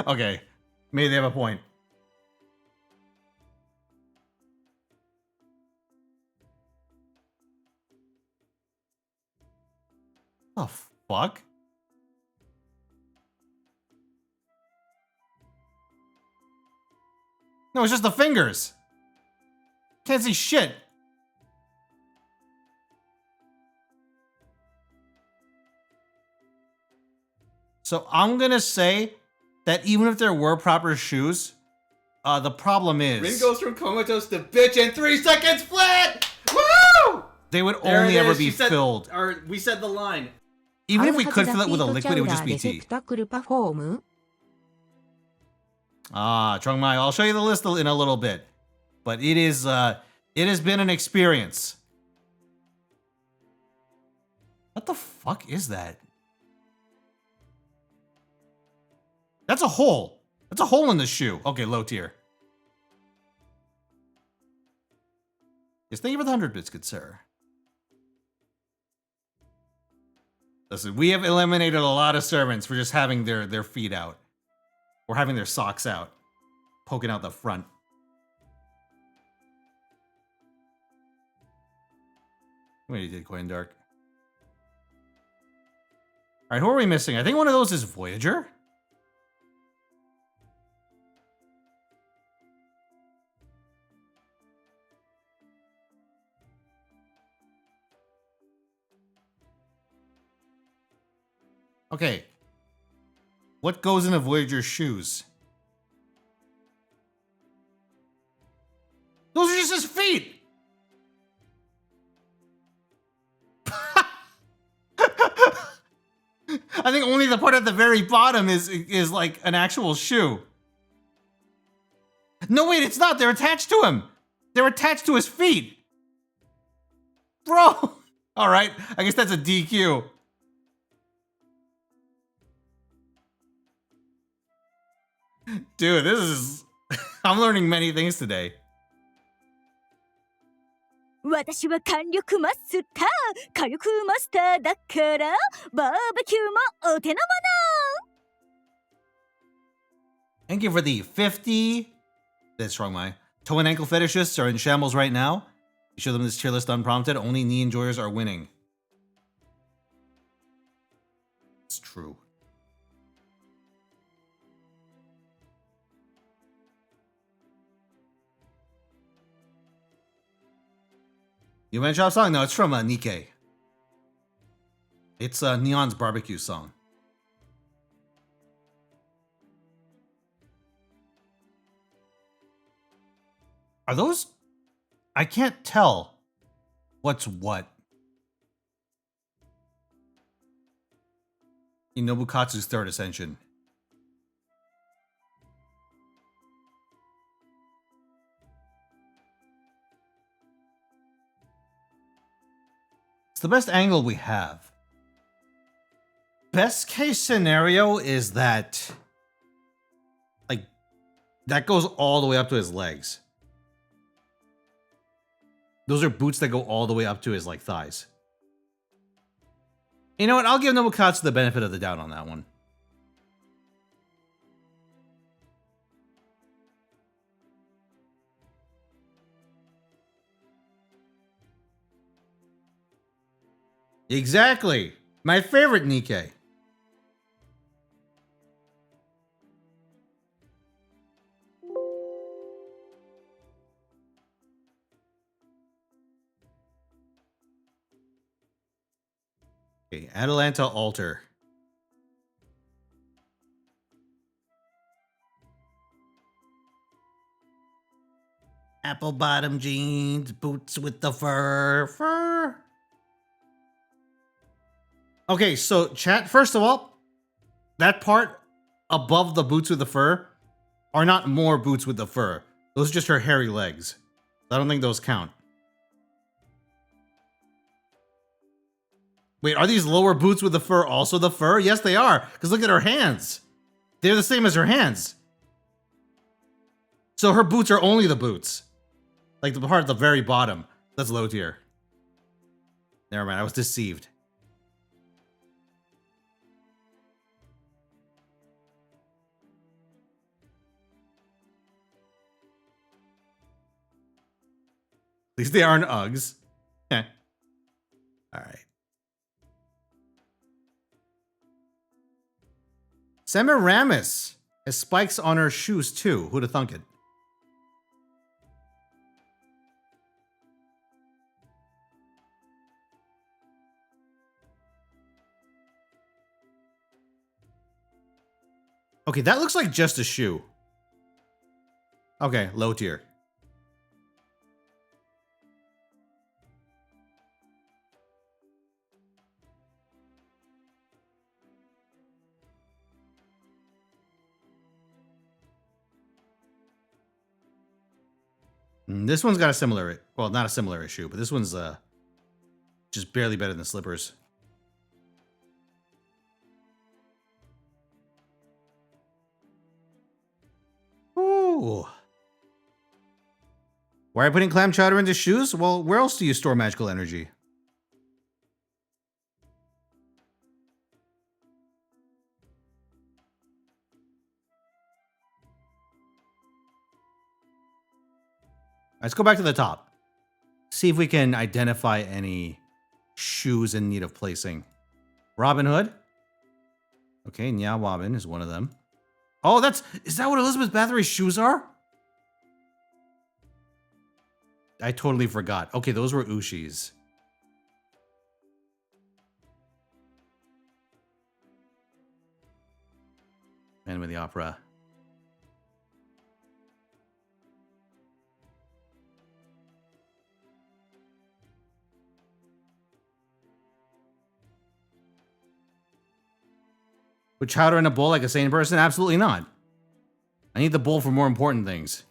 Okay. Maybe they have a point. Oh, fuck? No, it's just the fingers. Can't see shit. So I'm gonna say that even if there were proper shoes, the problem is... Rin goes from comatose to bitch in 3 seconds flat! Woo! They would There only it ever is. be She said- filled. Or we said the line. Even if we could fill it with a liquid, it would just be tea. Ah, Chung Mai, I'll show you the list in a little bit. But it has been an experience. What the fuck is that? That's a hole. That's a hole in the shoe. Okay, low tier. Yes, thank you for the 100 bits, good sir. Listen, we have eliminated a lot of servants for just having their feet out. Or having their socks out. Poking out the front. What you did, Coin Dark. Alright, who are we missing? I think one of those is Voyager. Okay. What goes in a Voyager's shoes? Those are just his feet! I think only the part at the very bottom is like an actual shoe. No, wait, it's not. They're attached to him. They're attached to his feet. Bro! Alright, I guess that's a DQ. Dude, this is... I'm learning many things today. 私は火力マスター火力マスターだからバーベキューもお手の物 Thank you for the 50... That's wrong, my. Toe and ankle fetishists are in shambles right now. You show them this tier list unprompted. Only knee enjoyers are winning. It's true. You mentioned Shop song? No, it's from Nikkei. It's Neon's barbecue song. Are those? I can't tell what's what. In Nobukatsu's third ascension. It's the best angle we have. Best case scenario is that, like, that goes all the way up to his legs. Those are boots that go all the way up to his, like, thighs. You know what? I'll give Nobukatsu the benefit of the doubt on that one. Exactly. My favorite Nikkei. Okay, Atalanta Altar. Apple bottom jeans, boots with the fur. Okay, so chat, first of all, that part above the boots with the fur are not more boots with the fur. Those are just her hairy legs. I don't think those count. Wait, are these lower boots with the fur also the fur? Yes, they are, because look at her hands. They're the same as her hands. So her boots are only the boots. Like the part at the very bottom. That's low tier. Never mind, I was deceived. At least they aren't Uggs. Heh. Alright. Semiramis has spikes on her shoes too. Who'd have thunk it? Okay, that looks like just a shoe. Okay, low tier. This one's got a similar, well, not a similar issue, but this one's just barely better than slippers. Ooh. Why are you putting clam chowder into shoes? Well, where else do you store magical energy? Let's go back to the top. See if we can identify any shoes in need of placing. Robin Hood. Okay, Nya Wabin is one of them. Oh, is that what Elizabeth Bathory's shoes are? I totally forgot. Okay, those were Ushi's. Phantom of the Opera. Put chowder in a bowl like a sane person? Absolutely not. I need the bowl for more important things.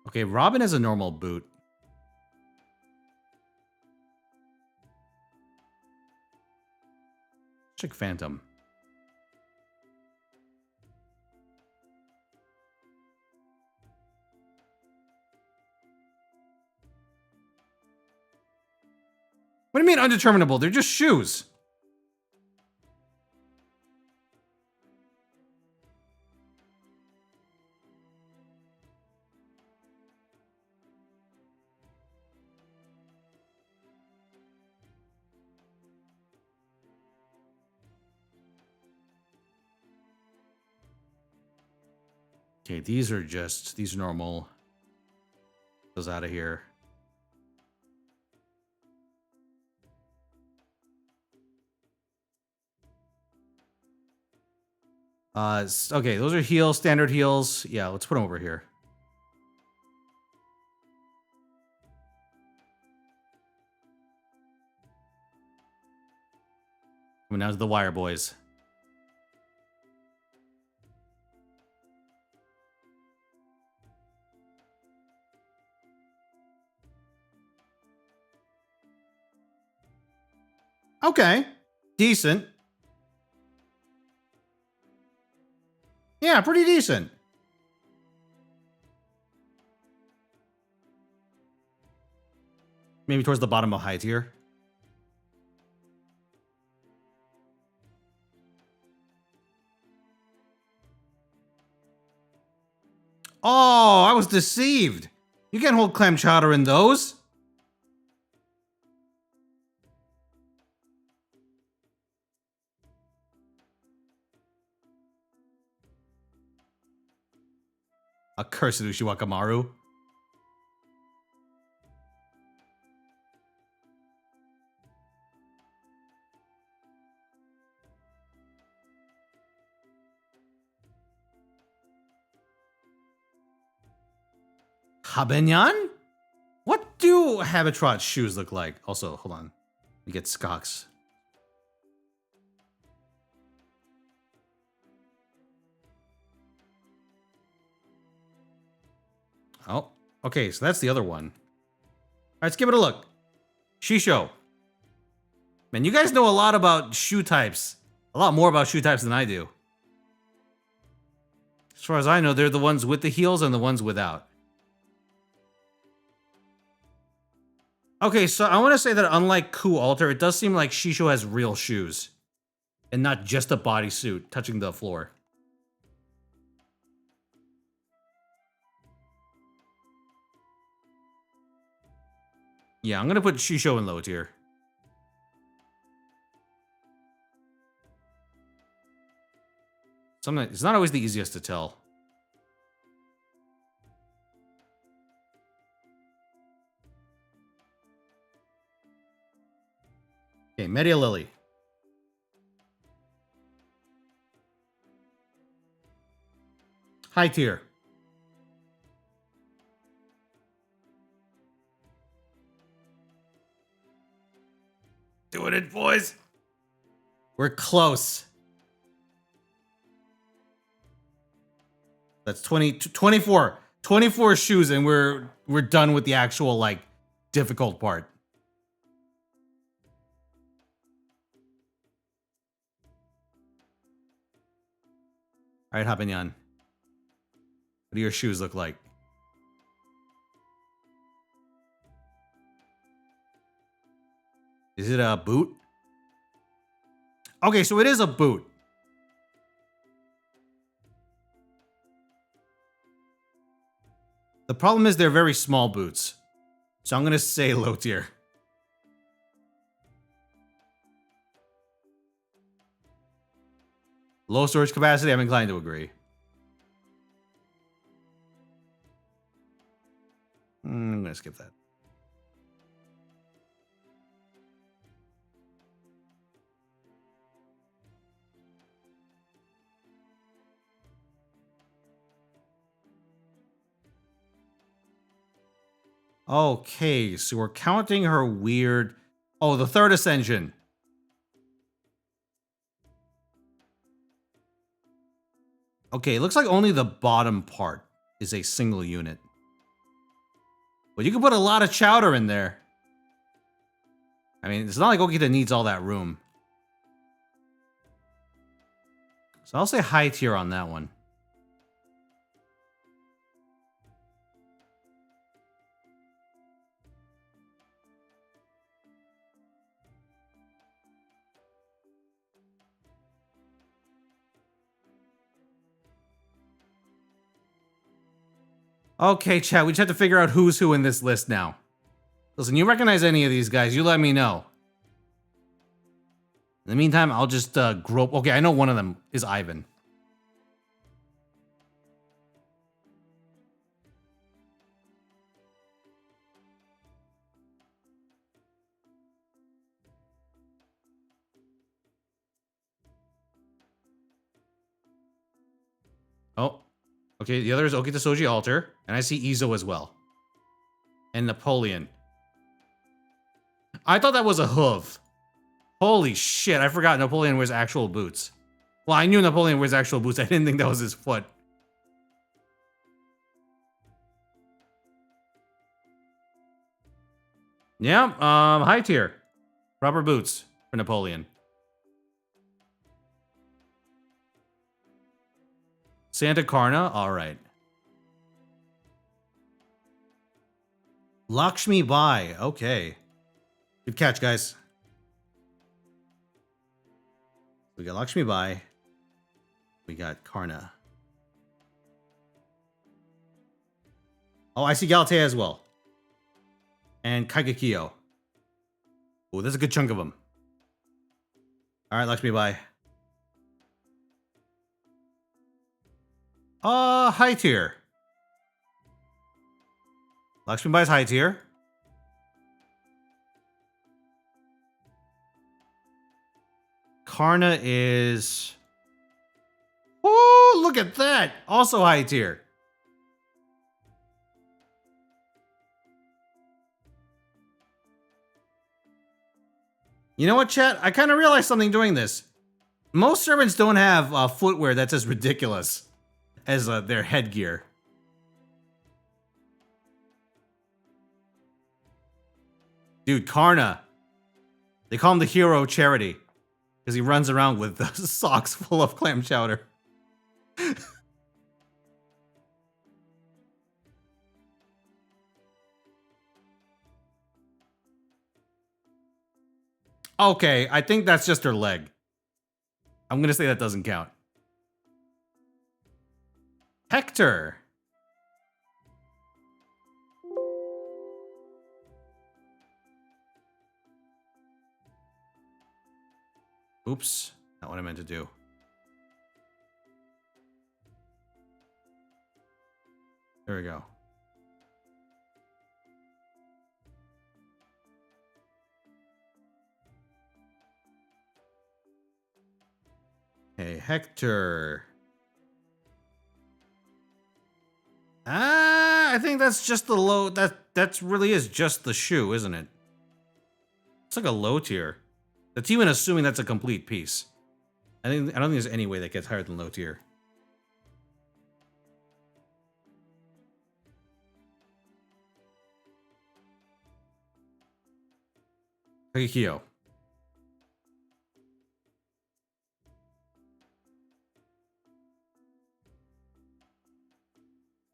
Okay, Robin has a normal boot. Check Phantom. What do you mean undeterminable? They're just shoes. Okay, these are normal. Goes out of here. Okay, those are heels, standard heels. Yeah, let's put them over here. Coming down to the wire boys. Okay, decent. Yeah, pretty decent. Maybe towards the bottom of high tier. Oh, I was deceived. You can't hold clam chowder in those. Accursed Ushiwakamaru. Habenyan? What do Habitrot's shoes look like? Also, hold on. We get Skok's. Oh, Okay, so that's the other one. All right, let's give it a look. Shisho. Man, you guys know a lot about shoe types. A lot more about shoe types than I do. As far as I know, they're the ones with the heels and the ones without. Okay, so I want to say that unlike Ku Alter, it does seem like Shisho has real shoes. And not just a bodysuit touching the floor. Yeah, I'm going to put Shisho in low tier. Sometimes it's not always the easiest to tell. Okay, Media Lily. High tier. Doing it, boys. We're close. That's 24 shoes, and we're done with the actual, like, difficult part. All right, Habanyan. What do your shoes look like? Is it a boot? Okay, so it is a boot. The problem is they're very small boots. So I'm going to say low tier. Low storage capacity, I'm inclined to agree. I'm going to skip that. Okay, so we're counting her weird... Oh, the third ascension. Okay, it looks like only the bottom part is a single unit. But you can put a lot of chowder in there. I mean, it's not like Okita needs all that room. So I'll say high tier on that one. Okay, chat, we just have to figure out who's who in this list now. Listen, you recognize any of these guys, you let me know. In the meantime, I'll just grope. Okay, I know one of them is Ivan. Oh, okay, the other is Okita Soji Alter, and I see Izo as well. And Napoleon. I thought that was a hoof. Holy shit, I forgot Napoleon wears actual boots. Well, I knew Napoleon wears actual boots. I didn't think that was his foot. Yeah, high tier. Rubber boots for Napoleon. Santa Karna, all right. Lakshmi Bai, okay. Good catch, guys. We got Lakshmi Bai. We got Karna. Oh, I see Galatea as well. And Kaigekyo. Oh, there's a good chunk of them. All right, Lakshmi Bai. High tier. Lakshmi Bai's high tier. Karna is... Oh, look at that! Also high tier. You know what, chat? I kind of realized something doing this. Most servants don't have footwear that's as ridiculous as their headgear. Dude, Karna. They call him the hero of charity. Because he runs around with socks full of clam chowder. Okay, I think that's just her leg. I'm gonna say that doesn't count. Hector. Oops, not what I meant to do. There we go. Hey, Hector. I think that's just the low. That really is just the shoe, isn't it? It's like a low tier. That's even assuming that's a complete piece. I don't think there's any way that gets higher than low tier. Kagekyo.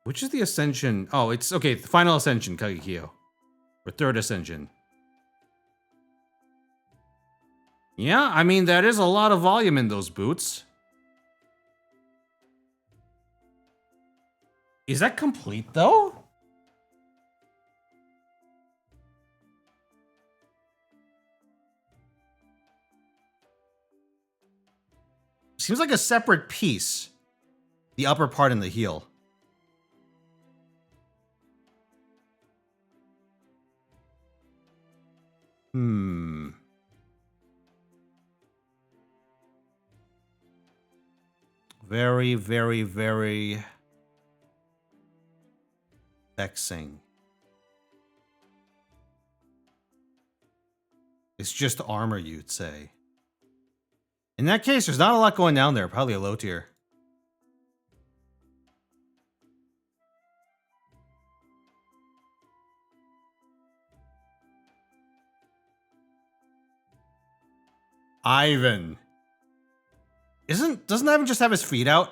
Which is the ascension? Oh, it's okay. The final ascension, Kagekyo. Or third ascension. Yeah, I mean, that is a lot of volume in those boots. Is that complete, though? Seems like a separate piece. The upper part and the heel. Very, very, very vexing. It's just armor, you'd say. In that case, there's not a lot going down there. Probably a low tier. Ivan. Doesn't Ivan just have his feet out?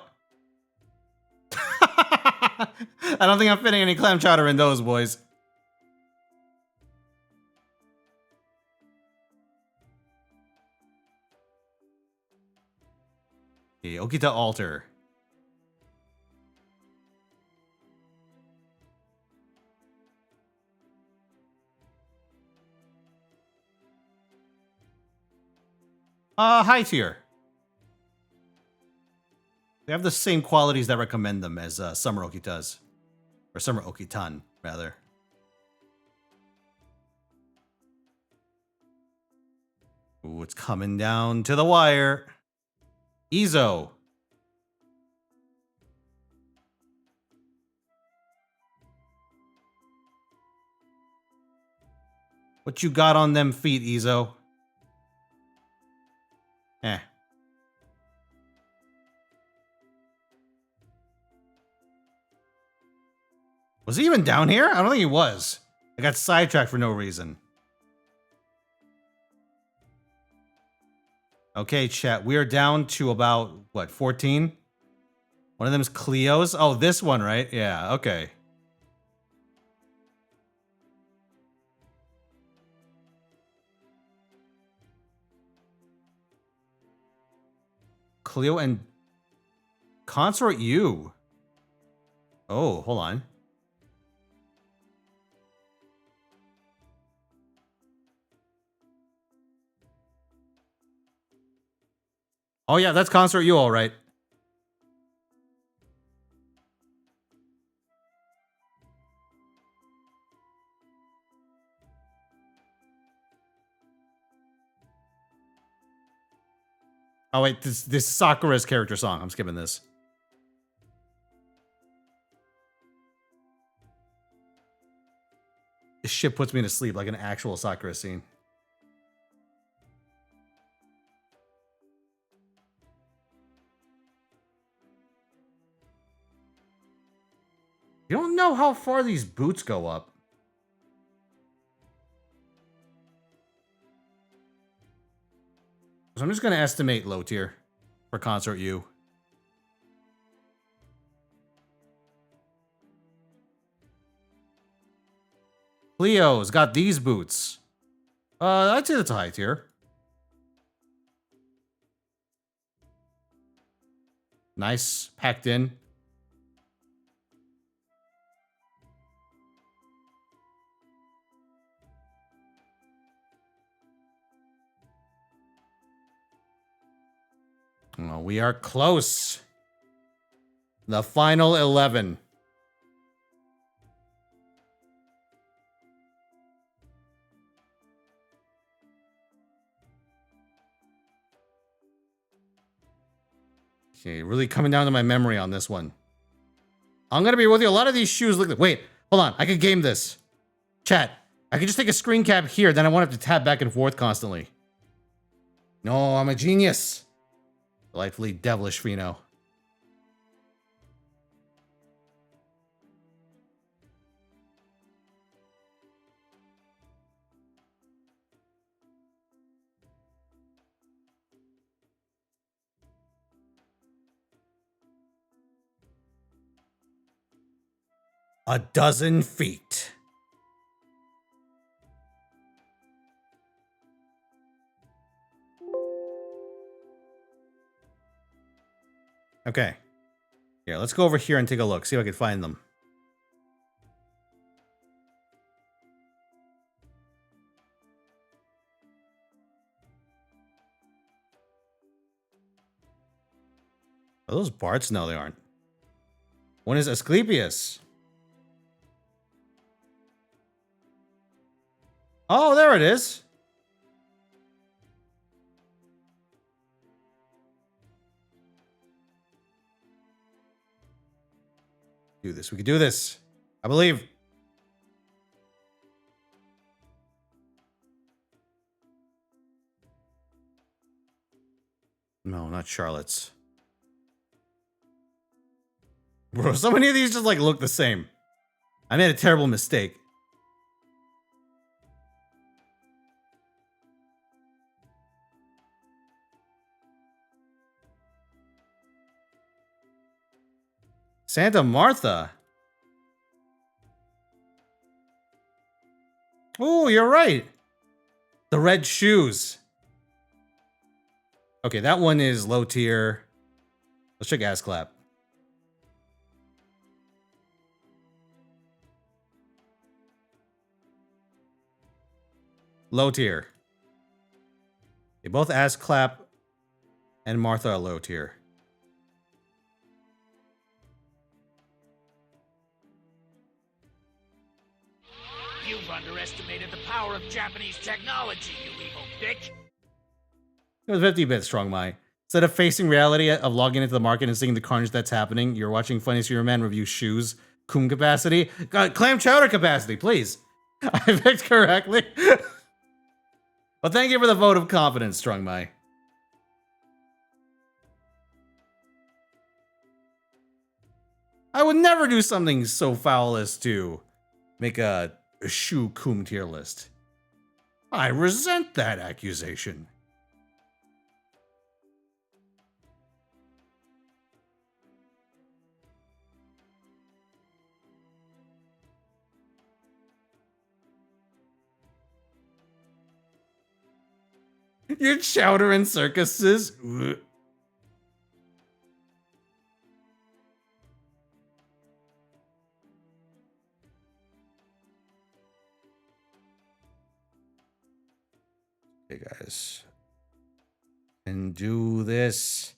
I don't think I'm fitting any clam chowder in those, boys. The Okita altar. High tier. They have the same qualities that recommend them as Summer Okitas. Or Summer Okitan, rather. Ooh, it's coming down to the wire. Izo. What you got on them feet, Izo? Eh. Was he even down here? I don't think he was. I got sidetracked for no reason. Okay, chat. We are down to about, what, 14? One of them's Cleo's? Oh, this one, right? Yeah, okay. Cleo and Consort U. Oh, hold on. Oh yeah, that's Consort U, all right. Oh wait, this is Sakura's character song. I'm skipping this. This shit puts me to sleep like an actual Sakura scene. You don't know how far these boots go up. So I'm just gonna estimate low tier for Consort U. Cleo's got these boots. I'd say that's a high tier. Nice, packed in. Oh, we are close. The final 11. Okay, really coming down to my memory on this one. I'm gonna be with you. A lot of these shoes look. Wait, hold on. I could game this. Chat. I could just take a screen cap here. Then I won't have to tab back and forth constantly. No, I'm a genius. Delightfully devilish Fino. A dozen feet. Okay. Here, let's go over here and take a look. See if I can find them. Are those Barts? No, they aren't. One is Asclepius. Oh, there it is. Do this. We can do this. I believe. No, not Charlotte's. Bro, so many of these just like look the same. I made a terrible mistake. Santa Martha. Oh, you're right. The red shoes. Okay, that one is low tier. Let's check ass clap. Low tier. They both ass clap and Martha are low tier. You've underestimated the power of Japanese technology, you evil dick. It was 50 bits, Strong My. Instead of facing reality of logging into the market and seeing the carnage that's happening, you're watching Funny Superman review shoes, coom capacity, clam chowder capacity, please. I picked correctly. Well, thank you for the vote of confidence, Strong My. I would never do something so foul as to make a shoe coom tier list. I resent that accusation. Your chowder and circuses. Ugh. Okay, guys. And do this.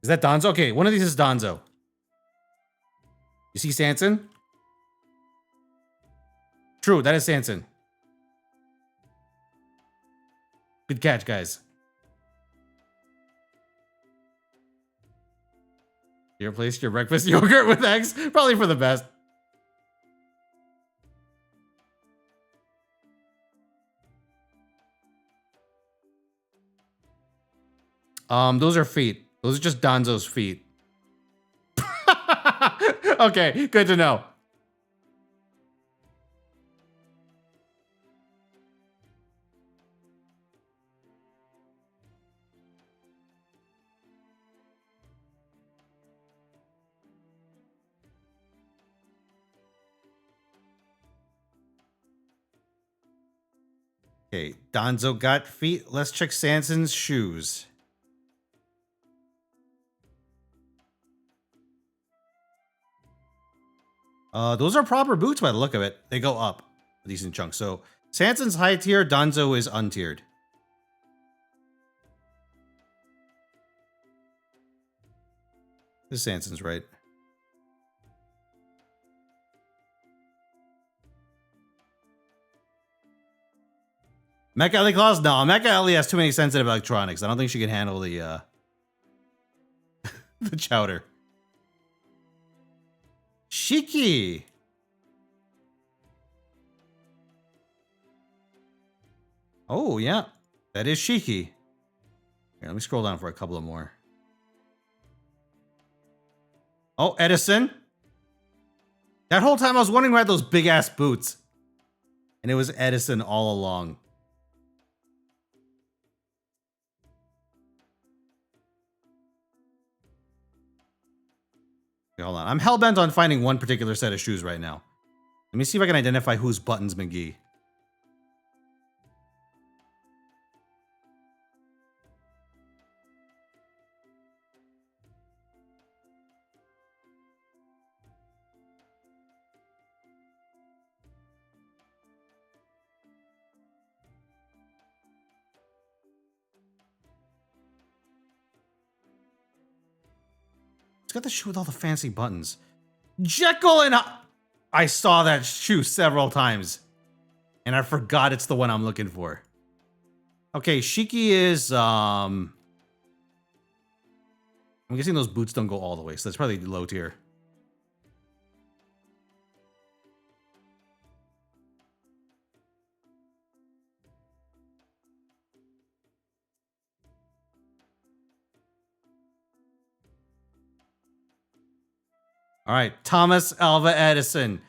Is that Donzo? Okay, one of these is Donzo. You see Sanson? True, that is Sanson. Good catch, guys. You replaced your breakfast yogurt with eggs? Probably for the best. Those are feet. Those are just Donzo's feet. Okay, good to know. Okay, Donzo got feet. Let's check Sanson's shoes. Those are proper boots by the look of it. They go up a decent chunk. So Sanson's high tier, Donzo is untiered. This is Sanson's, right? Mecha Ellie Claus? No, Mecha Ellie has too many sensitive electronics. I don't think she can handle the the chowder. Shiki. Oh, yeah. That is Shiki. Here, let me scroll down for a couple of more. Oh, Edison. That whole time I was wondering who had those big ass boots. And it was Edison all along. Okay, hold on. I'm hellbent on finding one particular set of shoes right now. Let me see if I can identify who's Buttons McGee. It's got the shoe with all the fancy buttons. Jekyll and I saw that shoe several times. And I forgot it's the one I'm looking for. Okay, Shiki is, I'm guessing those boots don't go all the way, so that's probably low tier. All right, Thomas Alva Edison.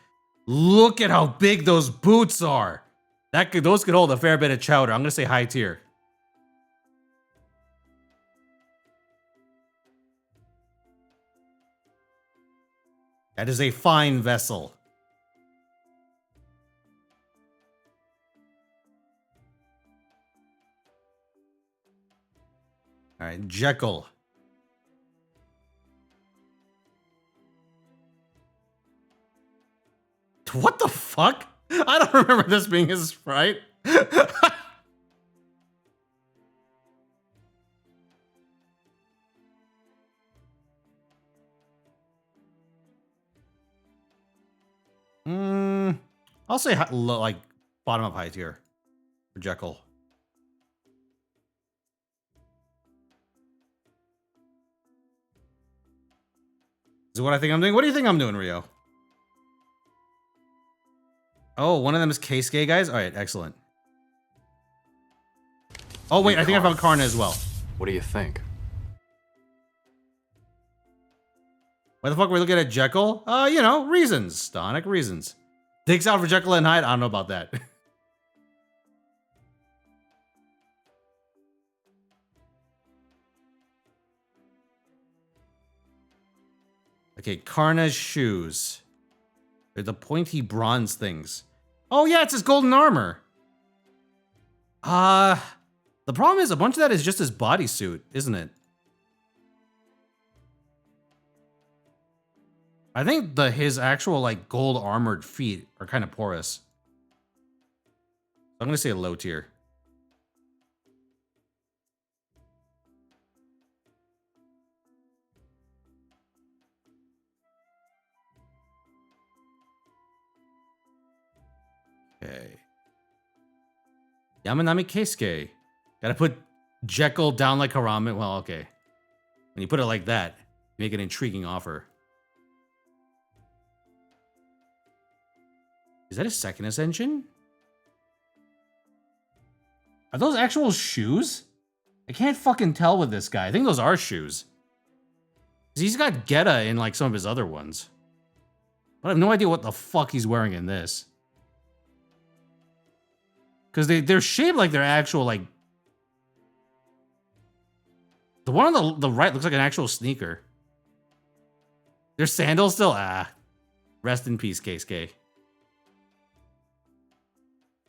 Look at how big those boots are. Those could hold a fair bit of chowder. I'm gonna say high tier. That is a fine vessel. All right, Jekyll. What the fuck? I don't remember this being his sprite. I'll say like bottom of high tier for Jekyll. Is it what I think I'm doing? What do you think I'm doing, Rio? Oh, one of them is Keisuke, guys? All right, excellent. Oh, wait, I think I found Karna as well. What do you think? Why the fuck are we looking at Jekyll? You know, reasons. Stonic reasons. Takes out for Jekyll and Hyde? I don't know about that. Okay, Karna's shoes. They're the pointy bronze things. Oh yeah, it's his golden armor. The problem is a bunch of that is just his bodysuit, isn't it? I think his actual like gold armored feet are kind of porous. I'm gonna say a low tier. Okay. Yamanami Keisuke. Gotta put Jekyll down like Harame. Well, okay. When you put it like that, make an intriguing offer. Is that a second ascension? Are those actual shoes? I can't fucking tell with this guy. I think those are shoes. 'Cause he's got Geta in like some of his other ones. But I have no idea what the fuck he's wearing in this. Because they're shaped like they're actual, like... The one on the right looks like an actual sneaker. Their sandals still? Ah. Rest in peace, Keisuke.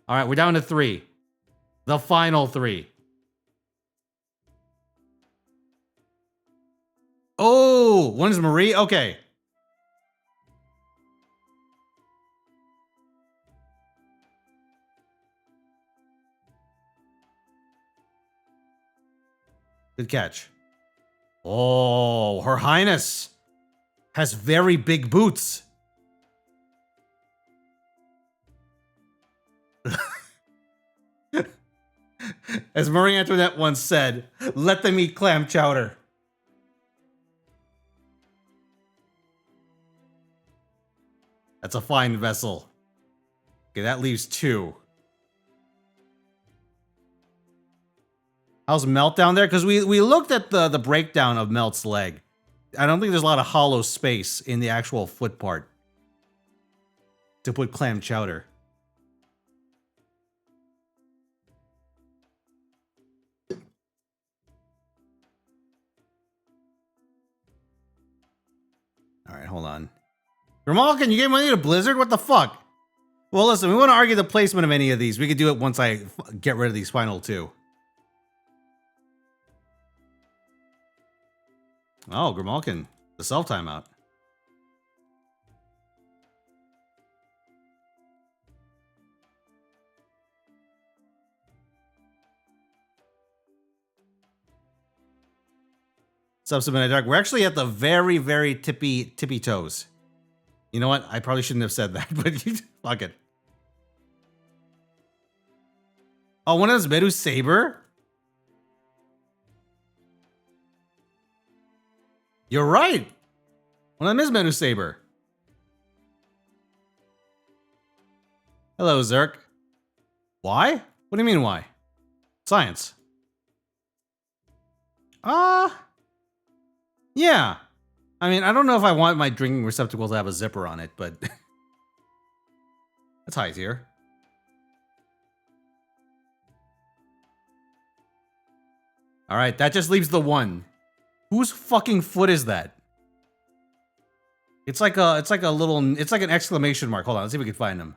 Alright, we're down to 3. The final 3. Oh, one is Marie? Okay. Good catch. Oh, Her Highness has very big boots. As Marie Antoinette once said, let them eat clam chowder. That's a fine vessel. Okay, that leaves 2. How's Melt down there? Because we looked at the breakdown of Melt's leg. I don't think there's a lot of hollow space in the actual foot part to put clam chowder. All right, hold on. Ramal, you gave money to Blizzard? What the fuck? Well, listen, we want to argue the placement of any of these. We could do it once I get rid of these final 2. Oh, Grimalkin, the self timeout. Subsequent Dark. We're actually at the very, very tippy toes. You know what? I probably shouldn't have said that, but fuck it. Oh, one of those Medu Saber? You're right. One of them is Medu Saber. Hello, Zerk. Why? What do you mean, why? Science. Yeah. I mean, I don't know if I want my drinking receptacle to have a zipper on it, but that's high tier. All right, that just leaves the 1. Whose fucking foot is that? It's like an exclamation mark. Hold on, let's see if we can find him.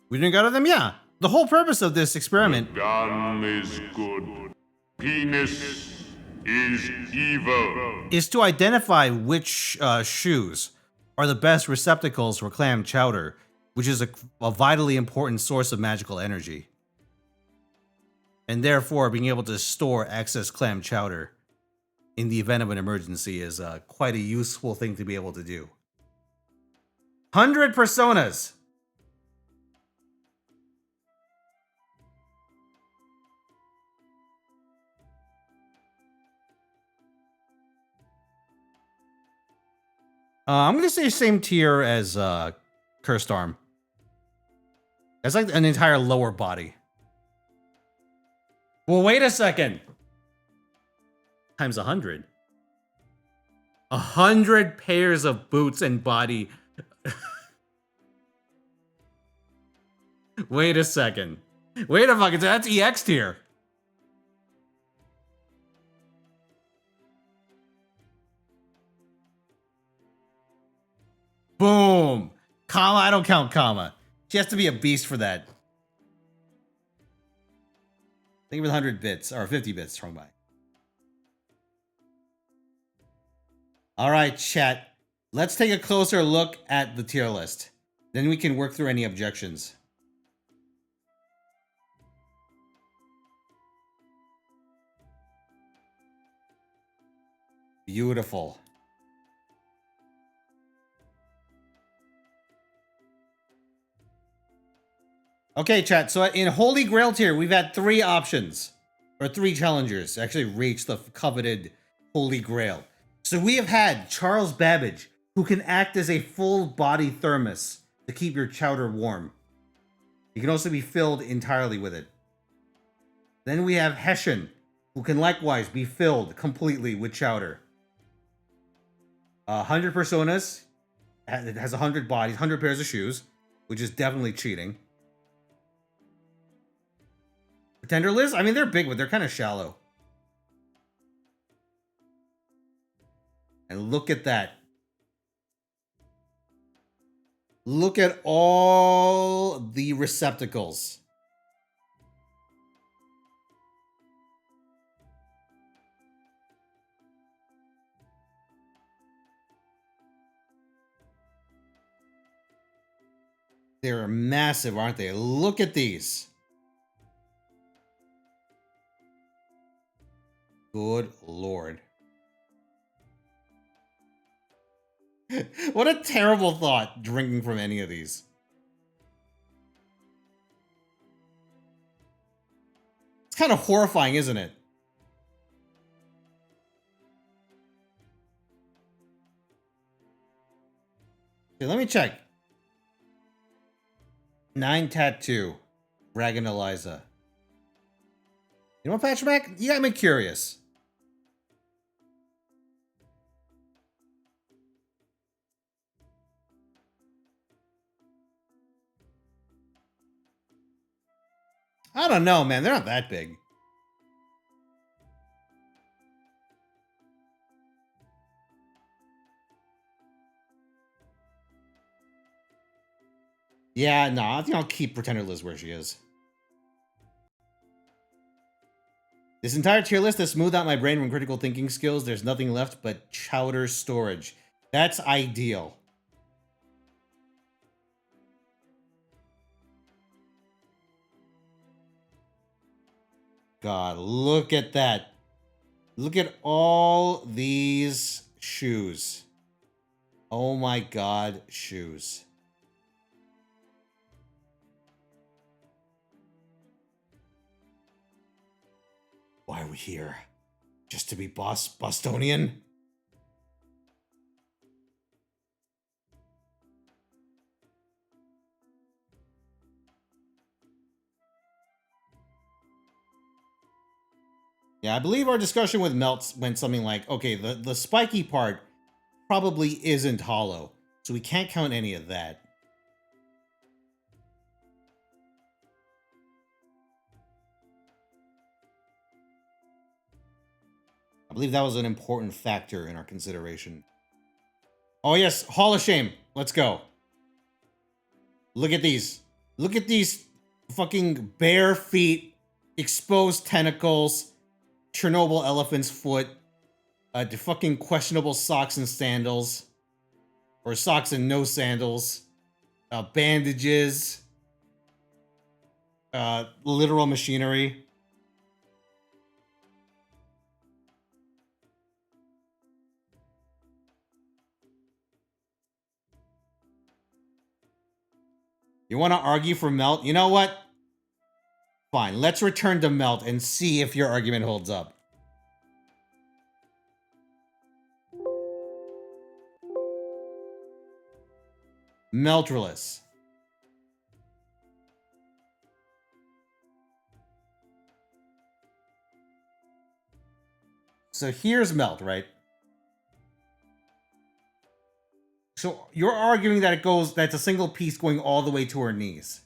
We didn't go to them? Yeah. The whole purpose of this experiment... Gun is good. Penis is evil. ...is to identify which shoes are the best receptacles for clam chowder, which is a vitally important source of magical energy. And therefore, being able to store excess clam chowder in the event of an emergency is quite a useful thing to be able to do. 100 personas! I'm gonna say same tier as Cursed Arm. That's like an entire lower body. Well, wait a second. Times 100. 100 pairs of boots and body. Wait a second. Wait a fucking, that's EX tier. Boom. Comma, I don't count comma. She has to be a beast for that. Think of 100 bits, or 50 bits, wrong by. All right, chat. Let's take a closer look at the tier list. Then we can work through any objections. Beautiful. Okay, chat. So in Holy Grail tier, we've had 3 options, or 3 challengers actually reach the coveted Holy Grail. So we have had Charles Babbage, who can act as a full body thermos to keep your chowder warm. It can also be filled entirely with it. Then we have Hessian, who can likewise be filled completely with chowder. 100 personas. It has 100 bodies, 100 pairs of shoes, which is definitely cheating. Pretender Liz? I mean, they're big, but they're kind of shallow. And look at that. Look at all the receptacles. They're massive, aren't they? Look at these. Good Lord. What a terrible thought, drinking from any of these. It's kind of horrifying, isn't it? Okay, let me check. 9 tattoo. Dragon Eliza. You know what, Patchback? You got me curious. I don't know, man. They're not that big. Yeah, no, I think I'll keep Pretender Liz where she is. This entire tier list has smoothed out my brain from critical thinking skills. There's nothing left but chowder storage. That's ideal. God, look at that. Look at all these shoes. Oh my God, shoes. Why are we here? Just to be Bostonian? Yeah, I believe our discussion with Melts went something like, okay, the spiky part probably isn't hollow, so we can't count any of that. I believe that was an important factor in our consideration. Oh yes, Hall of Shame. Let's go. Look at these. Look at these fucking bare feet, exposed tentacles, Chernobyl elephant's foot, the fucking questionable socks and sandals, or socks and no sandals, bandages, literal machinery. You want to argue for Melt? You know what? Fine, let's return to Melt and see if your argument holds up. Meltreless. So here's Melt, right? So you're arguing that that's a single piece going all the way to her knees.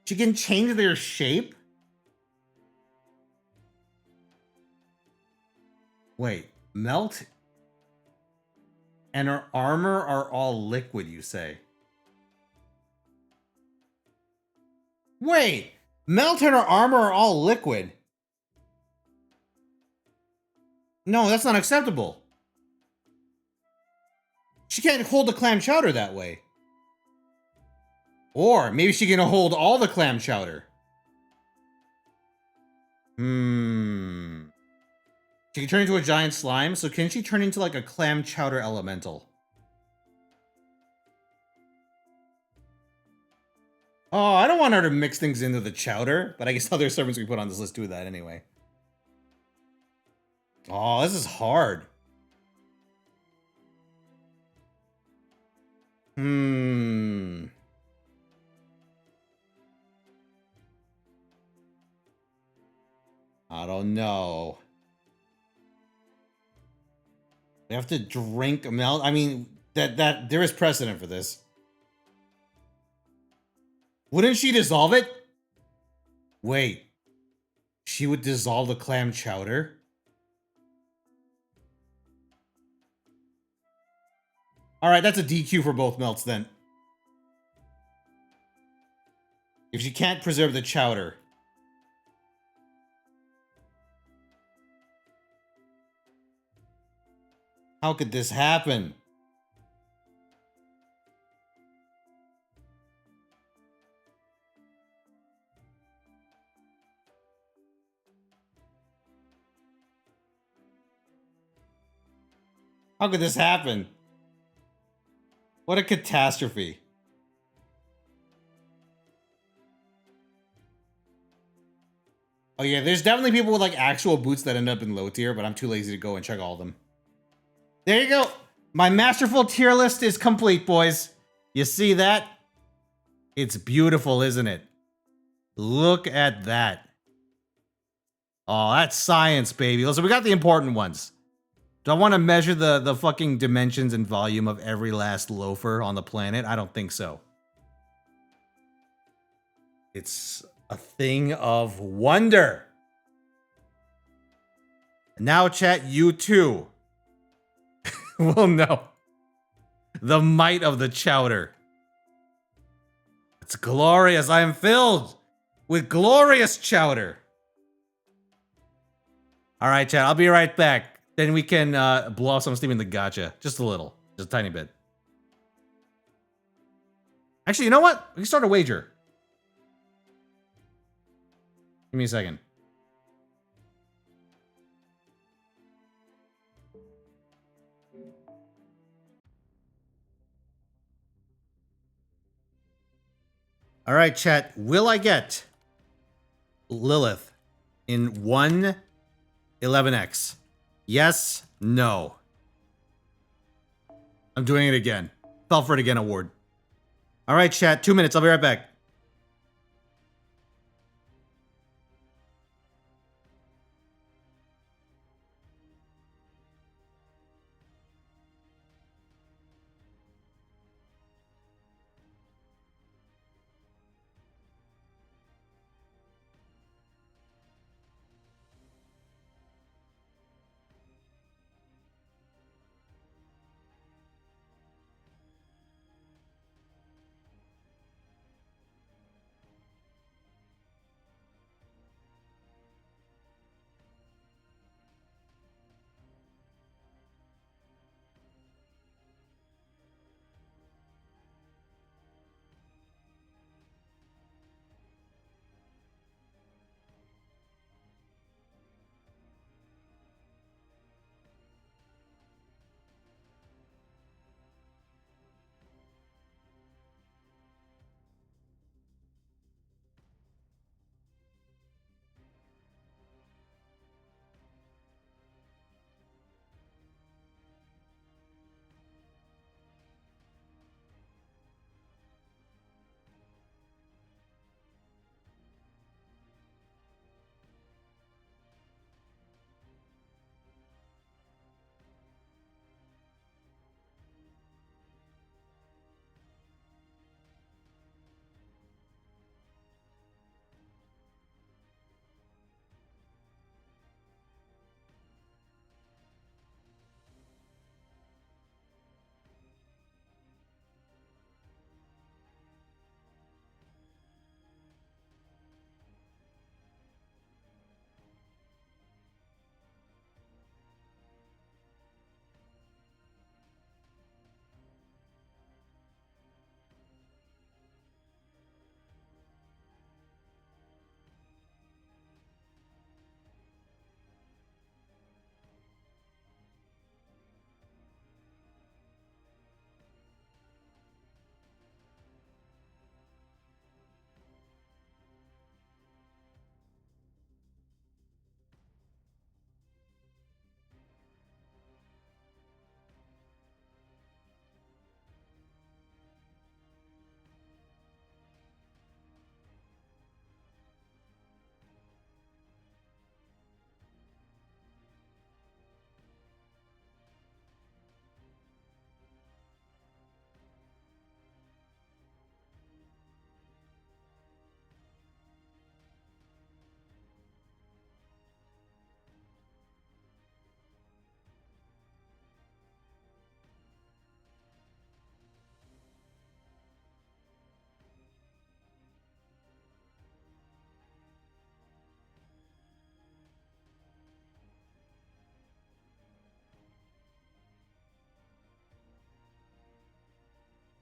She can change their shape? Wait, Melt and her armor are all liquid, you say? Wait, Melt and her armor are all liquid. No, that's not acceptable. She can't hold the clam chowder that way. Or maybe she can hold all the clam chowder. She can turn into a giant slime, so can she turn into like a clam chowder elemental? Oh, I don't want her to mix things into the chowder, but I guess other servants we put on this list do that anyway. Oh, this is hard. I don't know. We have to drink Melt. I mean, that there is precedent for this. Wouldn't she dissolve it? Wait. She would dissolve the clam chowder? Alright, that's a DQ for both melts then. If she can't preserve the chowder. How could this happen? How could this happen? What a catastrophe. Oh yeah, there's definitely people with like actual boots that end up in low tier, but I'm too lazy to go and check all of them. There you go. My masterful tier list is complete, boys. You see that? It's beautiful, isn't it? Look at that. Oh, that's science, baby. So we got the important ones. Do I want to measure the fucking dimensions and volume of every last loafer on the planet? I don't think so. It's a thing of wonder. Now, chat, you too will know the might of the chowder. It's glorious. I am filled with glorious chowder. All right, chat, I'll be right back. Then we can blow off some steam in the gacha. Just a little. Just a tiny bit. Actually, you know what? We can start a wager. Give me a second. All right, chat. Will I get Lilith in 111X? Yes, no. I'm doing it again. Fell for it again award. All right, chat. 2 minutes. I'll be right back.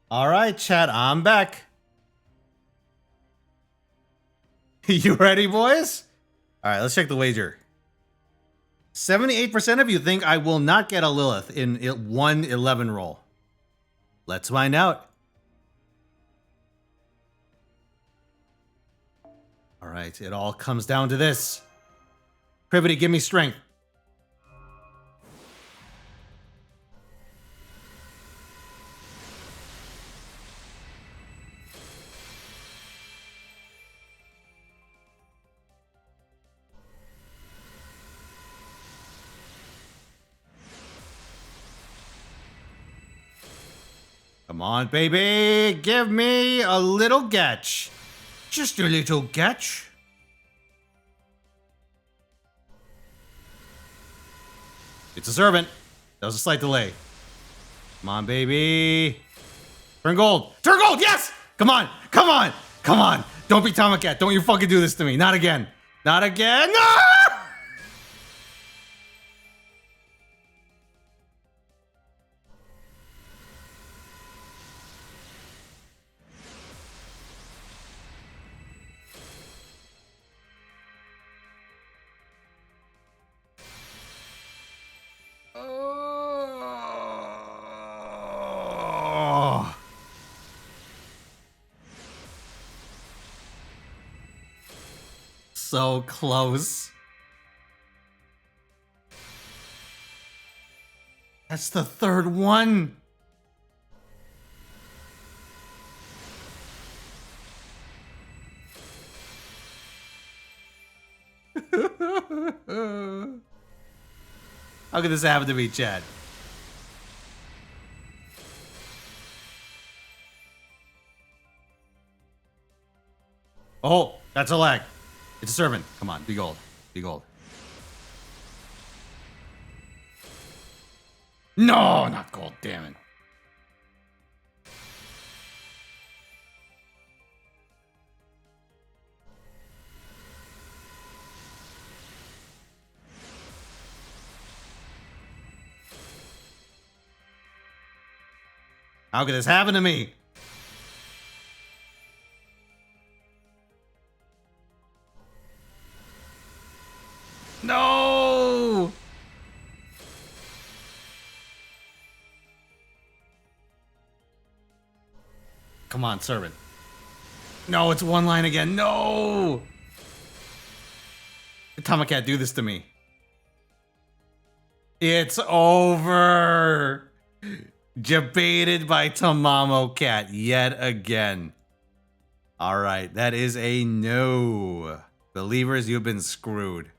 All right, chat, I'm back. You ready, boys? All right, let's check the wager. 78% of you think I will not get a Lilith in 111 roll. Let's find out. All right, it all comes down to this. Privity, give me strength. Come on, baby. Give me a little getch. Just a little getch. It's a servant. That was a slight delay. Come on, baby. Turn gold. Turn gold, yes! Come on, come on, come on. Don't be Tomacat. Don't you fucking do this to me. Not again. Not again. No! Oh. So close. That's the third one. How could this happen to me, Chad? Oh, that's a lag. It's a servant. Come on, be gold. Be gold. No, not gold, damn it. How could this happen to me? No! Come on, servant. No, it's one line again. No! Tomacat, do this to me. It's over. Debated by Tamamo Cat yet again. All right, that is a no. Believers, you've been screwed.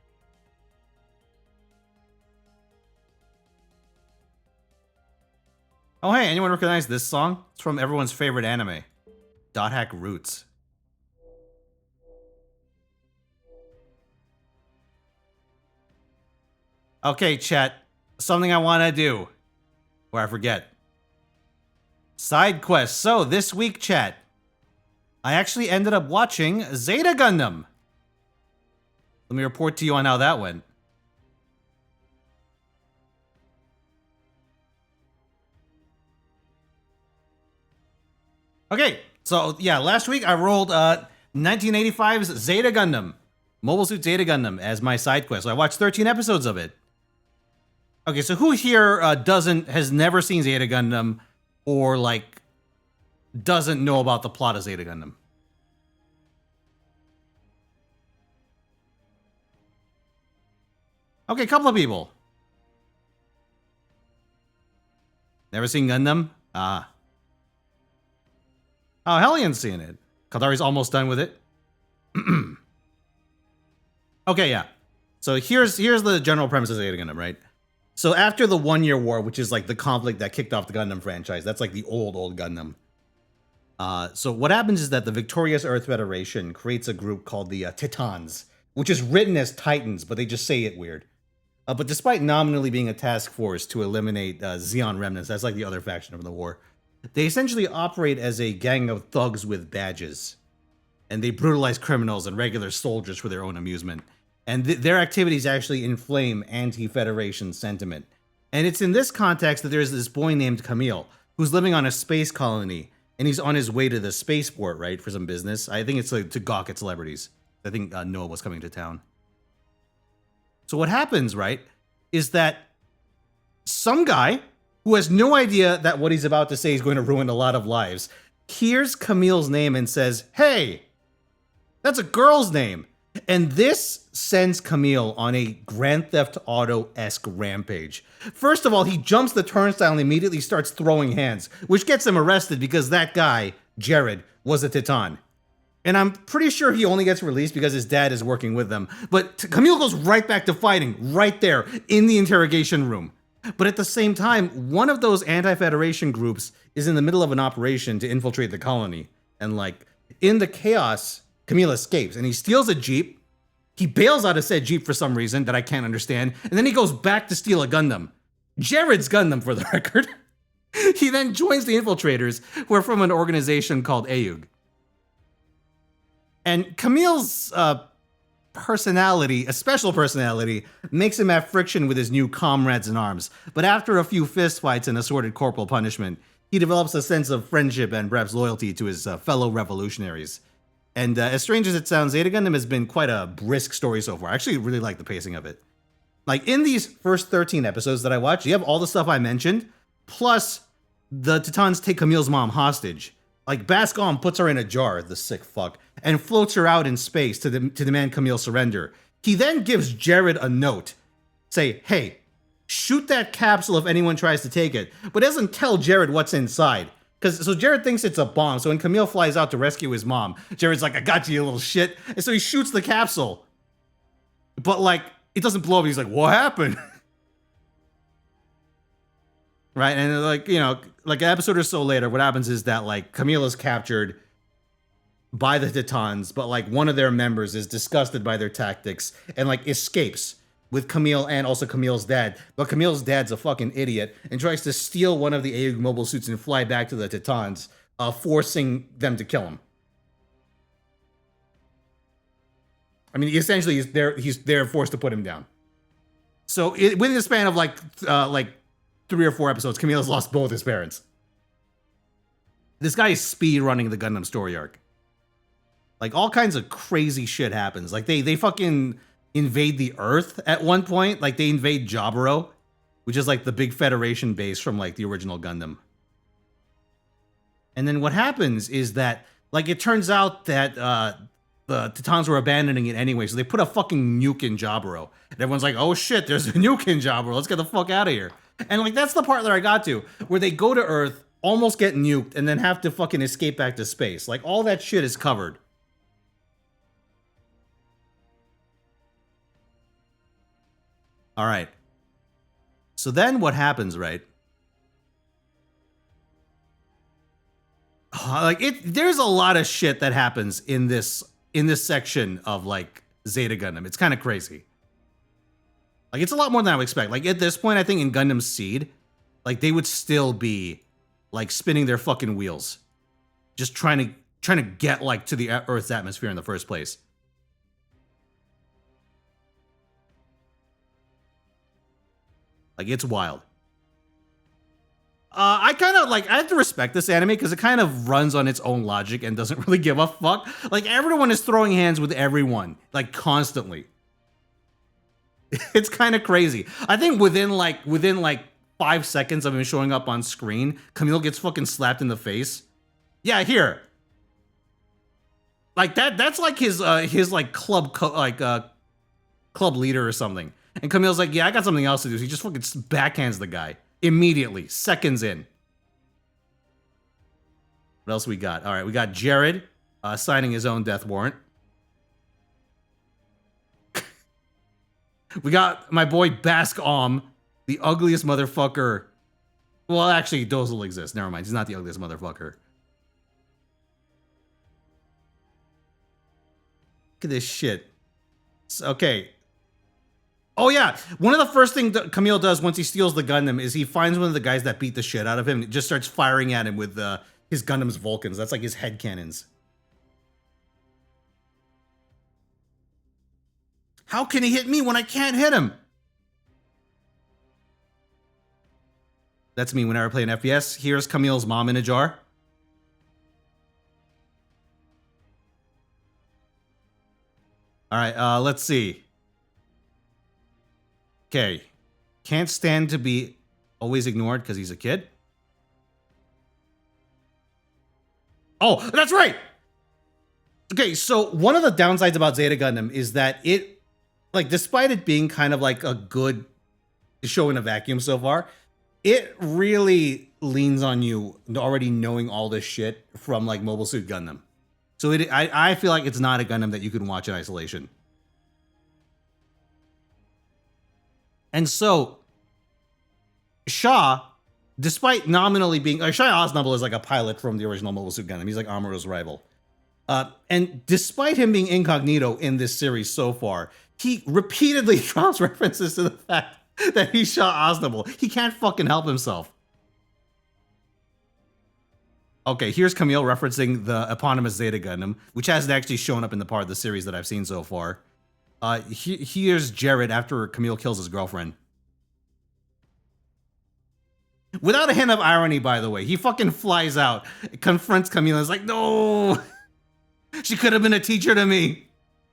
Oh, hey, anyone recognize this song? It's from everyone's favorite anime, Dot Hack Roots. Okay, chat. Something I want to do. Or I forget. Side quest. So, this week, chat, I actually ended up watching Zeta Gundam. Let me report to you on how that went. Okay, so yeah, last week I rolled 1985's Zeta Gundam, Mobile Suit Zeta Gundam, as my side quest. So I watched 13 episodes of it. Okay, so who here has never seen Zeta Gundam, or like doesn't know about the plot of Zeta Gundam? Okay, a couple of people. Never seen Gundam? Ah. Oh, Hellian's seeing it. Kaldari's almost done with it. Okay, yeah. So here's the general premise of Zeta Gundam, right? So after the 1 Year War, which is like the conflict that kicked off the Gundam franchise, that's like the old Gundam. So what happens is that the Victorious Earth Federation creates a group called the Titans, which is written as Titans, but they just say it weird. But despite nominally being a task force to eliminate Zeon remnants, that's like the other faction of the war, they essentially operate as a gang of thugs with badges. And they brutalize criminals and regular soldiers for their own amusement. And their activities actually inflame anti-Federation sentiment. And it's in this context that there's this boy named Camille, who's living on a space colony and he's on his way to the spaceport, right, for some business. I think it's like to gawk at celebrities. I think Noah was coming to town. So what happens, right, is that some guy who has no idea that what he's about to say is going to ruin a lot of lives hears Camille's name and says, "Hey, that's a girl's name." And this sends Camille on a Grand Theft Auto-esque rampage. First of all, he jumps the turnstile and immediately starts throwing hands, which gets him arrested because that guy, Jared, was a Titan. And I'm pretty sure he only gets released because his dad is working with them. But Camille goes right back to fighting, right there, in the interrogation room. But at the same time, one of those anti-Federation groups is in the middle of an operation to infiltrate the colony. And like, in the chaos, Camille escapes and he steals a Jeep. He bails out of said Jeep for some reason that I can't understand. And then he goes back to steal a Gundam. Jared's Gundam, for the record. He then joins the infiltrators, who are from an organization called AUG. And Camille's personality, a special personality, makes him have friction with his new comrades in arms. But after a few fistfights and assorted corporal punishment, he develops a sense of friendship and perhaps loyalty to his fellow revolutionaries. And as strange as it sounds, Zeta Gundam has been quite a brisk story so far. I actually really like the pacing of it. Like, in these first 13 episodes that I watched, you have all the stuff I mentioned, plus the Titans take Camille's mom hostage. Like, Bascom puts her in a jar, the sick fuck, and floats her out in space to demand Camille surrender. He then gives Jared a note. Say, "Hey, shoot that capsule if anyone tries to take it," but doesn't tell Jared what's inside. So Jared thinks it's a bomb, so when Camille flies out to rescue his mom, Jared's like, "I got you, you little shit." And so he shoots the capsule. But like, it doesn't blow up, he's like, "What happened?" Right, and like, you know, like an episode or so later, what happens is that like Camille is captured by the Titans, but like one of their members is disgusted by their tactics and like escapes with Camille and also Camille's dad. But Camille's dad's a fucking idiot and tries to steal one of the AUG mobile suits and fly back to the Titans, forcing them to kill him. I mean, essentially, he's there forced to put him down. So within the span of like 3 or 4 episodes, Camille's lost both his parents. This guy is speed running the Gundam story arc. Like, all kinds of crazy shit happens. Like, they fucking invade the Earth at one point. Like, they invade Jaburo, which is like the big Federation base from like the original Gundam. And then what happens is that, like, it turns out that the Titans were abandoning it anyway, so they put a fucking nuke in Jaburo. And everyone's like, "Oh shit, there's a nuke in Jaburo, let's get the fuck out of here." And like, that's the part that I got to, where they go to Earth, almost get nuked, and then have to fucking escape back to space. Like, all that shit is covered. All right. So then what happens, right? There's a lot of shit that happens in this section of like Zeta Gundam. It's kind of crazy. Like, it's a lot more than I would expect. Like, at this point, I think in Gundam Seed, like, they would still be like spinning their fucking wheels, just trying to get like to the Earth's atmosphere in the first place. Like, it's wild. I kind of like, I have to respect this anime because it kind of runs on its own logic and doesn't really give a fuck. Like, everyone is throwing hands with everyone, like, constantly. It's kind of crazy. I think within 5 seconds of him showing up on screen, Camille gets fucking slapped in the face. Yeah, here. Like, that's like his like club leader or something. And Camille's like, "Yeah, I got something else to do." So he just fucking backhands the guy immediately, seconds in. What else we got? All right, we got Jared signing his own death warrant. We got my boy Bascom, the ugliest motherfucker. Well, actually, those will exist. Never mind. He's not the ugliest motherfucker. Look at this shit. Okay. Oh, yeah. One of the first things that Camille does once he steals the Gundam is he finds one of the guys that beat the shit out of him and just starts firing at him with his Gundam's Vulcans. That's like his head cannons. How can he hit me when I can't hit him? That's me whenever I play an FPS. Here's Camille's mom in a jar. All right, let's see. Okay. Can't stand to be always ignored because he's a kid. Oh, that's right! Okay, so one of the downsides about Zeta Gundam is that it, like, despite it being kind of like a good show in a vacuum so far, it really leans on you already knowing all this shit from, like, Mobile Suit Gundam. So I feel like it's not a Gundam that you can watch in isolation. And so, Shaw, despite nominally being... Shia Aznable is like a pilot from the original Mobile Suit Gundam. He's like Amuro's rival. And despite him being incognito in this series so far, he repeatedly drops references to the fact that he's Shah Aznable. He can't fucking help himself. Okay, here's Camille referencing the eponymous Zeta Gundam, which hasn't actually shown up in the part of the series that I've seen so far. Here's Jared after Camille kills his girlfriend. Without a hint of irony, by the way. He fucking flies out, confronts Camille, and is like, no! She could have been a teacher to me!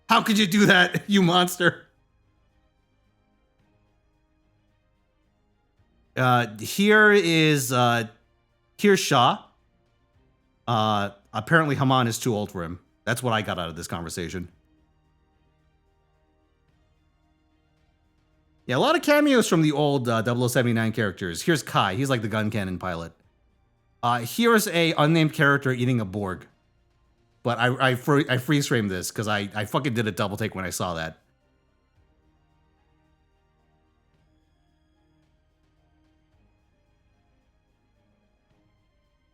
How could you do that, you monster? Here's Shaw. Apparently Haman is too old for him. That's what I got out of this conversation. Yeah, a lot of cameos from the old 0079 characters. Here's Kai. He's like the gun cannon pilot. Here's a unnamed character eating a Borg. But I freeze framed this because I fucking did a double take when I saw that.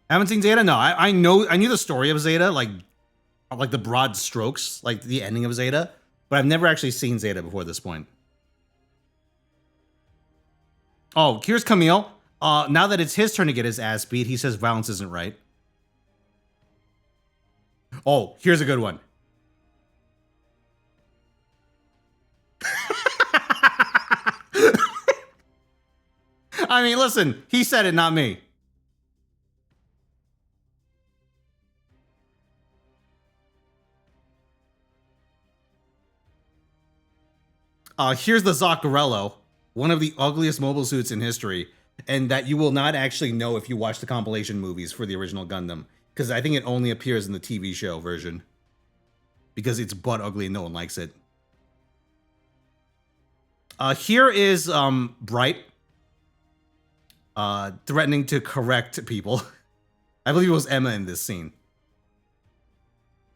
Haven't seen Zeta? No, I knew the story of Zeta, like the broad strokes, like the ending of Zeta, but I've never actually seen Zeta before this point. Oh, here's Camille. Now that it's his turn to get his ass beat, he says violence isn't right. Oh, here's a good one. I mean, listen, he said it, not me. Here's the Zaccarello, one of the ugliest mobile suits in history, and that you will not actually know if you watch the compilation movies for the original Gundam, because I think it only appears in the TV show version, because it's butt ugly and no one likes it. Here is Bright, threatening to correct people. I believe it was Emma in this scene.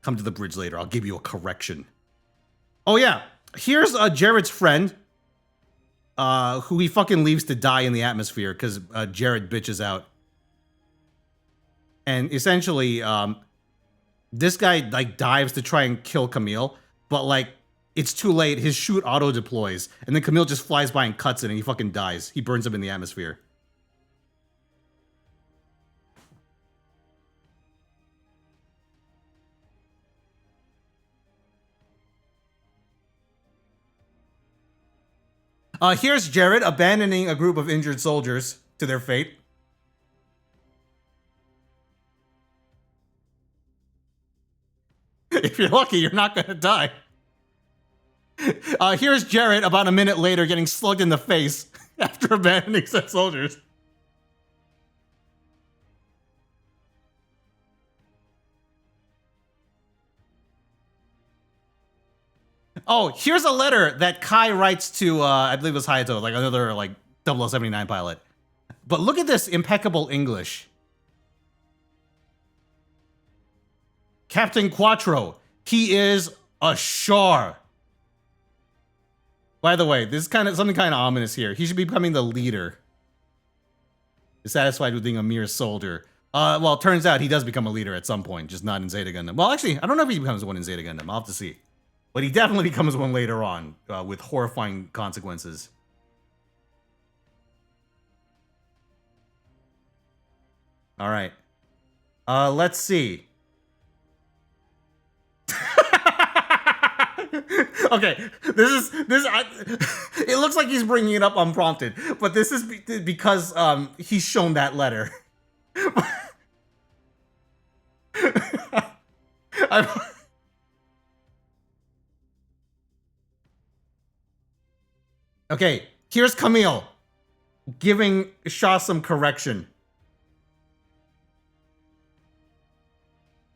Come to the bridge later, I'll give you a correction. Oh yeah. Here's Jared's friend, who he fucking leaves to die in the atmosphere because Jared bitches out. And essentially, this guy like dives to try and kill Camille, but like it's too late. His chute auto deploys, and then Camille just flies by and cuts it, and he fucking dies. He burns up in the atmosphere. Here's Jared abandoning a group of injured soldiers to their fate. If you're lucky, you're not gonna die. Here's Jared about a minute later getting slugged in the face after abandoning said soldiers. Oh, here's a letter that Kai writes to, I believe it was Hayato, like another like 0079 pilot. But look at this impeccable English. Captain Quattro, he is a Shar. By the way, this is something kind of ominous here. He should be becoming the leader. Dissatisfied with being a mere soldier. Well, it turns out he does become a leader at some point, just not in Zeta Gundam. Well, actually, I don't know if he becomes one in Zeta Gundam. I'll have to see. But he definitely becomes one later on, with horrifying consequences. All right. Let's see. Okay, it looks like he's bringing it up unprompted, but this is because he's shown that letter. Okay, here's Camille giving Shaw some correction.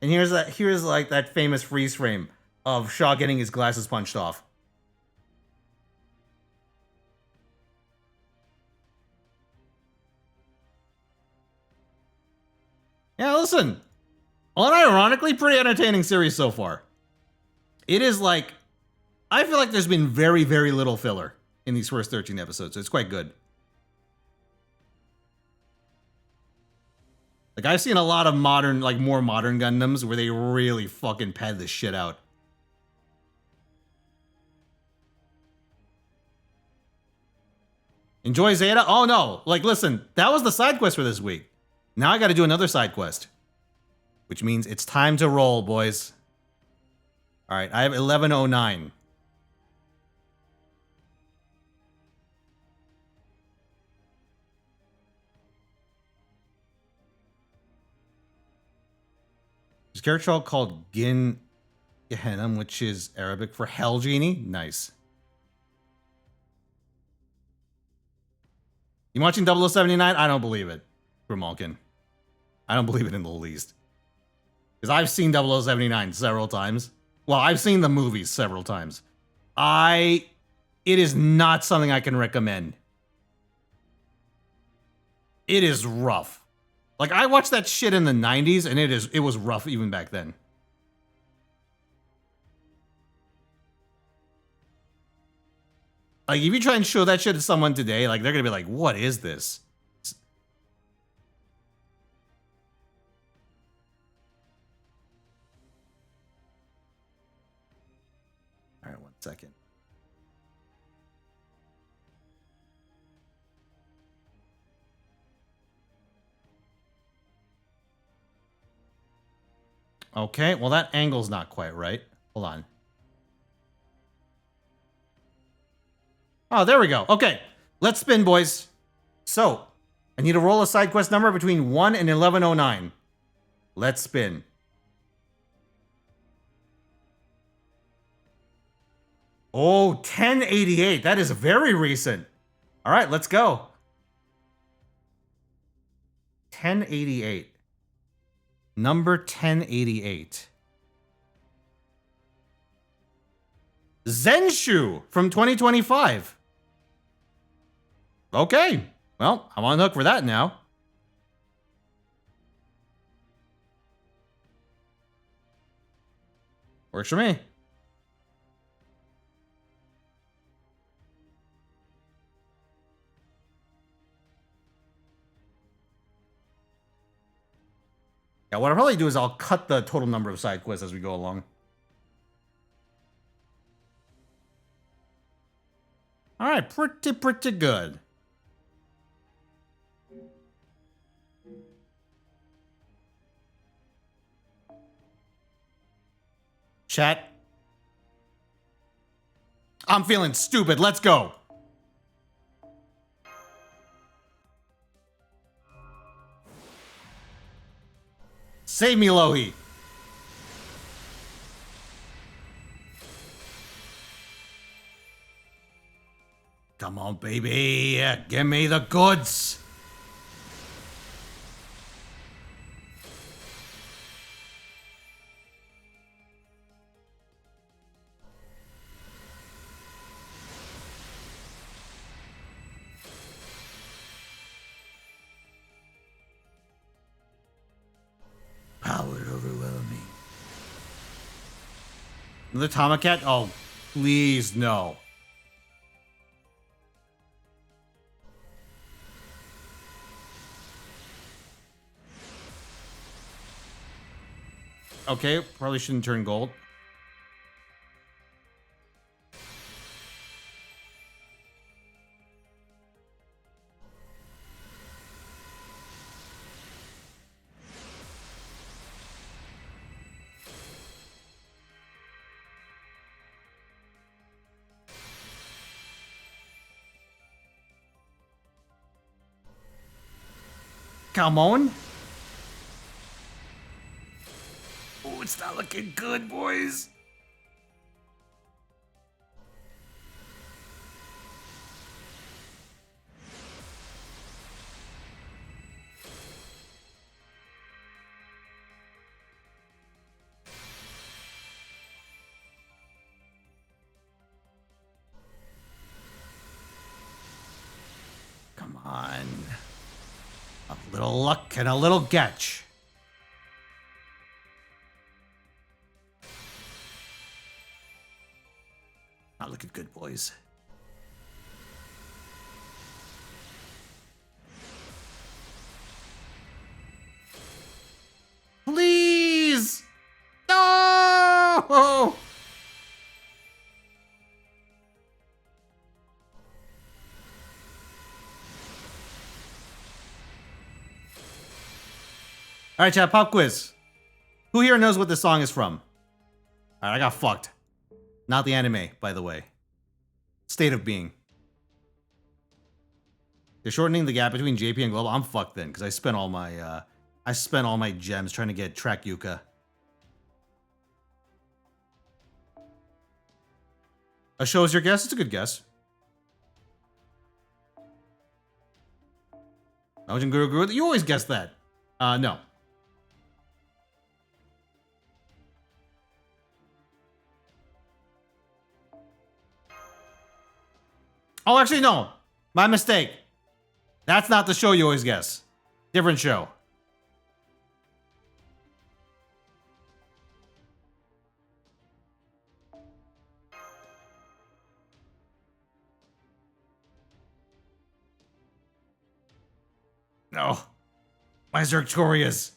And here's like that famous freeze frame of Shaw getting his glasses punched off. Yeah, listen. Unironically, pretty entertaining series so far. It is like, I feel like there's been very, very little filler in these first 13 episodes, so it's quite good. Like, I've seen a lot of modern, like, more modern Gundams where they really fucking pad this shit out. Enjoy Zeta? Oh no, like, listen, that was the side quest for this week. Now I gotta do another side quest. Which means it's time to roll, boys. Alright, I have 1109. There's a character called Gehenna, which is Arabic for Hell Genie. Nice. You watching 0079? I don't believe it, Grimalkin. I don't believe it in the least. Because I've seen 0079 several times. Well, I've seen the movies several times. It is not something I can recommend. It is rough. Like, I watched that shit in the 90s, and it was rough even back then. Like, if you try and show that shit to someone today, like, they're gonna be like, what is this? All right, 1 second. Okay, well, that angle's not quite right. Hold on. Oh, there we go. Okay, let's spin, boys. So, I need to roll a side quest number between 1 and 1109. Let's spin. Oh, 1088. That is very recent. All right, let's go. 1088. Number 1088. Zenshu from 2025. Okay. Well, I'm on the hook for that now. Works for me. Yeah, what I'll probably do is I'll cut the total number of side quests as we go along. All right, pretty good. Chat. I'm feeling stupid. Let's go. Save me, Lohi. Come on, baby. Give me the goods. Power overwhelming. Another Tomacat? Oh, please no. Okay, probably shouldn't turn gold. Come on. Oh, it's not looking good, boys. on. A little luck and a little catch. Not looking good, boys. Please! No! All right, chat, pop quiz. Who here knows what this song is from? All right, I got fucked. Not the anime, by the way. State of Being. They're shortening the gap between JP and Global. I'm fucked then, because I spent all my gems trying to get Track Yuka. A show is your guess? It's a good guess. Nojin Guru Guru? You always guess that. No. Oh, actually, no. My mistake. That's not the show you always guess. Different show. No. My Zerctorias.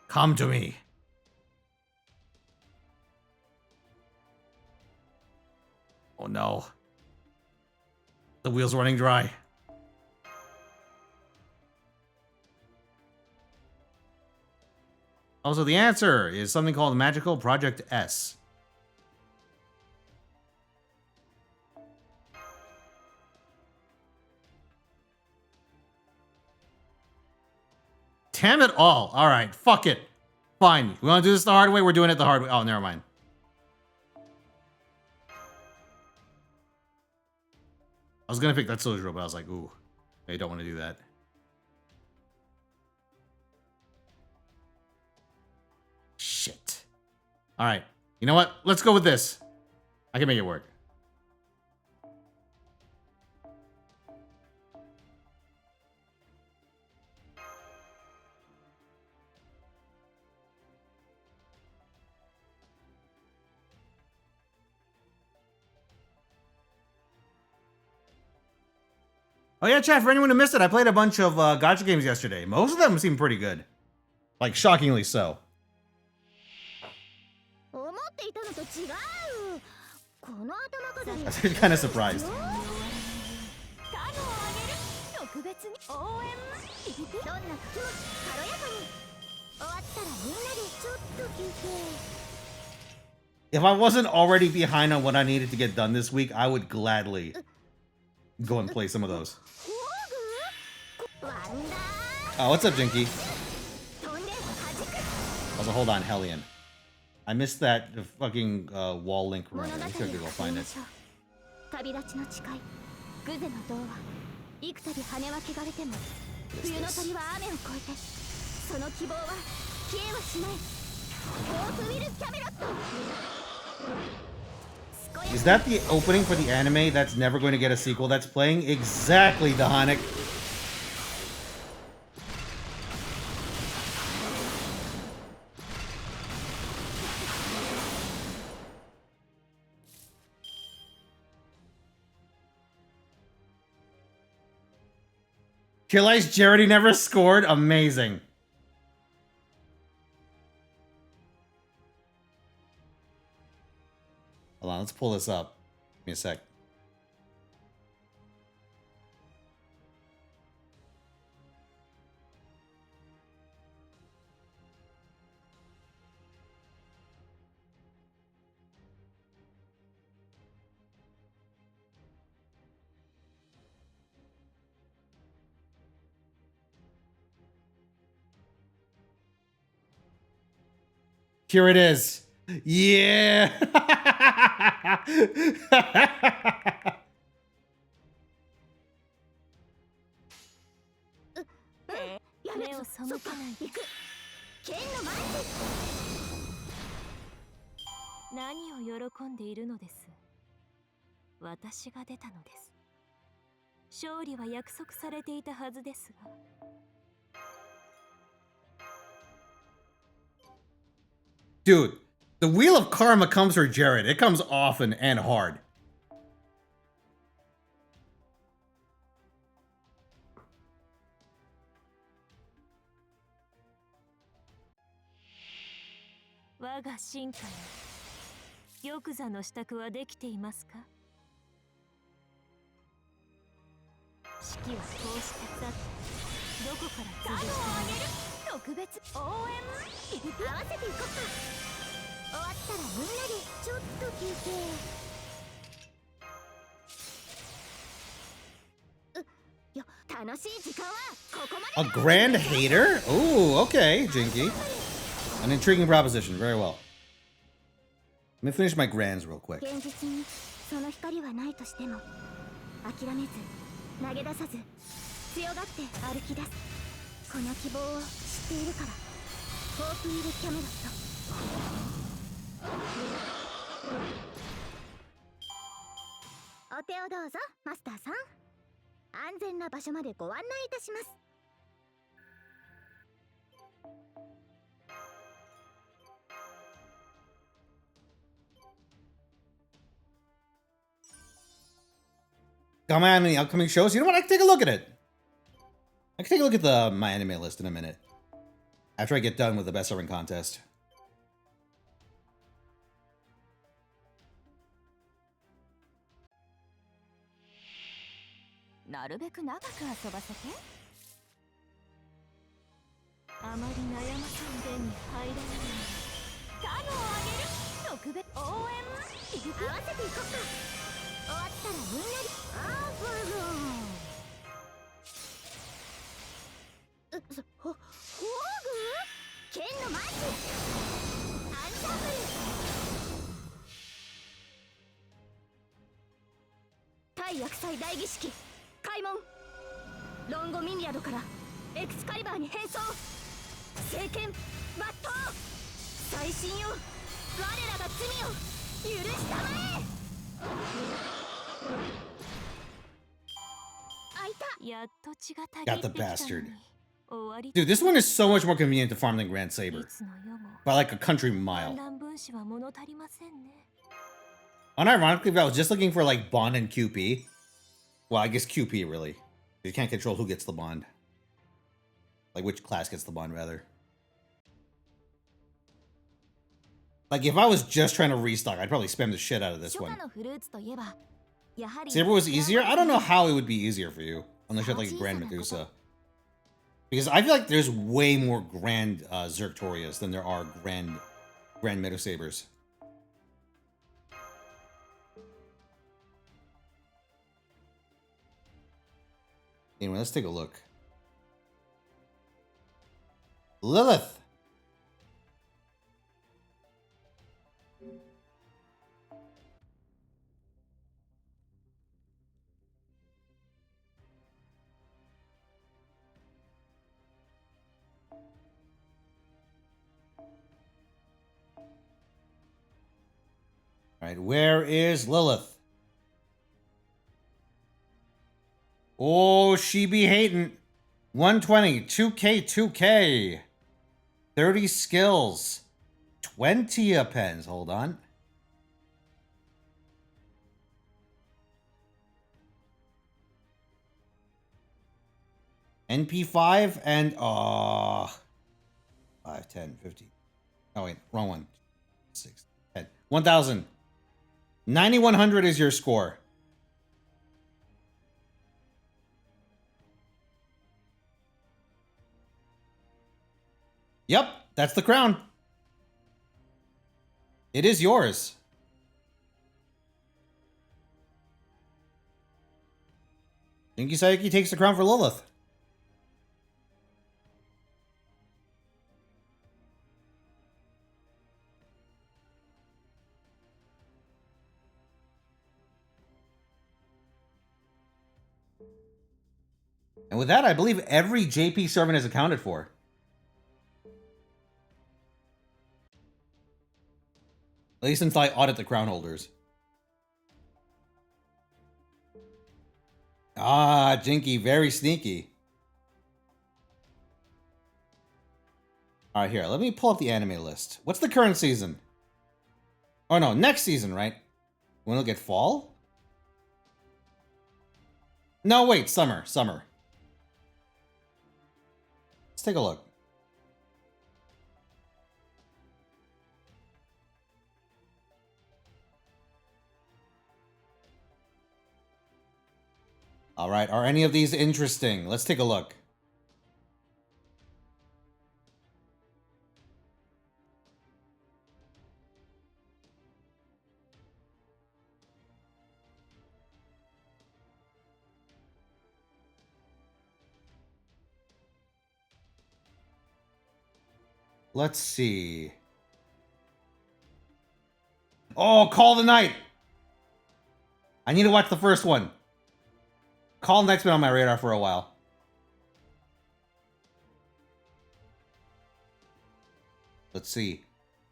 Come to me. Oh no. The wheel's running dry. Also, the answer is something called Magical Project S. Damn it all. All right, fuck it. Fine. We want to do this the hard way? We're doing it the hard way. Oh, never mind. I was going to pick that Sojiro, but I was like, ooh, I don't want to do that. Shit. All right. You know what? Let's go with this. I can make it work. Oh yeah, chat, for anyone who missed it, I played a bunch of gacha games yesterday. Most of them seem pretty good. Like, shockingly so. I was kind of surprised. If I wasn't already behind on what I needed to get done this week, I would gladly go and play some of those. Oh, what's up, Jinky? Also, hold on, Hellion. I missed that fucking wall link room. I think I could go find it. Is that the opening for the anime that's never going to get a sequel? That's playing? Exactly, Dahonic. Kill Ice Charity never scored? Amazing. Hold on, let's pull this up. Give me a sec. Here it is. Yeah. 勝利は約束されていたはずですが。Dude, the wheel of karma comes for Jared. It comes often and hard. A grand hater? Ooh, okay, Jinky. An intriguing proposition. Very well. Let me finish my grands real quick. 現実にその光はないとしても諦めず投げ出さず強がって歩き出すこの希望を知っているからホープイル・キャメロットお手をどうぞマスターさん安全な場所までご案内いたします Got my eye on any upcoming shows? You know what? I can take a look at it. I can take a look at my anime list in a minute. After I get done with the best serving contest. なるべく長く遊ばせてあまり悩まさんでに入らないタグをあげる特別応援合わせていこっか終わったらみんなであーブルーホーグ剣のマーチアンサンブル対厄災大儀式開門ロンゴミニアドからエクスカリバーに変装聖剣抜刀最新よ我らが罪を許したまえ開いたやっと血が足り Got the bastard. Dude, this one is so much more convenient to farm than Grand Saber. By like a country mile. Unironically, if I was just looking for like Bond and QP, well, I guess QP really. You can't control who gets the Bond. Like which class gets the Bond, rather. Like if I was just trying to restock, I'd probably spam the shit out of this one. Saber was easier? I don't know how it would be easier for you. Unless you had like a Grand Medusa. Because I feel like there's way more Grand Zertorias than there are Grand Medusabers. Anyway, let's take a look. Lilith! Alright, where is Lilith? Oh, she be hating. 120, 2K, 2K. 30 skills. 20 pens. Hold on. NP5 and 5, 10, 50. Oh wait, wrong one. 6, 10. 1,000. 9,100 is your score. Yep, that's the crown. It is yours. Jinky Saiki takes the crown for Lilith. And with that, I believe every JP servant is accounted for. At least until I audit the crown holders. Ah, Jinky, very sneaky. All right, here. Let me pull up the anime list. What's the current season? Oh no, next season, right? When we'll get fall? No, wait, summer. Let's take a look. All right, are any of these interesting? Let's take a look. Let's see. Oh, Call the Night! I need to watch the first one. Call the Night's been on my radar for a while. Let's see.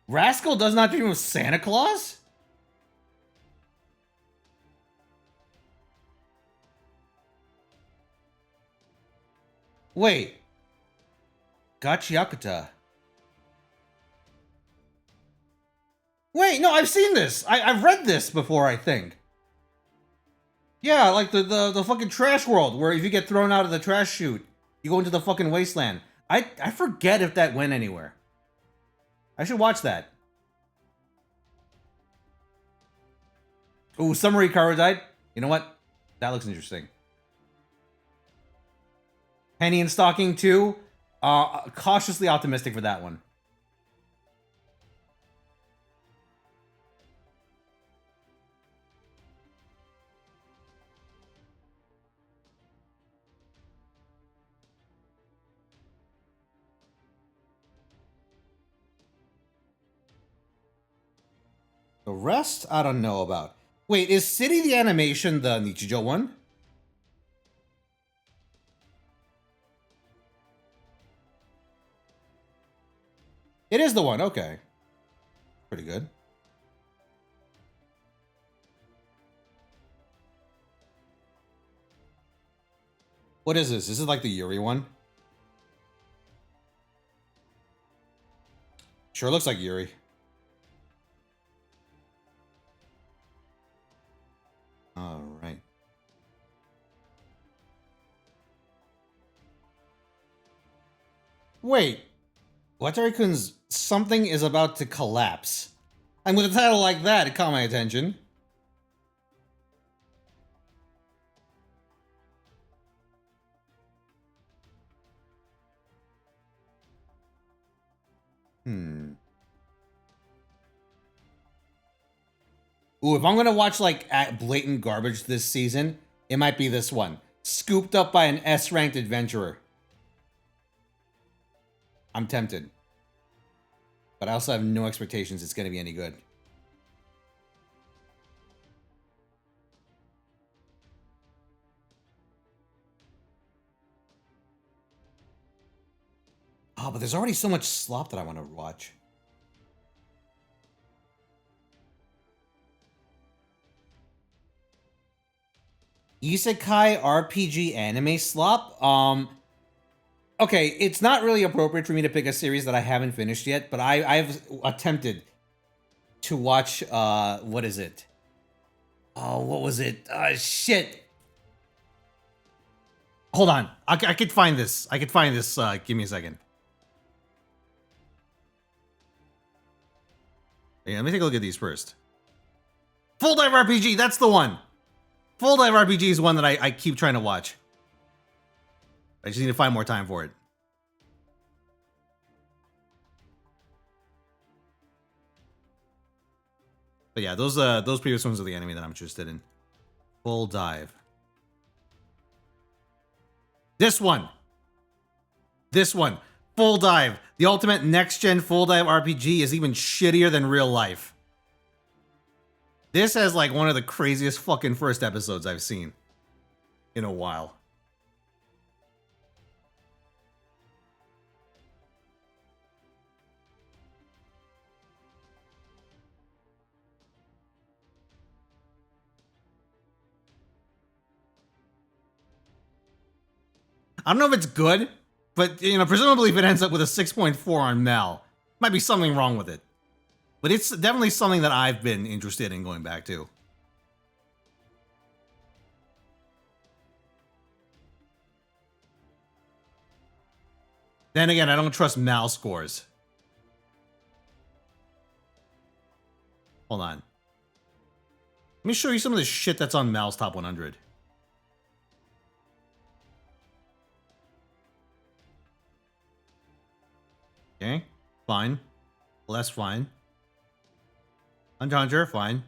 Rascal Does Not Dream of Santa Claus? Wait. Gachiakuta. Wait, no, I've seen this. I've read this before, I think. Yeah, like the fucking trash world, where if you get thrown out of the trash chute, you go into the fucking wasteland. I forget if that went anywhere. I should watch that. Ooh, Summary Kara died. You know what? That looks interesting. Penny and Stocking 2. Cautiously optimistic for that one. The rest, I don't know about. Wait, is City the Animation the Nichijou one? It is the one, okay. Pretty good. What is this? Is it like the Yuri one? Sure looks like Yuri. All right. Wait. Watari-kun's Something is About to Collapse. And with a title like that, it caught my attention. Ooh, if I'm gonna watch like blatant garbage this season, it might be this one. Scooped up by an S-ranked adventurer. I'm tempted. But I also have no expectations it's gonna be any good. Oh, but there's already so much slop that I want to watch. Isekai RPG anime slop? Okay, it's not really appropriate for me to pick a series that I haven't finished yet, but I've attempted to watch, what is it? Oh, what was it? Shit! Hold on, I could find this. Give me a second. Yeah, let me take a look at these first. Full Dive RPG, that's the one! Full Dive RPG is one that I keep trying to watch. I just need to find more time for it. But yeah, those previous ones are the anime that I'm interested in. Full Dive. This one. Full Dive. The ultimate next-gen Full Dive RPG is even shittier than real life. This has like one of the craziest fucking first episodes I've seen in a while. I don't know if it's good, but, you know, presumably if it ends up with a 6.4 on Mel, might be something wrong with it. But it's definitely something that I've been interested in going back to. Then again, I don't trust Mal scores. Hold on. Let me show you some of the shit that's on Mal's top 100. Okay, fine. Less fine. Hunter Hunter, fine.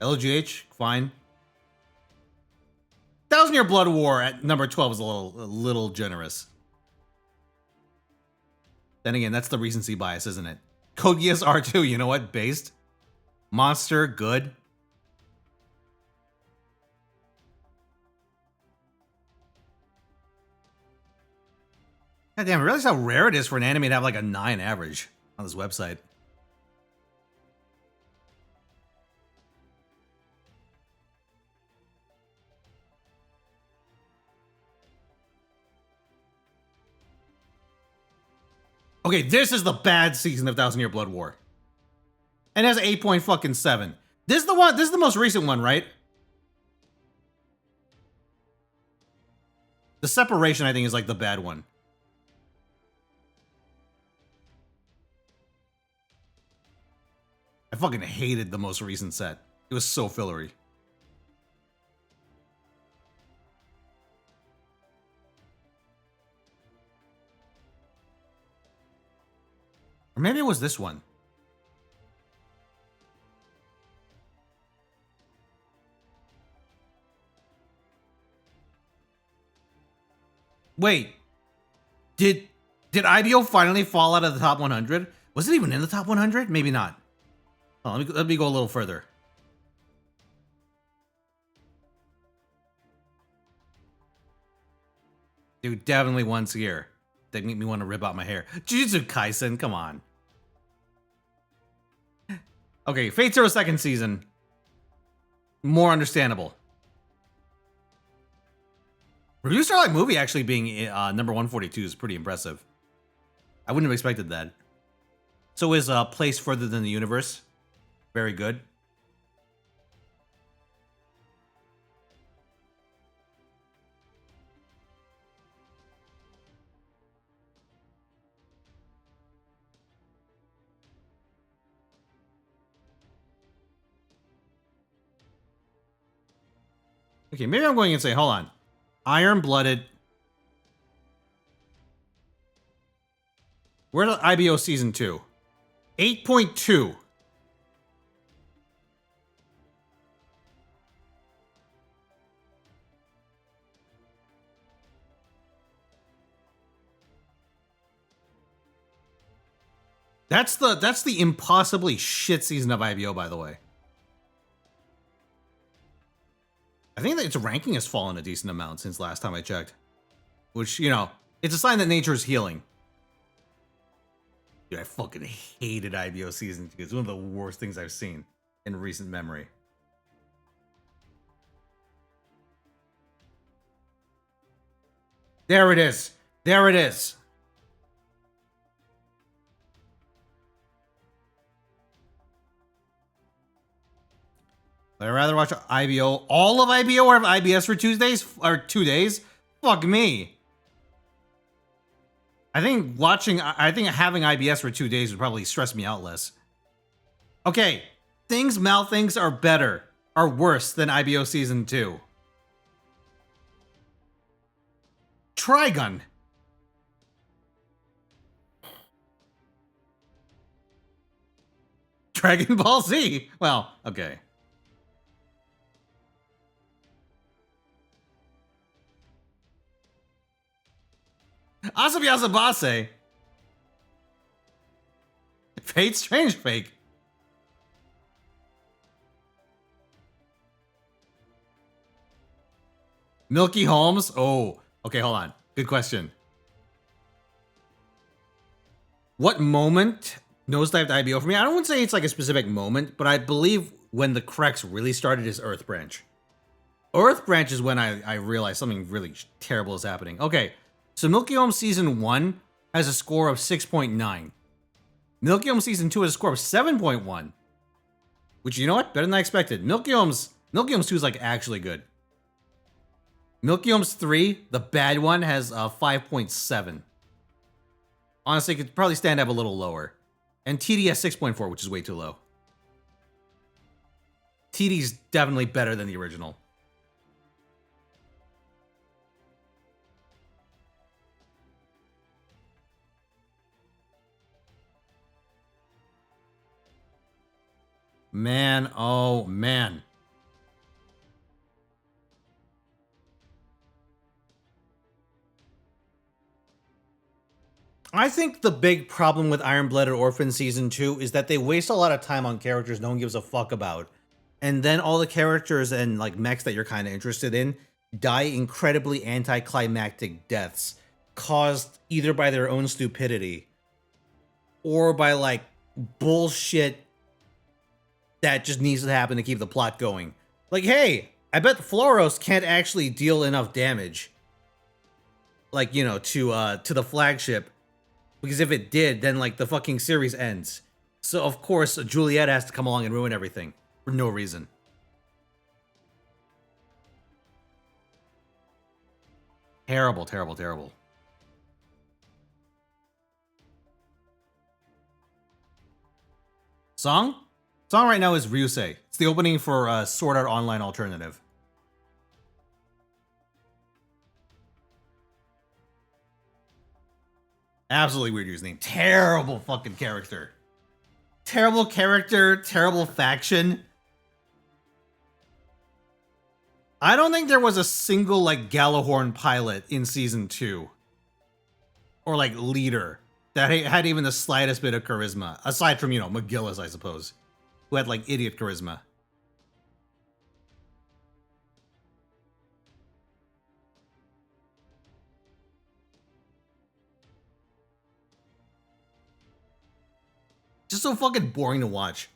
LGH, fine. 1,000-Year Blood War at number 12 is a little generous. Then again, that's the recency bias, isn't it? Code Geass R2, you know what? Based. Monster, good. God damn, I realize how rare it is for an anime to have like a 9 average on this website. Okay, this is the bad season of 1,000-Year Blood War. And it has 8.7. This is the one, this is the most recent one, right? The Separation, I think, is like the bad one. I fucking hated the most recent set. It was so fillery. Or maybe it was this one. Wait. Did IBO finally fall out of the top 100? Was it even in the top 100? Maybe not. Oh, let me go a little further. Dude, definitely once a year. They make me want to rip out my hair. Jujutsu Kaisen, come on. Okay, Fate Zero second season. More understandable. Review Starlight Movie actually being number 142 is pretty impressive. I wouldn't have expected that. So is Place Further Than the Universe. Very good. Okay, maybe I'm going and say, hold on. Iron Blooded. Where's the IBO Season 2? 8.2. That's the impossibly shit season of IBO, by the way. I think that its ranking has fallen a decent amount since last time I checked. Which, you know, it's a sign that nature is healing. Dude, I fucking hated IBO Season 2. It's one of the worst things I've seen in recent memory. There it is. There it is. But I'd rather watch IBO, all of IBO, or have IBS for Tuesdays or 2 days. Fuck me. I think having IBS for 2 days would probably stress me out less. Okay, things Mal thinks are better, are worse than IBO Season 2. Trigun. Dragon Ball Z. Well, okay. Asabi Asabase. Fate Strange Fake. Milky Holmes. Oh, okay, hold on. Good question. What moment nosedived IBO for me? I don't want to say it's like a specific moment, but I believe when the Krex really started his Earth branch. Earth Branch is when I realized something really terrible is happening. Okay, so Milky Home Season 1 has a score of 6.9. Milky Home Season 2 has a score of 7.1. Which, you know what? Better than I expected. Milky Home's 2 is like actually good. Milky Home's 3, the bad one, has 5.7. Honestly, it could probably stand up a little lower. And TD has 6.4, which is way too low. TD's definitely better than the original. Man, oh man. I think the big problem with Iron-Blooded Orphan Season 2 is that they waste a lot of time on characters no one gives a fuck about. And then all the characters and like mechs that you're kind of interested in die incredibly anticlimactic deaths caused either by their own stupidity or by like bullshit that just needs to happen to keep the plot going. Like, hey, I bet Floros can't actually deal enough damage, like, you know, to the flagship, because if it did, then like the fucking series ends. So of course Juliet has to come along and ruin everything for no reason. Terrible, terrible, terrible. Song? Song right now is Ryusei. It's the opening for Sword Art Online Alternative. Absolutely weird username. Terrible fucking character. Terrible character, terrible faction. I don't think there was a single like Galahorn pilot in season 2. Or like leader that had even the slightest bit of charisma. Aside from, you know, McGillis, I suppose. Who had like idiot charisma. Just so fucking boring to watch.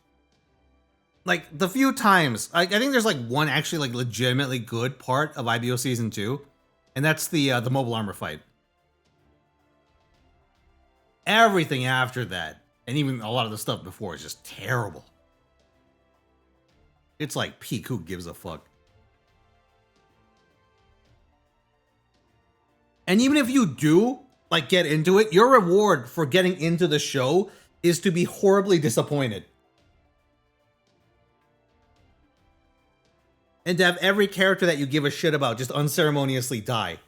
Like, the few times, I think there's like one actually like legitimately good part of IBO Season 2, and that's the mobile armor fight. Everything after that, and even a lot of the stuff before, is just terrible. It's like peak who gives a fuck. And even if you do, like, get into it, your reward for getting into the show is to be horribly disappointed. And to have every character that you give a shit about just unceremoniously die.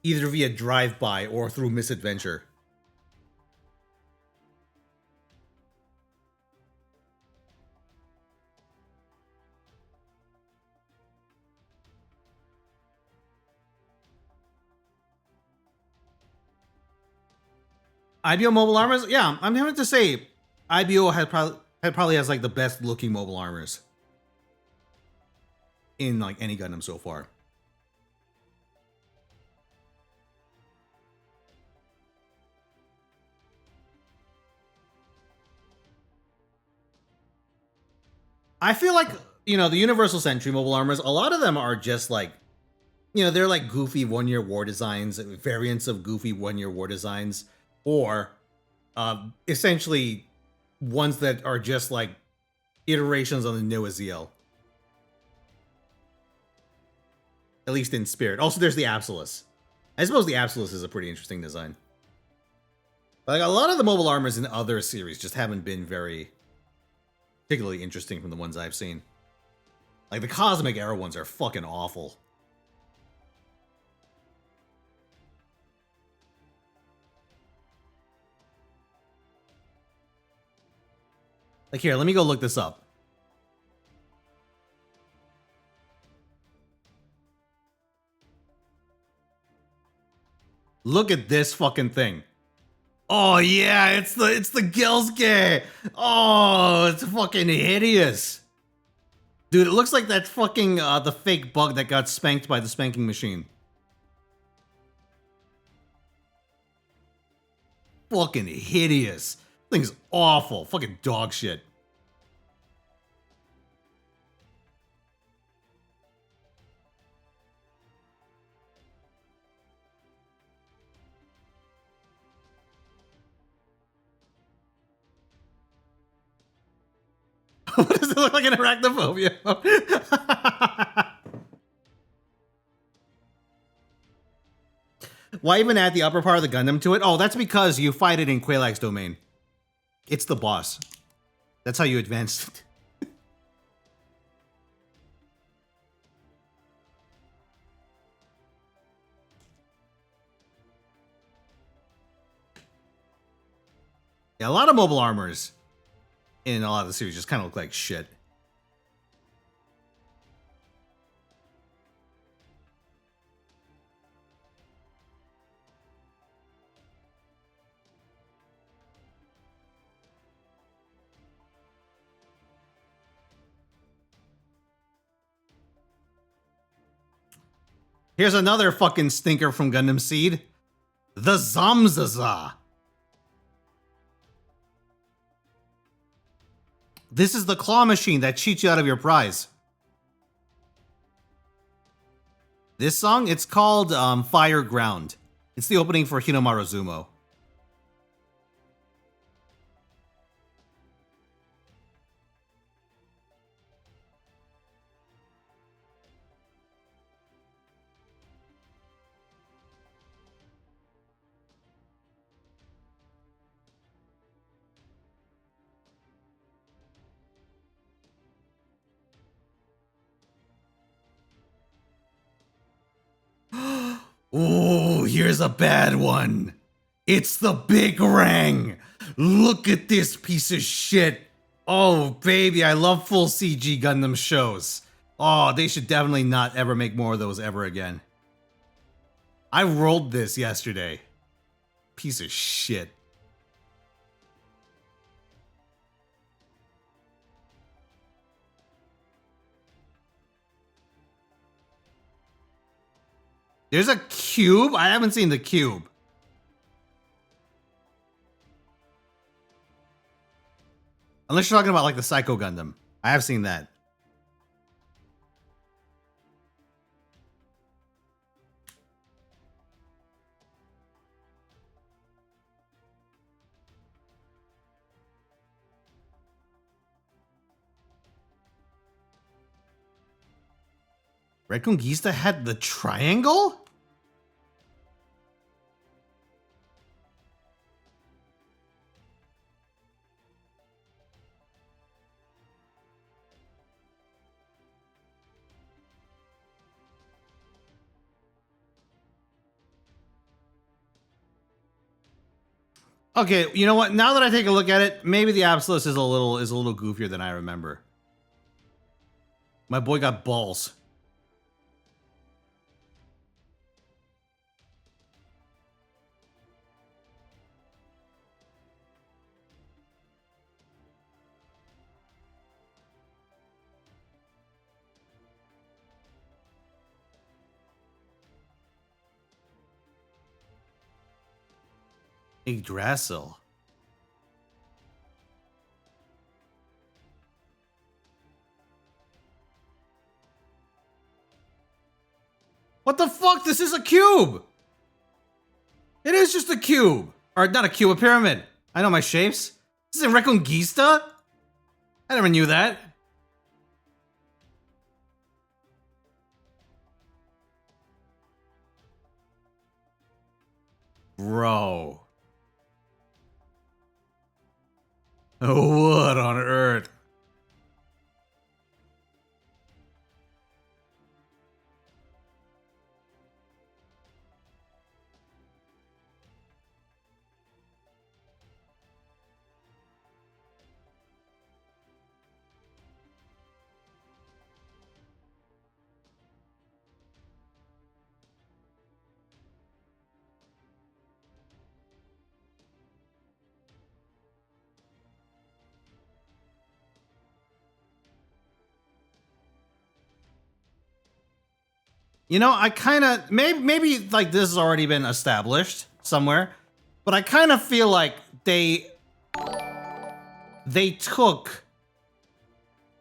Either via drive-by or through misadventure. IBO mobile armors? Yeah, I'm having to say IBO probably has like the best looking mobile armors in like any Gundam so far. I feel like, you know, the Universal Sentry mobile armors, a lot of them are just like, you know, they're like goofy one-year war designs, variants of goofy one-year war designs, or essentially ones that are just like iterations on the Noah ZL. At least in spirit. Also, there's the Absolus. I suppose the Absolus is a pretty interesting design. Like, a lot of the mobile armors in other series just haven't been very particularly interesting from the ones I've seen. Like, the Cosmic Era ones are fucking awful. Like, here, let me go look this up. Look at this fucking thing. Oh yeah, it's the Gelsuke. Oh, it's fucking hideous. Dude, it looks like that fucking the fake bug that got spanked by the spanking machine. Fucking hideous. Thing's awful. Fucking dog shit. . What does it look like, an arachnophobia? Why even add the upper part of the Gundam to it? Oh, that's because you fight it in Quelaag's domain. It's the boss. That's how you advance it. Yeah, a lot of mobile armors in a lot of the series just kind of look like shit. Here's another fucking stinker from Gundam Seed. The Zamzaza. This is the claw machine that cheats you out of your prize. This song, it's called Fire Ground. It's the opening for Hinomaru Zumo. Ooh, here's a bad one. It's the Big Rang. Look at this piece of shit. Oh, baby, I love full CG Gundam shows. Oh, they should definitely not ever make more of those ever again. I rolled this yesterday. Piece of shit. There's a cube? I haven't seen the cube. Unless you're talking about like the Psycho Gundam. I have seen that. Reconquista had the triangle? Okay, you know what? Now that I take a look at it, maybe the Absolus is a little goofier than I remember. My boy got balls. Yggdrasil. What the fuck? This is a cube! It is just a cube! Or not a cube, a pyramid. I know my shapes. This is a Reconquista? I never knew that. Bro. What on earth? You know, I kind of maybe like this has already been established somewhere, but I kind of feel like they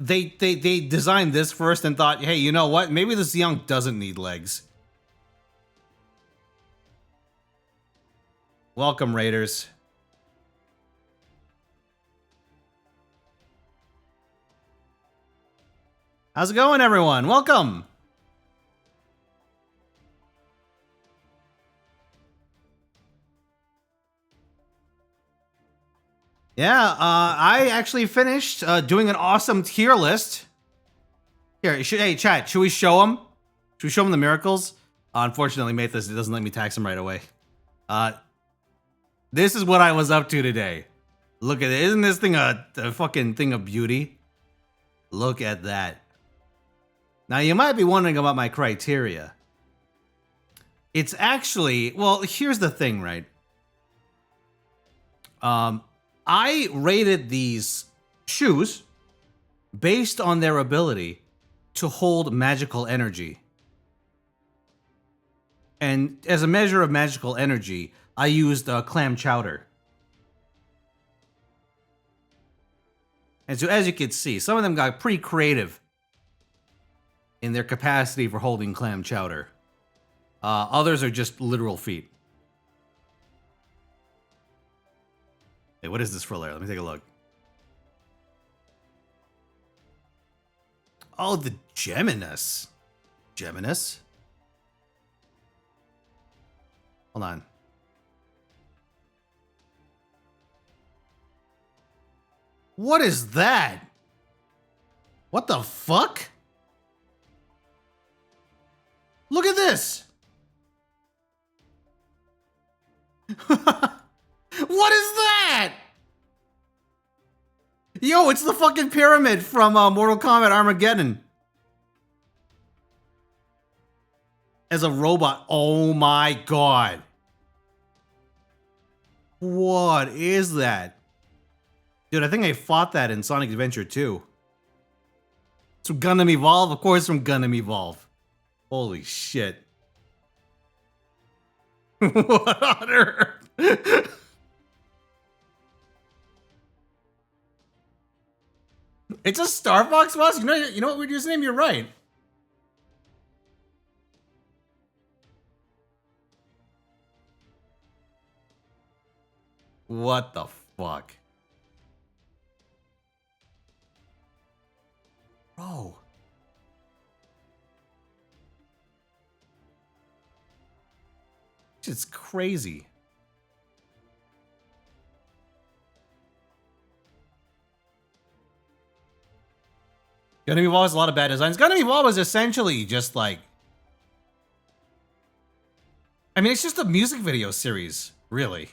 designed this first and thought, hey, you know what? Maybe this young doesn't need legs. Welcome, Raiders. How's it going, everyone? Welcome. Yeah, I actually finished doing an awesome tier list. Here, hey, chat, should we show them? Should we show them the miracles? Unfortunately, Mathis, it doesn't let me tax him right away. This is what I was up to today. Look at it. Isn't this thing a fucking thing of beauty? Look at that. Now, you might be wondering about my criteria. It's actually, well, here's the thing, right? I rated these shoes based on their ability to hold magical energy. And as a measure of magical energy, I used clam chowder. And so as you can see, some of them got pretty creative in their capacity for holding clam chowder. Others are just literal feet. Hey, what is this for layer? Let me take a look. Oh, the Geminus. Geminus? Hold on. What is that? What the fuck? Look at this! What is that? Yo, it's the fucking pyramid from Mortal Kombat Armageddon. As a robot. Oh my god. What is that? Dude, I think I fought that in Sonic Adventure 2. It's from Gundam Evolve? Of course from Gundam Evolve. Holy shit. What on earth? It's a Star Fox boss? You know what we're using? You're right. What the fuck? Bro. It's crazy. Gundam Evolve has a lot of bad designs. Gundam Evolve was essentially just like... I mean, it's just a music video series, really.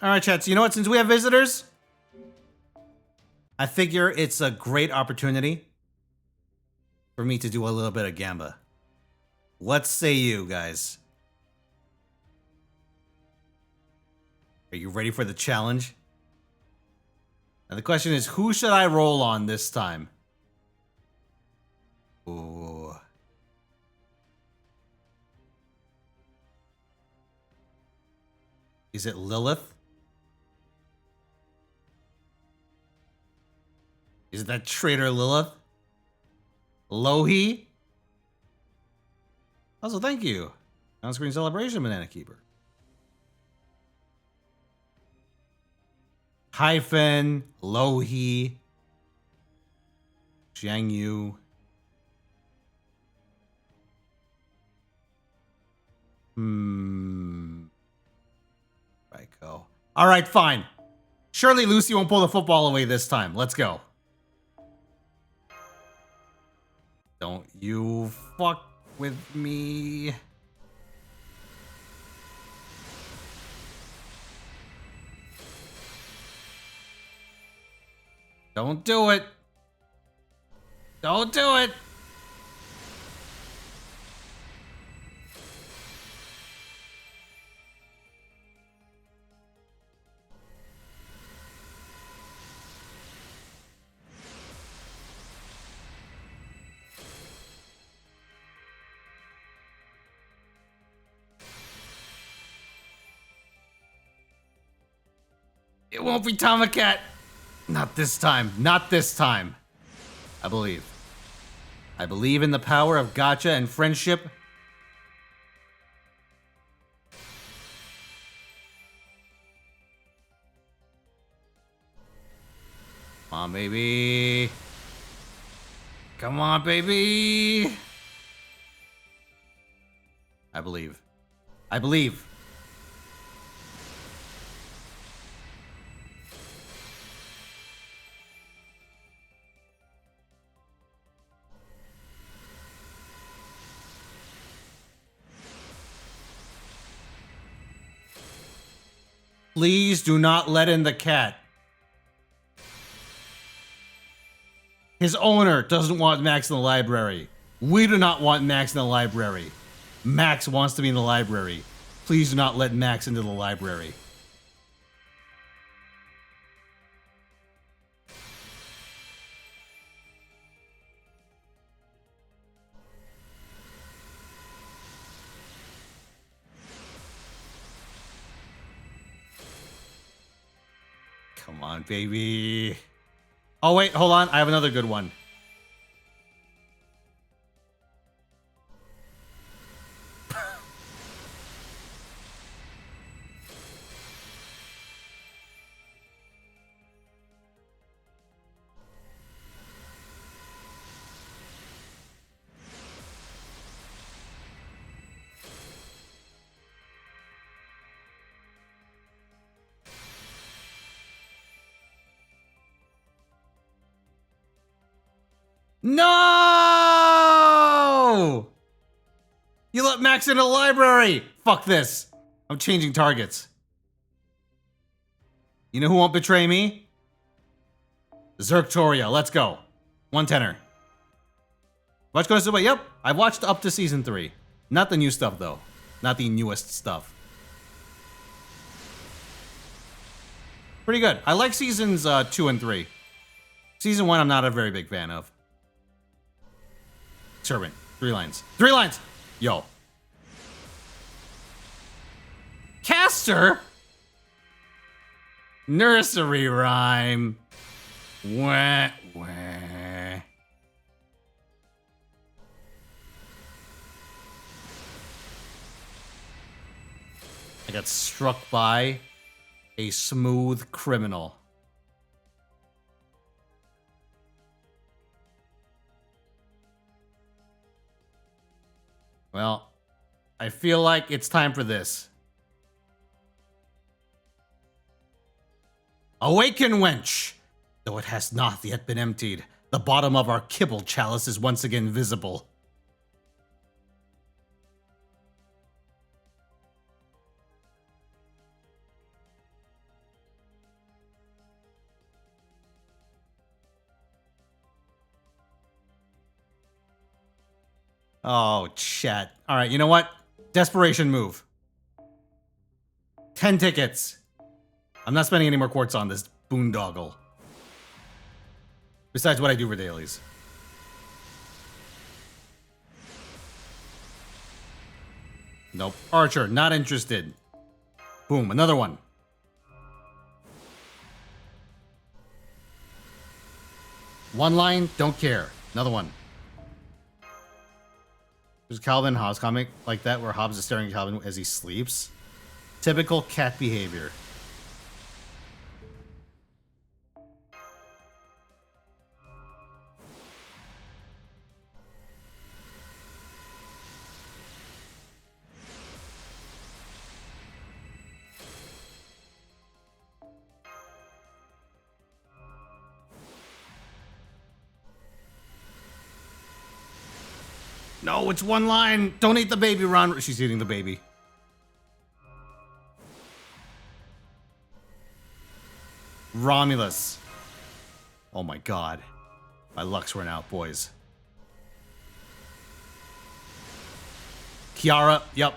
Alright, chat, so you know what? Since we have visitors, I figure it's a great opportunity for me to do a little bit of Gamba. What say you, guys? Are you ready for the challenge? And the question is, who should I roll on this time? Ooh. Is it Lilith? Is it that traitor Lilith? Lohi? Also, thank you. On-screen celebration, Banana Keeper. Hyphen, Lohi, Jiang Yu. Right, go. All right, fine. Surely Lucy won't pull the football away this time. Let's go. Don't you fuck with me. Don't do it. Don't do it. It won't be Tomacat. Not this time. Not this time. I believe. I believe in the power of gacha and friendship. Come on, baby. Come on, baby. I believe. I believe. Please do not let in the cat. His owner doesn't want Max in the library. We do not want Max in the library. Max wants to be in the library. Please do not let Max into the library. Come on, baby. Oh, wait, hold on. I have another good one. No! You let Max into the library! Fuck this. I'm changing targets. You know who won't betray me? Zerktoria. Let's go. 110er. Watch going to Yep, I've watched up to season 3. Not the new stuff, though. Not the newest stuff. Pretty good. I like seasons 2 and 3. Season 1, I'm not a very big fan of. Servant. 3 lines. 3 lines! Yo. Caster? Nursery rhyme. Wah, wah. I got struck by a smooth criminal. Well, I feel like it's time for this. Awaken, wench! Though it has not yet been emptied, the bottom of our kibble chalice is once again visible. Oh, chat. Alright, you know what? Desperation move. 10 tickets. I'm not spending any more quartz on this boondoggle. Besides what I do for dailies. Nope. Archer, not interested. Boom, another one. One line, don't care. Another one. There's a Calvin Hobbes comic like that where Hobbes is staring at Calvin as he sleeps. Typical cat behavior. No, it's one line. Don't eat the baby, Ron. She's eating the baby. Romulus. Oh my god. My luck's run out, boys. Kiara. Yep.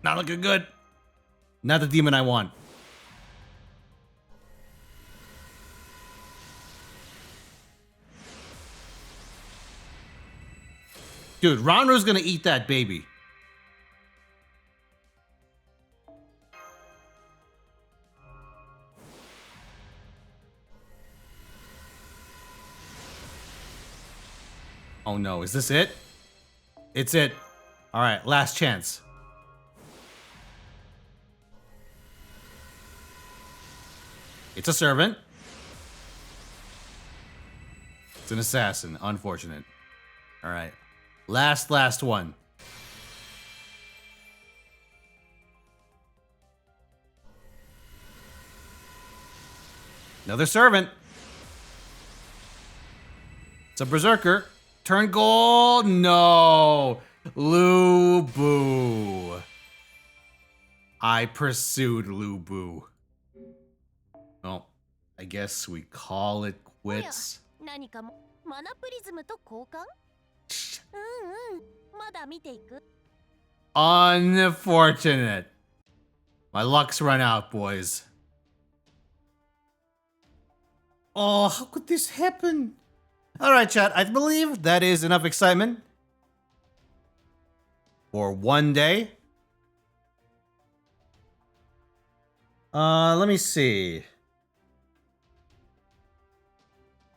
Not looking good. Not the demon I want. Dude, Ronro's gonna eat that baby. Oh no, is this it? It's it. Alright, last chance. It's a servant. an assassin. Unfortunate. All right. Last one. Another servant. It's a berserker. Turn gold. No. Lubu. I pursued Lubu. Well, I guess we call it quits. 何かもマナプリズムと交換まだ見ていく Unfortunate. My luck's run out, boys. Oh, how could this happen? Alright, chat. I believe that is enough excitement for one day. Let me see.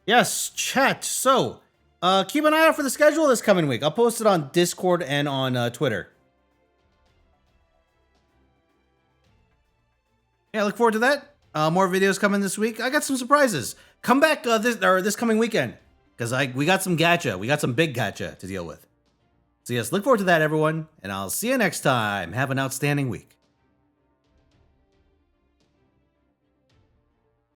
Yes, chat. So, keep an eye out for the schedule this coming week. I'll post it on Discord and on Twitter. Yeah, look forward to that. More videos coming this week. I got some surprises. Come back this coming weekend, because we got some gacha. We got some big gacha to deal with. So yes, look forward to that, everyone, and I'll see you next time. Have an outstanding week.